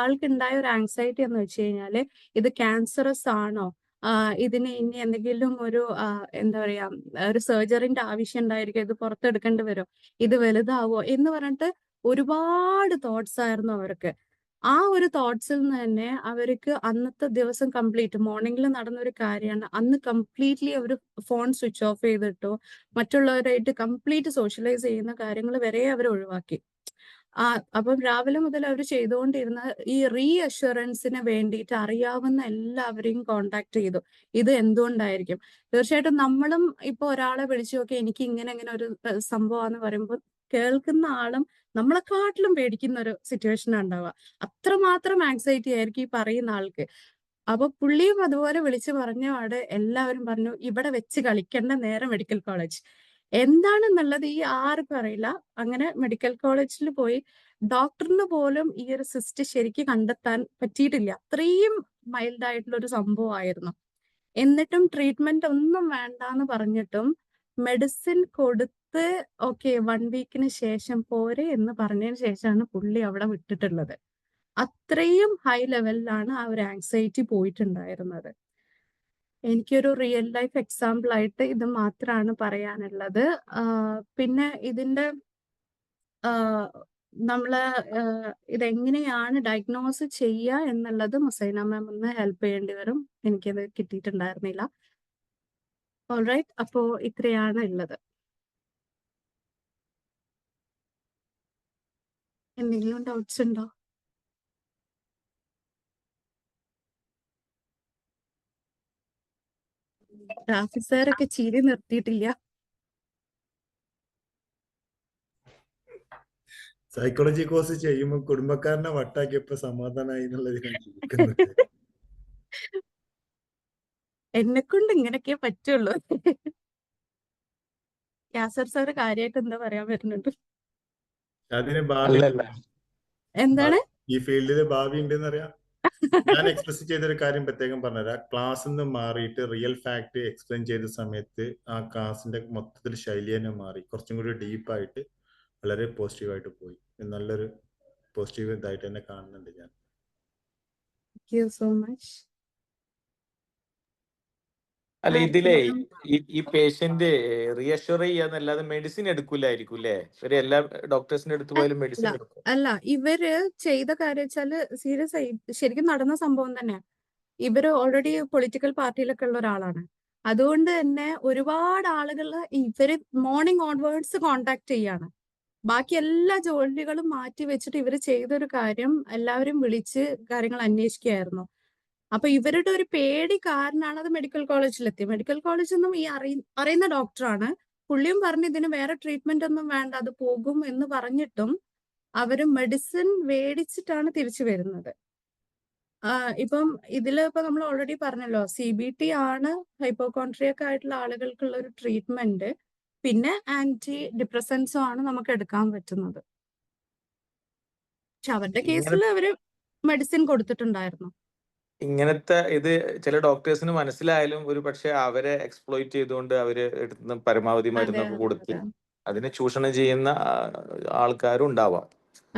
ആൾക്കുണ്ടായ ഒരു ആങ്സൈറ്റി എന്ന് വെച്ച് കഴിഞ്ഞാല് ഇത് ക്യാൻസറസ് ആണോ, ഇതിന് ഇനി എന്തെങ്കിലും ഒരു എന്താ പറയാ ഒരു സർജറിന്റെ ആവശ്യം ഉണ്ടായിരിക്കും, ഇത് പുറത്തെടുക്കേണ്ടി വരും, ഇത് വലുതാവോ എന്ന് പറഞ്ഞിട്ട് ഒരുപാട് തോട്ട്സ് ആയിരുന്നു അവർക്ക്. ആ ഒരു തോട്ട്സിൽ നിന്ന് തന്നെ അവർക്ക് അന്നത്തെ ദിവസം കംപ്ലീറ്റ് മോർണിംഗിൽ നടന്ന ഒരു കാര്യമാണ്. അന്ന് കംപ്ലീറ്റ്ലി അവർ ഫോൺ സ്വിച്ച് ഓഫ് ചെയ്തിട്ടോ മറ്റുള്ളവരായിട്ട് കംപ്ലീറ്റ് സോഷ്യലൈസ് ചെയ്യുന്ന കാര്യങ്ങൾ വരെ അവർ ഒഴിവാക്കി. അപ്പം രാവിലെ മുതൽ അവർ ചെയ്തുകൊണ്ടിരുന്ന ഈ റീഅഷുറൻസിന് വേണ്ടിയിട്ട് അറിയാവുന്ന എല്ലാവരെയും കോണ്ടാക്ട് ചെയ്തു. ഇത് എന്തുകൊണ്ടായിരിക്കും? തീർച്ചയായിട്ടും നമ്മളും ഇപ്പൊ ഒരാളെ വിളിച്ചു നോക്കി എനിക്ക് ഇങ്ങനെ ഒരു സംഭവമാണെന്ന് പറയുമ്പോൾ കേൾക്കുന്ന ആളും നമ്മളെക്കാട്ടിലും പേടിക്കുന്ന ഒരു സിറ്റുവേഷൻ ഉണ്ടാവുക. അത്രമാത്രം ആങ്സൈറ്റി ആയിരിക്കും ഈ പറയുന്ന ആൾക്ക്. അപ്പൊ പുള്ളിയും അതുപോലെ വിളിച്ചു പറഞ്ഞ പാടെ എല്ലാവരും പറഞ്ഞു ഇവിടെ വെച്ച് കളിക്കേണ്ട, നേരെ മെഡിക്കൽ കോളേജ്. എന്താണെന്നുള്ളത് ഈ ആർക്കും അറിയില്ല. അങ്ങനെ മെഡിക്കൽ കോളേജിൽ പോയി ഡോക്ടറിന് പോലും ഈ ഒരു സിസ്റ്റ് ശരിക്കും കണ്ടെത്താൻ പറ്റിയിട്ടില്ല. അത്രയും മൈൽഡ് ആയിട്ടുള്ള ഒരു സംഭവമായിരുന്നു. എന്നിട്ടും ട്രീറ്റ്മെന്റ് ഒന്നും വേണ്ടാന്ന് പറഞ്ഞിട്ടും മെഡിസിൻ കൊടുത്ത് ഓക്കെ 1 വീക്കിന് ശേഷം പോരെ എന്ന് പറഞ്ഞതിന് ശേഷമാണ് പുള്ളി അവിടെ വിട്ടിട്ടുള്ളത്. അത്രയും ഹൈ ലെവലിലാണ് ആ ഒരു ആങ്സൈറ്റി പോയിട്ടുണ്ടായിരുന്നത്. എനിക്കൊരു റിയൽ ലൈഫ് എക്സാമ്പിൾ ആയിട്ട് ഇത് മാത്രമാണ് പറയാനുള്ളത്. പിന്നെ ഇതിന്റെ നമ്മള് ഇതെങ്ങനെയാണ് ഡയഗ്നോസ് ചെയ്യുക എന്നുള്ളത് മുസൈന മാം ഒന്ന് ഹെൽപ്പ് ചെയ്യേണ്ടി വരും. എനിക്കത് കിട്ടിയിട്ടുണ്ടായിരുന്നില്ല. ഓൾറൈറ്റ്, അപ്പോ ഇത്രയാണ് ഉള്ളത്. എന്തെങ്കിലും ഡൗട്ട്സ് ഉണ്ടോ? റാഫി സാറൊക്കെ ചിരി നിർത്തിയിട്ടില്ല. സൈക്കോളജി കോഴ്സ് ചെയ്യുമ്പോൾ കുടുംബക്കാരനെ വട്ടാക്കിയപ്പോ സമാധാനമായി എന്നുള്ളതിനാണ് ചിരിക്കുന്നത്. എന്നെ കൊണ്ട് ഇങ്ങനെയൊക്കെ പറ്റുള്ളൂ. യാസർ സാറ് കാര്യമായിട്ട് എന്താ പറയാൻ വരുന്നുണ്ട്? അതിന് ഭാവി എന്താണ് ഈ ഫീൽഡില് ഭാവി ഉണ്ടെന്ന് അറിയാം. ഞാൻ എക്സ്പ്രസ് ചെയ്തൊരു കാര്യം പ്രത്യേകം പറഞ്ഞുതരാം. ക്ലാസ്സിൽ നിന്ന് മാറിയിട്ട് റിയൽ ഫാക്ട് എക്സ്പ്ലെയിൻ ചെയ്ത സമയത്ത് ആ ക്ലാസ്സിന്റെ മൊത്തത്തിൽ ശൈലി തന്നെ മാറി. കുറച്ചും കൂടി ഡീപ്പായിട്ട് വളരെ പോസിറ്റീവായിട്ട് പോയി. നല്ലൊരു പോസിറ്റീവ് ഇതായിട്ട് തന്നെ കാണുന്നുണ്ട് ഞാൻ. Thank you so much. അല്ല, ഇതിലെ ഈ പേഷ്യന്റ് റീഅഷ്യൂർ ചെയ്യാന്നല്ലാതെ മെഡിസിൻ എടുക്കൂലായിരിക്കും അല്ലേ? ഇവര് എല്ലാ ഡോക്ടേഴ്സിന്റെ അടുത്ത് പോയാലും മെഡിസിൻ എടുക്കും. അല്ല, ഇവര് ചെയ്ത കാര്യം വെച്ചാല് സീരിയസ് ആയി ശരിക്കും നടന്ന സംഭവം തന്നെയാ. ഇവര് ഓൾറെഡി പൊളിറ്റിക്കൽ പാർട്ടിയിലൊക്കെ ഉള്ള ഒരാളാണ്. അതുകൊണ്ട് തന്നെ ഒരുപാട് ആളുകൾ ഇവര് മോർണിംഗ് ഓൺവേർഡ്സ് കോണ്ടാക്ട് ചെയ്യാണ്. ബാക്കി എല്ലാ ജോലികളും മാറ്റി വെച്ചിട്ട് ഇവര് ചെയ്തൊരു കാര്യം എല്ലാവരും വിളിച്ച് കാര്യങ്ങൾ അന്വേഷിക്കുകയായിരുന്നു. അപ്പൊ ഇവരുടെ ഒരു പേടി കാരണമാണ് അത് മെഡിക്കൽ കോളേജിലെത്തി. മെഡിക്കൽ കോളേജിൽ നിന്നും ഈ അറിയുന്ന ഡോക്ടറാണ്. പുള്ളിയും പറഞ്ഞു ഇതിന് വേറെ ട്രീറ്റ്മെന്റ് ഒന്നും വേണ്ട, അത് പോകും എന്ന് പറഞ്ഞിട്ടും അവര് മെഡിസിൻ മേടിച്ചിട്ടാണ് തിരിച്ചു വരുന്നത്. ഇപ്പം ഇപ്പൊ നമ്മൾ ഓൾറെഡി പറഞ്ഞല്ലോ, CBT ആണ് ഹൈപ്പോകോൺട്രിയക്ക് ആയിട്ടുള്ള ആളുകൾക്കുള്ള ഒരു ട്രീറ്റ്മെന്റ്. പിന്നെ ആന്റി ഡിപ്രസൻസും ആണ് നമുക്ക് എടുക്കാൻ പറ്റുന്നത്. പക്ഷെ അവരുടെ കേസിൽ അവര് മെഡിസിൻ കൊടുത്തിട്ടുണ്ടായിരുന്നു. ഇങ്ങനത്തെ ഇത് ചില ഡോക്ടേഴ്സിന് മനസ്സിലായാലും ഒരു പക്ഷെ അവരെ എക്സ്പ്ലോയിറ്റ് ചെയ്തുകൊണ്ട് അവര് എടുക്കുന്ന പരമാവധി അതെ മരുന്നൊക്കെ അതെ കൊടുത്ത് അതെ അതിനെ ചൂഷണം ചെയ്യുന്ന ആൾക്കാരും ഉണ്ടാവാം.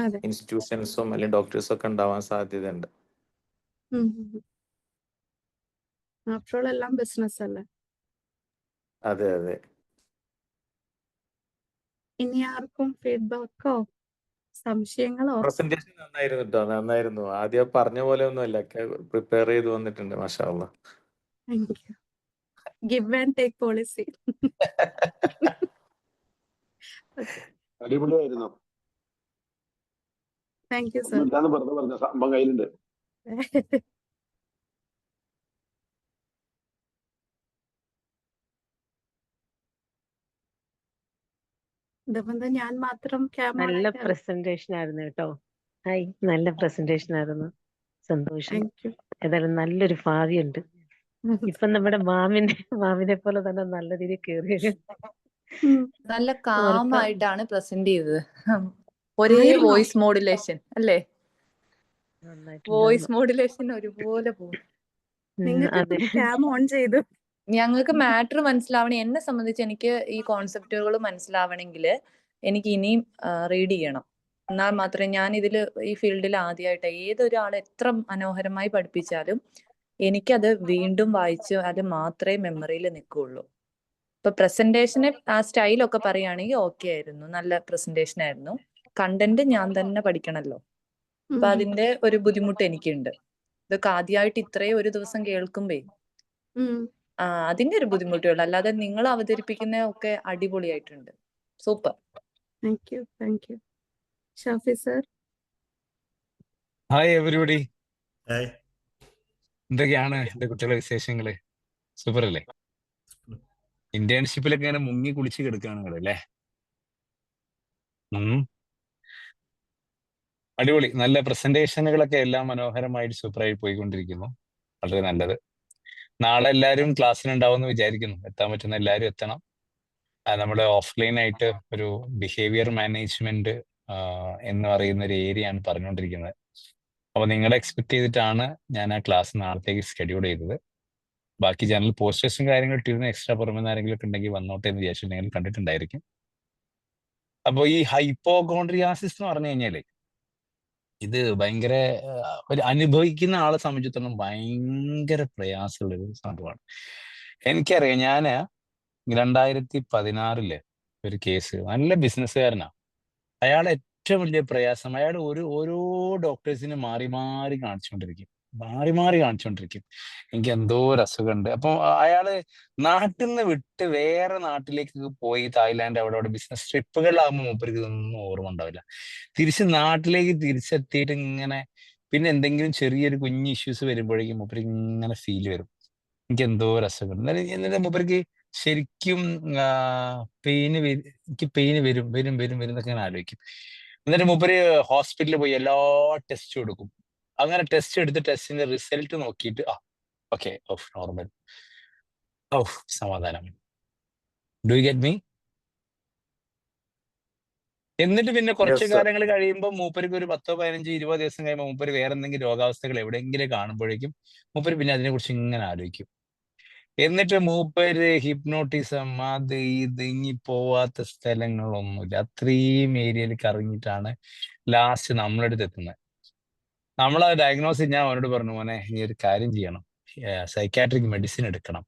അതെ. ഇൻസ്റ്റിറ്റ്യൂഷൻസും അല്ലെങ്കിൽ ഡോക്ടേഴ്സും ഒക്കെ ഉണ്ടാവാൻ സാധ്യതയുണ്ട്. ആഫ്റ്റർ ഓൾ എല്ലാം ബിസിനസ് അല്ലേ. അതെ അതെ. ഇനി ആർക്കും ഫീഡ്ബാക്കോ സംശയങ്ങളോ? പ്രസന്റേഷൻ നന്നായിരുന്നു കേട്ടോ, നന്നായിരുന്നു. ആദ്യം പറഞ്ഞ പോലെ ഒന്നുമല്ല, ഒക്കെ പ്രിപ്പയർ ചെയ്ത് വന്നിട്ടുണ്ട്. മാഷാ അല്ലാഹ്. Thank you. Give and take policy. അടിപൊളിയായിരുന്നു. Thank you sir. ഒന്നുമില്ലാന്ന് വെറുതെ പറഞ്ഞ സംഭവം കയ്യിലുണ്ട്. ഇതെന്താ ഞാൻ മാത്രം ക്യാമറ നല്ല ആയിട്ട്? പ്രസന്റേഷൻ ആയിരുന്നു കേട്ടോ. ഹായ്, നല്ല പ്രസന്റേഷൻ ആയിരുന്നു. സന്തോഷം. Thank you. ഏതായാലും നല്ലൊരു ഭാവിയുണ്ട്. ഇപ്പൊ നമ്മുടെ മാമിനെ പോലെ തന്നെ നല്ല രീതിയിൽ കയറി വരും. നല്ല ഉറപ്പാ. കാമായിട്ടാണ് പ്രസന്റ് ചെയ്തത്. ഒരേ ആയിരുന്നോ? വോയിസ് മോഡുലേഷൻ അല്ലേ? നന്നായിട്ടുണ്ടായിരുന്നു. വോയിസ് മോഡുലേഷൻ ഒരുപോലെ പോകും. നിങ്ങൾക്ക് അതെ. ക്യാം ഓൺ ചെയ്തു. ഞങ്ങൾക്ക് മാറ്റർ മനസ്സിലാവണേ, എന്നെ സംബന്ധിച്ച് എനിക്ക് ഈ കോൺസെപ്റ്റുകൾ മനസ്സിലാവണമെങ്കിൽ എനിക്ക് ഇനിയും റീഡ് ചെയ്യണം. എന്നാൽ മാത്രമേ ഞാൻ ഈ ഫീൽഡിൽ ആദ്യമായിട്ട് ഏതൊരാൾ എത്ര മനോഹരമായി പഠിപ്പിച്ചാലും എനിക്കത് വീണ്ടും വായിച്ച് അത് മാത്രമേ മെമ്മറിയിൽ നിൽക്കുകയുള്ളൂ. ഇപ്പൊ പ്രസന്റേഷന് ആ സ്റ്റൈലൊക്കെ പറയുകയാണെങ്കിൽ ഓക്കെ ആയിരുന്നു, നല്ല പ്രസന്റേഷൻ ആയിരുന്നു. കണ്ടന്റ് ഞാൻ തന്നെ പഠിക്കണല്ലോ, അപ്പൊ അതിന്റെ ഒരു ബുദ്ധിമുട്ട് എനിക്കുണ്ട്. ഇതൊക്കെ ആദ്യമായിട്ട് ഇത്രയും ഒരു ദിവസം കേൾക്കുമ്പേ അതിന്റെ ഒരു ബുദ്ധിമുട്ടേ ഉള്ളൂ. അല്ലാതെ നിങ്ങൾ അവതരിപ്പിക്കുന്ന ഒക്കെ അടിപൊളിയായിട്ടുണ്ട്. Super. Thank you. Thank U. Shafi sir. Hi everybody, hi. എന്തൊക്കെയാണ് എന്റെ കുട്ടികളുടെ വിശേഷങ്ങള്? സൂപ്പർ അല്ലേ? ഇന്റേൺഷിപ്പിലൊക്കെ ഇങ്ങനെ മുങ്ങി കുളിച്ച് കിടക്കുകയാണ് നിങ്ങൾ അല്ലേ? അടിപൊളി. നല്ല പ്രസന്റേഷനുകളൊക്കെ എല്ലാം മനോഹരമായിട്ട് സൂപ്പറായി പോയിക്കൊണ്ടിരിക്കുന്നു. വളരെ നല്ലത്. നാളെ എല്ലാവരും ക്ലാസ്സിനുണ്ടാവുമെന്ന് വിചാരിക്കുന്നു. എത്താൻ പറ്റുന്ന എല്ലാവരും എത്തണം. നമ്മുടെ ഓഫ്ലൈൻ ആയിട്ട് ഒരു ബിഹേവിയർ മാനേജ്മെന്റ് എന്ന് പറയുന്ന ഒരു ഏരിയ ആണ് പറഞ്ഞുകൊണ്ടിരിക്കുന്നത്. അപ്പൊ നിങ്ങളെ എക്സ്പെക്ട് ചെയ്തിട്ടാണ് ഞാൻ ആ ക്ലാസ് നാളത്തേക്ക് ഷെഡ്യൂൾ ചെയ്തത്. ബാക്കി ജനറൽ പോസ്റ്റേഴ്സും കാര്യങ്ങളും ഇട്ടിരുന്ന എക്സ്ട്രാ പുറമെ ആരെങ്കിലും ഒക്കെ ഉണ്ടെങ്കിൽ വന്നോട്ടെ എന്ന് വിചാരിച്ചു. നിങ്ങൾ കണ്ടിട്ടുണ്ടായിരിക്കും. അപ്പോൾ ഈ ഹൈപ്പോകോൺട്രിയാസിസ് എന്ന് പറഞ്ഞു കഴിഞ്ഞാല് ഇത് ഭയങ്കര ഒരു അനുഭവിക്കുന്ന ആളെ സംബന്ധിച്ചിടത്തോളം ഭയങ്കര പ്രയാസമുള്ള ഒരു സംഭവമാണ്. എനിക്കറിയാം, ഞാൻ 2016 ഒരു കേസ്, നല്ല ബിസിനസ്സുകാരനാ. അയാൾ ഏറ്റവും വലിയ പ്രയാസം, അയാൾ ഓരോ ഡോക്ടേഴ്സിനെ മാറി മാറി കാണിച്ചുകൊണ്ടിരിക്കും. എനിക്ക് എന്തോ ഒരു അസുഖമുണ്ട്. അപ്പൊ അയാള് നാട്ടിൽ നിന്ന് വിട്ട് വേറെ നാട്ടിലേക്ക് പോയി, തായ്ലാന്റ് അവിടെ ബിസിനസ് ട്രിപ്പുകളിലാകുമ്പോൾ മൂപ്പർക്ക് ഇതൊന്നും ഓർമ്മ ഉണ്ടാവില്ല. തിരിച്ച് നാട്ടിലേക്ക് തിരിച്ചെത്തിയിട്ട് ഇങ്ങനെ പിന്നെ എന്തെങ്കിലും ചെറിയൊരു കുഞ്ഞ് ഇഷ്യൂസ് വരുമ്പോഴേക്കും മൂപ്പർക്ക് ഇങ്ങനെ ഫീൽ വരും, എനിക്ക് എന്തോ ഒരു അസുഖം. എന്നിട്ട് മൂപ്പർക്ക് ശരിക്കും എനിക്ക് പെയിന് വരും എന്നൊക്കെ ഞാൻ ആലോചിക്കും. എന്നിട്ട് മൂപ്പര് ഹോസ്പിറ്റലിൽ പോയി എല്ലാ ടെസ്റ്റും എടുക്കും. അങ്ങനെ ടെസ്റ്റ് എടുത്ത് ടെസ്റ്റിന്റെ റിസൾട്ട് നോക്കിയിട്ട് ഓക്കെ, നോർമൽ, സമാധാനം. Do you get me? എന്നിട്ട് പിന്നെ കുറച്ച് Yes, sir. കാലങ്ങൾ കഴിയുമ്പോൾ മൂപ്പർക്ക് ഒരു 10, 15, 20 ദിവസം കഴിയുമ്പോൾ മൂപ്പര് വേറെ എന്തെങ്കിലും രോഗാവസ്ഥകൾ എവിടെയെങ്കിലും കാണുമ്പോഴേക്കും മൂപ്പര് പിന്നെ അതിനെക്കുറിച്ച് ഇങ്ങനെ ആലോചിക്കും. എന്നിട്ട് മൂപ്പര് ഹിപ്നോട്ടിസം അത് ഇത് ഇനി പോവാത്ത സ്ഥലങ്ങളൊന്നുമില്ല, അത്രയും ഏരിയയിൽ കറങ്ങിയിട്ടാണ് ലാസ്റ്റ് നമ്മളടുത്ത് എത്തുന്നത്. നമ്മൾ ആ ഡയഗ്നോസിസ് ഞാൻ അവനോട് പറഞ്ഞു, മോനെ നീ ഒരു കാര്യം ചെയ്യണം, സൈക്കാട്രിക് മെഡിസിൻ എടുക്കണം.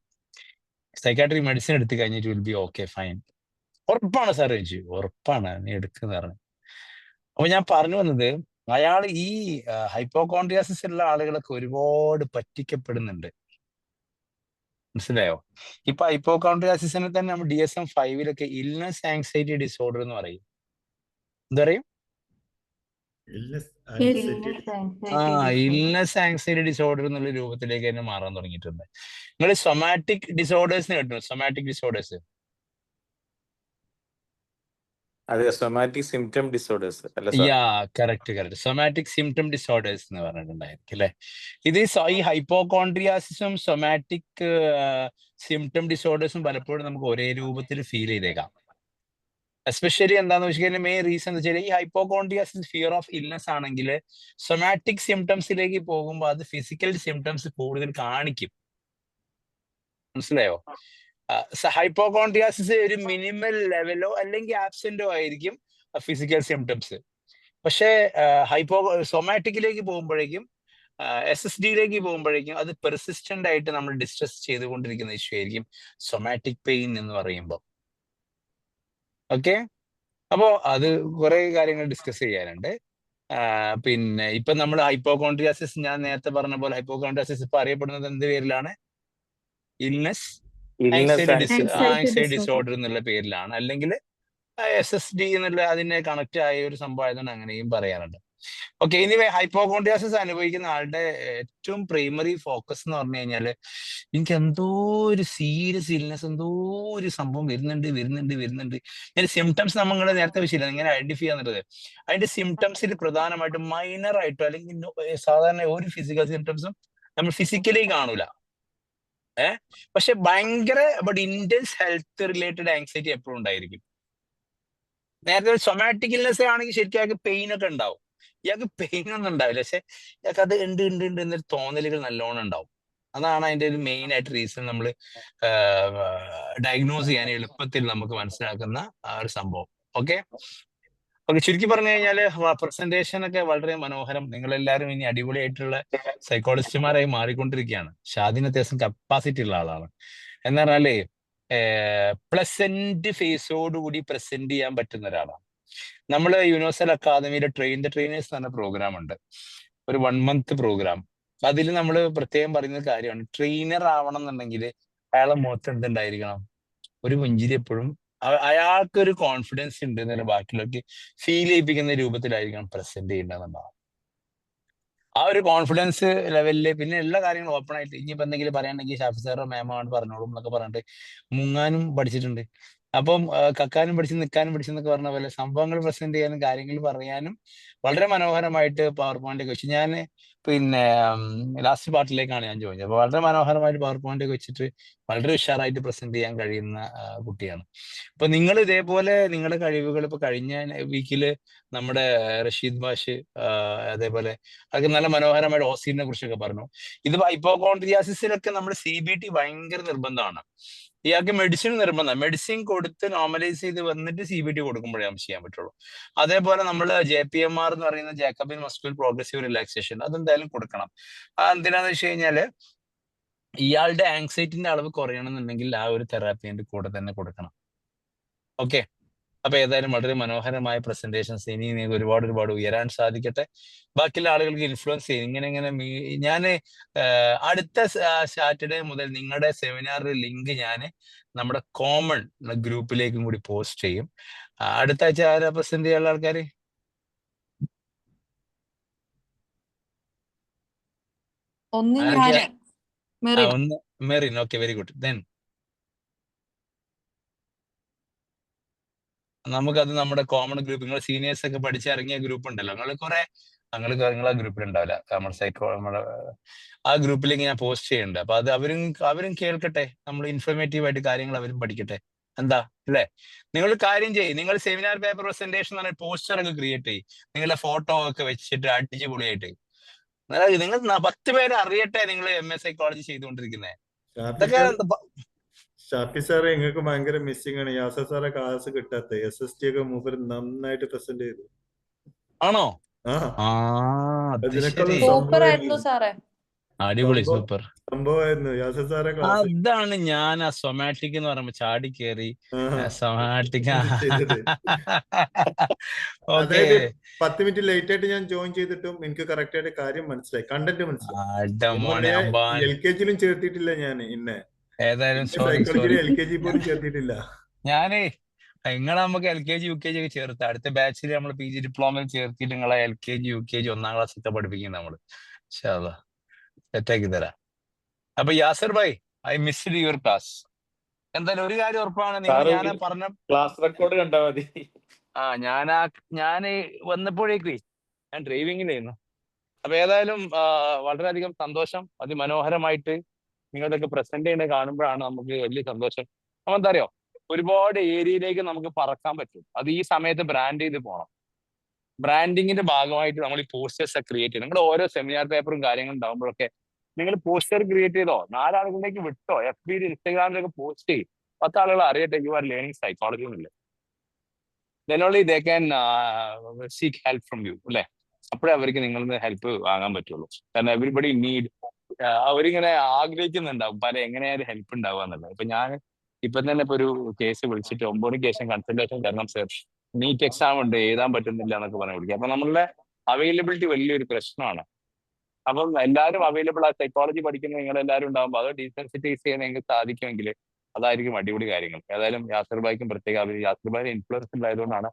സൈക്കാട്രിക് മെഡിസിൻ എടുത്തു കഴിഞ്ഞിട്ട് വിൽ ബി ഓക്കെ ഫൈൻ. ഉറപ്പാണ് സാർ ചോദിച്ചു. ഉറപ്പാണ്, നീ എടുക്കുന്ന പറഞ്ഞു. അപ്പൊ ഞാൻ പറഞ്ഞു വന്നത്, അയാൾ ഈ ഹൈപ്പോകോൺട്രിയാസിസ് ഉള്ള ആളുകളൊക്കെ ഒരുപാട് പറ്റിക്കപ്പെടുന്നുണ്ട്. മനസ്സിലായോ? ഇപ്പൊ ഹൈപ്പോകോൺട്രിയാസിസിനെ തന്നെ നമ്മൾ DSM-5 ഇൽനസ് ആങ്സൈറ്റി ഡിസോർഡർ എന്ന് പറയും. എന്താ പറയും? Illness Yes. Anxiety illness anxiety disorder എന്നുള്ള രൂപത്തിലേക്ക് തന്നെ മാറാൻ തുടങ്ങിയിട്ടുണ്ട്. നിങ്ങൾ സൊമാറ്റിക് ഡിസോർഡേഴ്സിന് കേട്ടോ? സൊമാറ്റിക് ഡിസോർഡേഴ്സ് അത് സൊമാറ്റിക് സിംറ്റം ഡിസോർഡേഴ്സ് അല്ല സാർ? യാ കറക്റ്റ് സൊമാറ്റിക് സിംറ്റം ഡിസോർഡേഴ്സ് എന്ന് പറഞ്ഞിട്ടുണ്ടായിരിക്കും അല്ലെ. ഇത് ഈ ഹൈപ്പോകോൺട്രിയാസിസും സൊമാറ്റിക് സിംറ്റം ഡിസോർഡേഴ്സും പലപ്പോഴും നമുക്ക് ഒരേ രൂപത്തിൽ ഫീൽ ചെയ്തേക്കാം. എസ്പെഷ്യലി എന്താന്ന് വെച്ച് കഴിഞ്ഞാൽ മെയിൻ റീസൺ എന്ന് വെച്ചാൽ ഈ ഹൈപ്പോകോൺട്രിയാസിസ് ഫിയർ ഓഫ് ഇൽനെസ് ആണെങ്കിൽ സൊമാറ്റിക് സിംറ്റംസിലേക്ക് പോകുമ്പോൾ അത് ഫിസിക്കൽ സിംറ്റംസ് കൂടുതൽ കാണിക്കും. മനസ്സിലായോ? ഹൈപ്പോകോൺട്രിയാസിസ് ഒരു മിനിമൽ ലെവലോ അല്ലെങ്കിൽ ആബ്സെന്റോ ആയിരിക്കും ഫിസിക്കൽ സിംറ്റംസ്. പക്ഷേ സൊമാറ്റിക്കിലേക്ക് പോകുമ്പോഴേക്കും SSDയിലേക്ക് പോകുമ്പോഴേക്കും അത് പെർസിസ്റ്റന്റ് ആയിട്ട് നമ്മൾ ഡിസ്ട്രസ് ചെയ്തുകൊണ്ടിരിക്കുന്ന ഇഷ്യൂ ആയിരിക്കും സൊമാറ്റിക് പെയിൻ എന്ന് പറയുമ്പോൾ. ഓക്കെ, അപ്പോ അത് കുറെ കാര്യങ്ങൾ ഡിസ്കസ് ചെയ്യാനുണ്ട്. പിന്നെ ഇപ്പൊ നമ്മൾ ഹൈപ്പോകോൺട്രിയാസിസ്, ഞാൻ നേരത്തെ പറഞ്ഞ പോലെ ഹൈപ്പോകോൺട്രിയാസിസ് ഇപ്പൊ അറിയപ്പെടുന്നത് എന്ത് പേരിലാണ്? ഇൽനെസ് ആങ്സൈറ്റി ഡിസോർഡർ എന്നുള്ള പേരിലാണ്, അല്ലെങ്കിൽ SSD എന്നുള്ള അതിനെ കണക്ട് ആയ ഒരു സംഭവം ആയതുകൊണ്ട് അങ്ങനെയും പറയാറുണ്ട്. ഓക്കെ, ഇനി ഹൈപ്പോകോൺട്രിയാസിസ് അനുഭവിക്കുന്ന ആളുടെ ഏറ്റവും പ്രൈമറി ഫോക്കസ് എന്ന് പറഞ്ഞു കഴിഞ്ഞാല് എനിക്ക് എന്തോ ഒരു സീരിയസ് ഇൽനെസ്, എന്തോ ഒരു സംഭവം വരുന്നുണ്ട്. ഞാൻ സിംറ്റംസ് നമ്മൾ നേരത്തെ വെച്ചില്ല ഇങ്ങനെ ഐഡന്റിഫൈ ചെയ്യുന്നത്. അതിന്റെ സിംറ്റംസിൽ പ്രധാനമായിട്ടും മൈനർ ആയിട്ടോ അല്ലെങ്കിൽ സാധാരണ ഒരു ഫിസിക്കൽ സിംറ്റംസും നമ്മൾ ഫിസിക്കലി കാണൂല. പക്ഷെ ഭയങ്കര ഇന്റൻസ് ഹെൽത്ത് റിലേറ്റഡ് ആങ്സൈറ്റി എപ്പോഴും ഉണ്ടായിരിക്കും. നേരത്തെ സൊമാറ്റിക് ഇൽനെസ് ആണെങ്കിൽ ശരിക്കും പെയിൻ ഒക്കെ ഉണ്ടാവും. ഇയാൾക്ക് പെയിൻ ഒന്നും ഉണ്ടാവില്ല, പക്ഷെ ഇയാൾക്ക് അത് ഉണ്ട് എന്നൊരു തോന്നലുകൾ നല്ലോണം ഉണ്ടാവും. അതാണ് അതിന്റെ ഒരു മെയിൻ ആയിട്ട് റീസൺ നമ്മൾ ഡയഗ്നോസ് ചെയ്യാൻ എളുപ്പത്തിൽ നമുക്ക് മനസ്സിലാക്കുന്ന ആ ഒരു സംഭവം. ഓക്കെ, ചുരുക്കി പറഞ്ഞു കഴിഞ്ഞാല് പ്രസന്റേഷൻ ഒക്കെ വളരെ മനോഹരം. നിങ്ങളെല്ലാവരും ഇനി അടിപൊളിയായിട്ടുള്ള സൈക്കോളജിസ്റ്റുമാരായി മാറിക്കൊണ്ടിരിക്കുകയാണ്. ഷാദിന് അത്യാവശ്യം കപ്പാസിറ്റി ഉള്ള ആളാണ്. എന്ന് പറഞ്ഞാലേ പ്ലസന്റ് ഫേസോടുകൂടി പ്രസന്റ് ചെയ്യാൻ പറ്റുന്ന ഒരാളാണ്. നമ്മള് യൂണിവേഴ്സൽ അക്കാദമിയിലെ ട്രെയിൻ ദ ട്രെയിനേഴ്സ് എന്ന് പറഞ്ഞ പ്രോഗ്രാം ഉണ്ട്, ഒരു 1 month പ്രോഗ്രാം. അതിൽ നമ്മൾ പ്രത്യേകം പറയുന്ന കാര്യമാണ്, ട്രെയിനർ ആവണം എന്നുണ്ടെങ്കിൽ അയാളെ മുഖത്ത് എന്തുണ്ടായിരിക്കണം? ഒരു പുഞ്ചിരി എപ്പോഴും, അയാൾക്കൊരു കോൺഫിഡൻസ് ഉണ്ട് എന്നല്ല ബാക്കിയുള്ളവർക്ക് ഫീൽ ചെയ്യിപ്പിക്കുന്ന രൂപത്തിലായിരിക്കണം പ്രസന്റ് ചെയ്യേണ്ടതെന്നുണ്ടാവും. ആ ഒരു കോൺഫിഡൻസ് ലെവലില് പിന്നെ എല്ലാ കാര്യങ്ങളും ഓപ്പൺ ആയിട്ട്, ഇനിയിപ്പോ എന്തെങ്കിലും പറയാണെങ്കിൽ ഷാഫി സാറോ മാമോ ആണ് പറഞ്ഞോളും എന്നൊക്കെ പറഞ്ഞിട്ട് മുങ്ങാനും പഠിച്ചിട്ടുണ്ട്. അപ്പം കക്കാനും പഠിച്ച് നിൽക്കാനും പഠിച്ചെന്നൊക്കെ പറഞ്ഞ പോലെ സംഭവങ്ങൾ പ്രസന്റ് ചെയ്യാനും കാര്യങ്ങൾ പറയാനും വളരെ മനോഹരമായിട്ട് പവർ പോയിന്റ് ഒക്കെ വെച്ച്, ഞാൻ പിന്നെ ലാസ്റ്റ് പാർട്ടിലേക്കാണ് ഞാൻ ചോദിച്ചത്. അപ്പൊ വളരെ മനോഹരമായിട്ട് പവർ പോയിന്റ് ഒക്കെ വെച്ചിട്ട് വളരെ ഉഷാറായിട്ട് പ്രസന്റ് ചെയ്യാൻ കഴിയുന്ന കുട്ടിയാണ്. അപ്പൊ നിങ്ങൾ ഇതേപോലെ നിങ്ങളുടെ കഴിവുകൾ ഇപ്പൊ കഴിഞ്ഞ വീക്കില് നമ്മുടെ റഷീദ് ബാഷ് അതേപോലെ അതൊക്കെ നല്ല മനോഹരമായിട്ട് ഓസീനെ കുറിച്ചൊക്കെ പറഞ്ഞു. ഇത് ഹൈപ്പോകോൺട്രിയാസിസിലൊക്കെ നമ്മുടെ CBT ഭയങ്കര നിർബന്ധമാണ്. ഇയാൾക്ക് മെഡിസിൻ നിർബന്ധം, മെഡിസിൻ കൊടുത്ത് നോർമലൈസ് ചെയ്ത് വന്നിട്ട് CBT കൊടുക്കുമ്പോഴേ നമുക്ക് ചെയ്യാൻ പറ്റുള്ളൂ. അതേപോലെ നമ്മൾ JPMR എന്ന് പറയുന്ന ജാക്കബിൻ മസ്കുലർ പ്രോഗ്രസീവ് റിലാക്സേഷൻ, അതെന്തായാലും കൊടുക്കണം. എന്തിനാന്ന് വെച്ച് കഴിഞ്ഞാല് ഇയാളുടെ ആങ്സൈറ്റിന്റെ അളവ് കുറയണമെന്നുണ്ടെങ്കിൽ ആ ഒരു തെറാപ്പിന്റെ കൂടെ തന്നെ കൊടുക്കണം. ഓക്കെ, അപ്പൊ ഏതായാലും വളരെ മനോഹരമായ പ്രസന്റേഷൻസ്. ഇനി നിങ്ങൾക്ക് ഒരുപാട് ഉയരാൻ സാധിക്കട്ടെ. ബാക്കിയുള്ള ആളുകൾക്ക് ഇൻഫ്ലുവൻസ് ചെയ്യും. ഇങ്ങനെ ഞാൻ അടുത്ത സാറ്റർഡേ മുതൽ നിങ്ങളുടെ സെമിനാർ ലിങ്ക് ഞാൻ നമ്മുടെ കോമൺ ഗ്രൂപ്പിലേക്കും കൂടി പോസ്റ്റ് ചെയ്യും. അടുത്ത ആഴ്ച ആരാ പ്രസന്റ് ചെയ്യാനുള്ള ആൾക്കാര്? ഒന്ന് Merin. Okay, very good. Then നമുക്കത് നമ്മുടെ കോമൺ ഗ്രൂപ്പ്, നിങ്ങൾ സീനിയേഴ്സ് ഒക്കെ പഠിച്ചിറങ്ങിയ ഗ്രൂപ്പ് ഉണ്ടല്ലോ, നിങ്ങളെ ഗ്രൂപ്പിൽ ഉണ്ടാവില്ല, നമ്മുടെ ആ ഗ്രൂപ്പിലേക്ക് ഞാൻ പോസ്റ്റ് ചെയ്യുന്നുണ്ട്. അപ്പൊ അത് അവരും കേൾക്കട്ടെ, നമ്മൾ ഇൻഫോർമേറ്റീവ് ആയിട്ട് കാര്യങ്ങൾ അവരും പഠിക്കട്ടെ. എന്താ അല്ലേ? നിങ്ങൾ കാര്യം ചെയ്യും, നിങ്ങൾ സെമിനാർ പേപ്പർ പ്രസന്റേഷൻ എന്ന് പറഞ്ഞ പോസ്റ്റർ ഒക്കെ ക്രിയേറ്റ് ചെയ്യും, നിങ്ങളുടെ ഫോട്ടോ ഒക്കെ വെച്ചിട്ട് അടിച്ച് പൊളിയായിട്ട്. നിങ്ങൾ 10 പേരെ അറിയട്ടെ നിങ്ങൾ MS സൈക്കോളജി ചെയ്തുകൊണ്ടിരിക്കുന്നത്. ഇതൊക്കെ ഷാഫി സാറെ നിങ്ങൾക്ക് ഭയങ്കര മിസ്സിംഗ് ആണ്. യാസർ സാറെ ക്ലാസ് കിട്ടാത്ത SST ഒക്കെ മൂപ്പര് നന്നായിട്ട് പ്രസന്റ് ചെയ്തു. ആണോ? സൂപ്പർ ആയിരുന്നു സാറേ, അടിപൊളി, സൂപ്പർ സംഭവമായിരുന്നു യാസർ സാറെ ക്ലാസ്. അതാണ് ഞാൻ ആ സൊമാറ്റിക് എന്ന് പറയുമ്പോ ചാടി കയറി സൊമാറ്റിക്. അതായത് 10 മിനിറ്റ് ലേറ്റ് ആയിട്ട് ഞാൻ ജോയിൻ ചെയ്തിട്ടും എനിക്ക് കറക്റ്റ് ആയിട്ട് കാര്യം മനസ്സിലായി, കണ്ടന്റ് മനസ്സിലായി. LKG ചേർത്തിട്ടില്ല ഞാൻ, ഇന്നെ ഏതായാലും സൈക്കോളജിയിൽ LKG പോലും ചേർത്തിട്ടില്ല. ഞാനേ നിങ്ങളെ നമുക്ക് LKG UKG ഒക്കെ ചേർത്ത് അടുത്ത ബാച്ചിൽ നമ്മൾ PG ഡിപ്ലോമയിൽ ചേർത്തിട്ട് നിങ്ങളെ LKG UKG 1ാം ക്ലാസ് ഒക്കെ പഠിപ്പിക്കും നമ്മള്. സെറ്റാക്കി തരാം. അപ്പൊ Yasir bhai, I missed your class. എന്തായാലും ഒരു കാര്യം ഉറപ്പാണ്, നിങ്ങൾ ഞാൻ പറഞ്ഞ ക്ലാസ് റെക്കോർഡ് കണ്ടാൽ മതി. ഞാൻ വന്നപ്പോഴേക്ക് ഞാൻ ഡ്രൈവിങ്ങിലായിരുന്നു. അപ്പൊ ഏതായാലും വളരെയധികം സന്തോഷം. അതിമനോഹരമായിട്ട് നിങ്ങളുടെയൊക്കെ പ്രസന്റ് ചെയ്യുന്നത് കാണുമ്പോഴാണ് നമുക്ക് വലിയ സന്തോഷം. അപ്പൊ എന്താ അറിയോ, ഒരുപാട് ഏരിയയിലേക്ക് നമുക്ക് പറക്കാൻ പറ്റും. അത് ഈ സമയത്ത് ബ്രാൻഡ് ചെയ്ത് പോകണം. ബ്രാൻഡിങ്ങിന്റെ ഭാഗമായിട്ട് നമ്മൾ ഈ പോസ്റ്റേഴ്സ് ഒക്കെ ക്രിയേറ്റ് ചെയ്യും. നിങ്ങൾ ഓരോ സെമിനാർ പേപ്പറും കാര്യങ്ങളും ഉണ്ടാകുമ്പോഴൊക്കെ നിങ്ങൾ പോസ്റ്റർ ക്രിയേറ്റ് ചെയ്തോ, 4 ആളുകളിലേക്ക് വിട്ടോ, FB ഇൻസ്റ്റാഗ്രാമിലൊക്കെ പോസ്റ്റ് ചെയ്യും. 10 ആളുകൾ അറിയട്ടെ യു ആർ ലേണിംഗ് സൈക്കോളജി എന്നില്ല. then only they can seek help from you, അല്ലെ? അപ്പോഴേ അവർക്ക് നിങ്ങളിൽ നിന്ന് ഹെൽപ്പ് വാങ്ങാൻ പറ്റുള്ളൂ. കാരണം എവരിബഡി നീഡ്, അവരിങ്ങനെ ആഗ്രഹിക്കുന്നുണ്ടാവും പല എങ്ങനെയായാലും ഹെൽപ്പ് ഉണ്ടാവുക എന്നുള്ളത്. ഇപ്പൊ ഞാൻ തന്നെ ഇപ്പൊ ഒരു കേസ് വിളിച്ചിട്ട് 9 മണിക്ക് ശേഷം കൺസൾട്ടേഷൻ തരണം സർ, നീറ്റ് എക്സാം ഉണ്ട്, എഴുതാൻ പറ്റുന്നില്ല എന്നൊക്കെ പറഞ്ഞ് വിളിക്കുക. അപ്പൊ നമ്മളുടെ അവൈലബിലിറ്റി വലിയൊരു പ്രശ്നമാണ്. അപ്പം എല്ലാവരും അവൈലബിൾ ആ സൈക്കോളജി പഠിക്കുന്ന നിങ്ങളെല്ലാവരും ഉണ്ടാകുമ്പോൾ അത് ഡീസെൻസിറ്റൈസ് ചെയ്യാൻ നിങ്ങൾക്ക് സാധിക്കുമെങ്കിൽ അതായിരിക്കും അടിപൊളി കാര്യങ്ങൾ. ഏതായാലും യാസിർ ഭായിക്കും പ്രത്യേക യാസിർ ഭായി ഇൻഫ്ലുവൻസ് ഉണ്ടായതുകൊണ്ടാണ്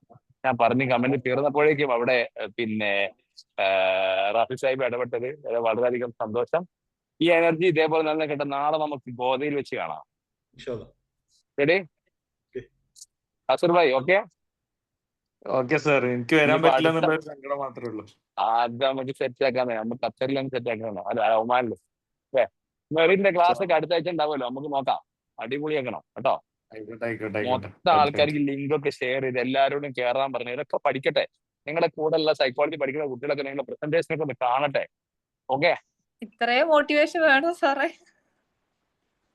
ഞാൻ പറഞ്ഞ് കമന്റ് തീർന്നപ്പോഴേക്കും അവിടെ പിന്നെ റാഫി സാഹിബ് ഇടപെട്ടത്. വളരെയധികം സന്തോഷം. ഈ എനർജി ഇതേപോലെ തന്നെ കേട്ട നാളെ നമുക്ക് ഗോതയിൽ വെച്ച് കാണാം. റെഡി യാസിർ ഭായി? ഓക്കെ സാർ, എനിക്ക് വരാൻ പറ്റില്ല എന്നുള്ള സങ്കടം മാത്രമേ ഉള്ളൂ. അത് നമുക്ക് സെറ്റ് ആക്കാന്നേ, നമുക്ക് ഖത്തറിലൊന്നും സെറ്റ് ആക്കണം. അല്ല ഒമാനില് അല്ലേ? മെറിന്റെ ക്ലാസ് ഒക്കെ അടുത്ത ആഴ്ച ഉണ്ടാവുമല്ലോ, നമുക്ക് നോക്കാം. അടിപൊളിയാക്കണം കേട്ടോ. മൊത്തം ആൾക്കാർക്ക് ലിങ്ക് ഒക്കെ ഷെയർ ചെയ്ത് എല്ലാവരോടും കയറാൻ പറഞ്ഞു. ഇതൊക്കെ പഠിക്കട്ടെ. നിങ്ങളുടെ കൂടെ ഉള്ള സൈക്കോളജി പഠിക്കുന്ന കുട്ടികളൊക്കെ നിങ്ങളുടെ പ്രസന്റേഷൻ ഒക്കെ ഒന്ന് കാണട്ടെ. ഓക്കെ, ഇത്രയും മോട്ടിവേഷൻ വേണോ സാറേ?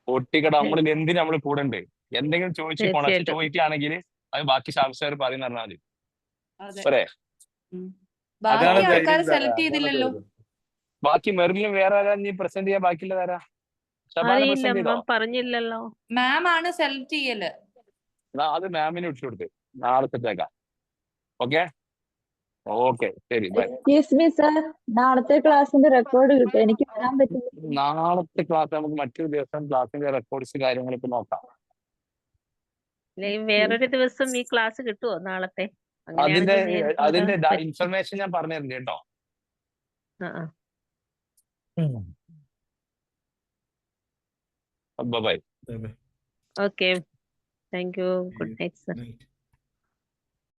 ഒട്ടിക്കട നമ്മളിൽ എന്തിനും നമ്മൾ കൂടെ ഉണ്ട്. എന്തെങ്കിലും ചോദിച്ചു പോണം. ചോദിക്കുകയാണെങ്കിൽ അത് ബാക്കി സാർ പറയുന്ന പറഞ്ഞാൽ മതി. പോരെ? ബാക്കി ആൾക്കാർ സെലക്ട് ചെയ്തില്ലല്ലോ. ബാക്കി മെറിലും വേറെ ആരാ നീ പ്രസന്റ് ചെയ്യാൻ ബാക്കിയുള്ളതാരാ? പറഞ്ഞില്ലല്ലോ. മാം ആണ് സെലക്ട് ചെയ്യല്. അത് മാമിനെ വിട്ടു കൊടുത്ത് നാളെ സെറ്റാക്കാം. ഓക്കെ ഓക്കെ ശരി ബൈ. നാളത്തെ ക്ലാസ്സിന്റെ റെക്കോർഡ് കിട്ടും, എനിക്ക് വരാൻ പറ്റില്ല. നാളത്തെ ക്ലാസ് നമുക്ക് മറ്റൊരു ദിവസം ക്ലാസ്സിന്റെ റെക്കോർഡ്സ് കാര്യങ്ങളൊക്കെ നോക്കാം. വേറൊരു ദിവസം ഈ ക്ലാസ് കിട്ടുമോ നാളത്തെ? അതിന്റെ ഇൻഫർമേഷൻ ഞാൻ പറഞ്ഞു തരുന്നുണ്ട് കേട്ടോ. Bye. Okay, thank you. Good night sir.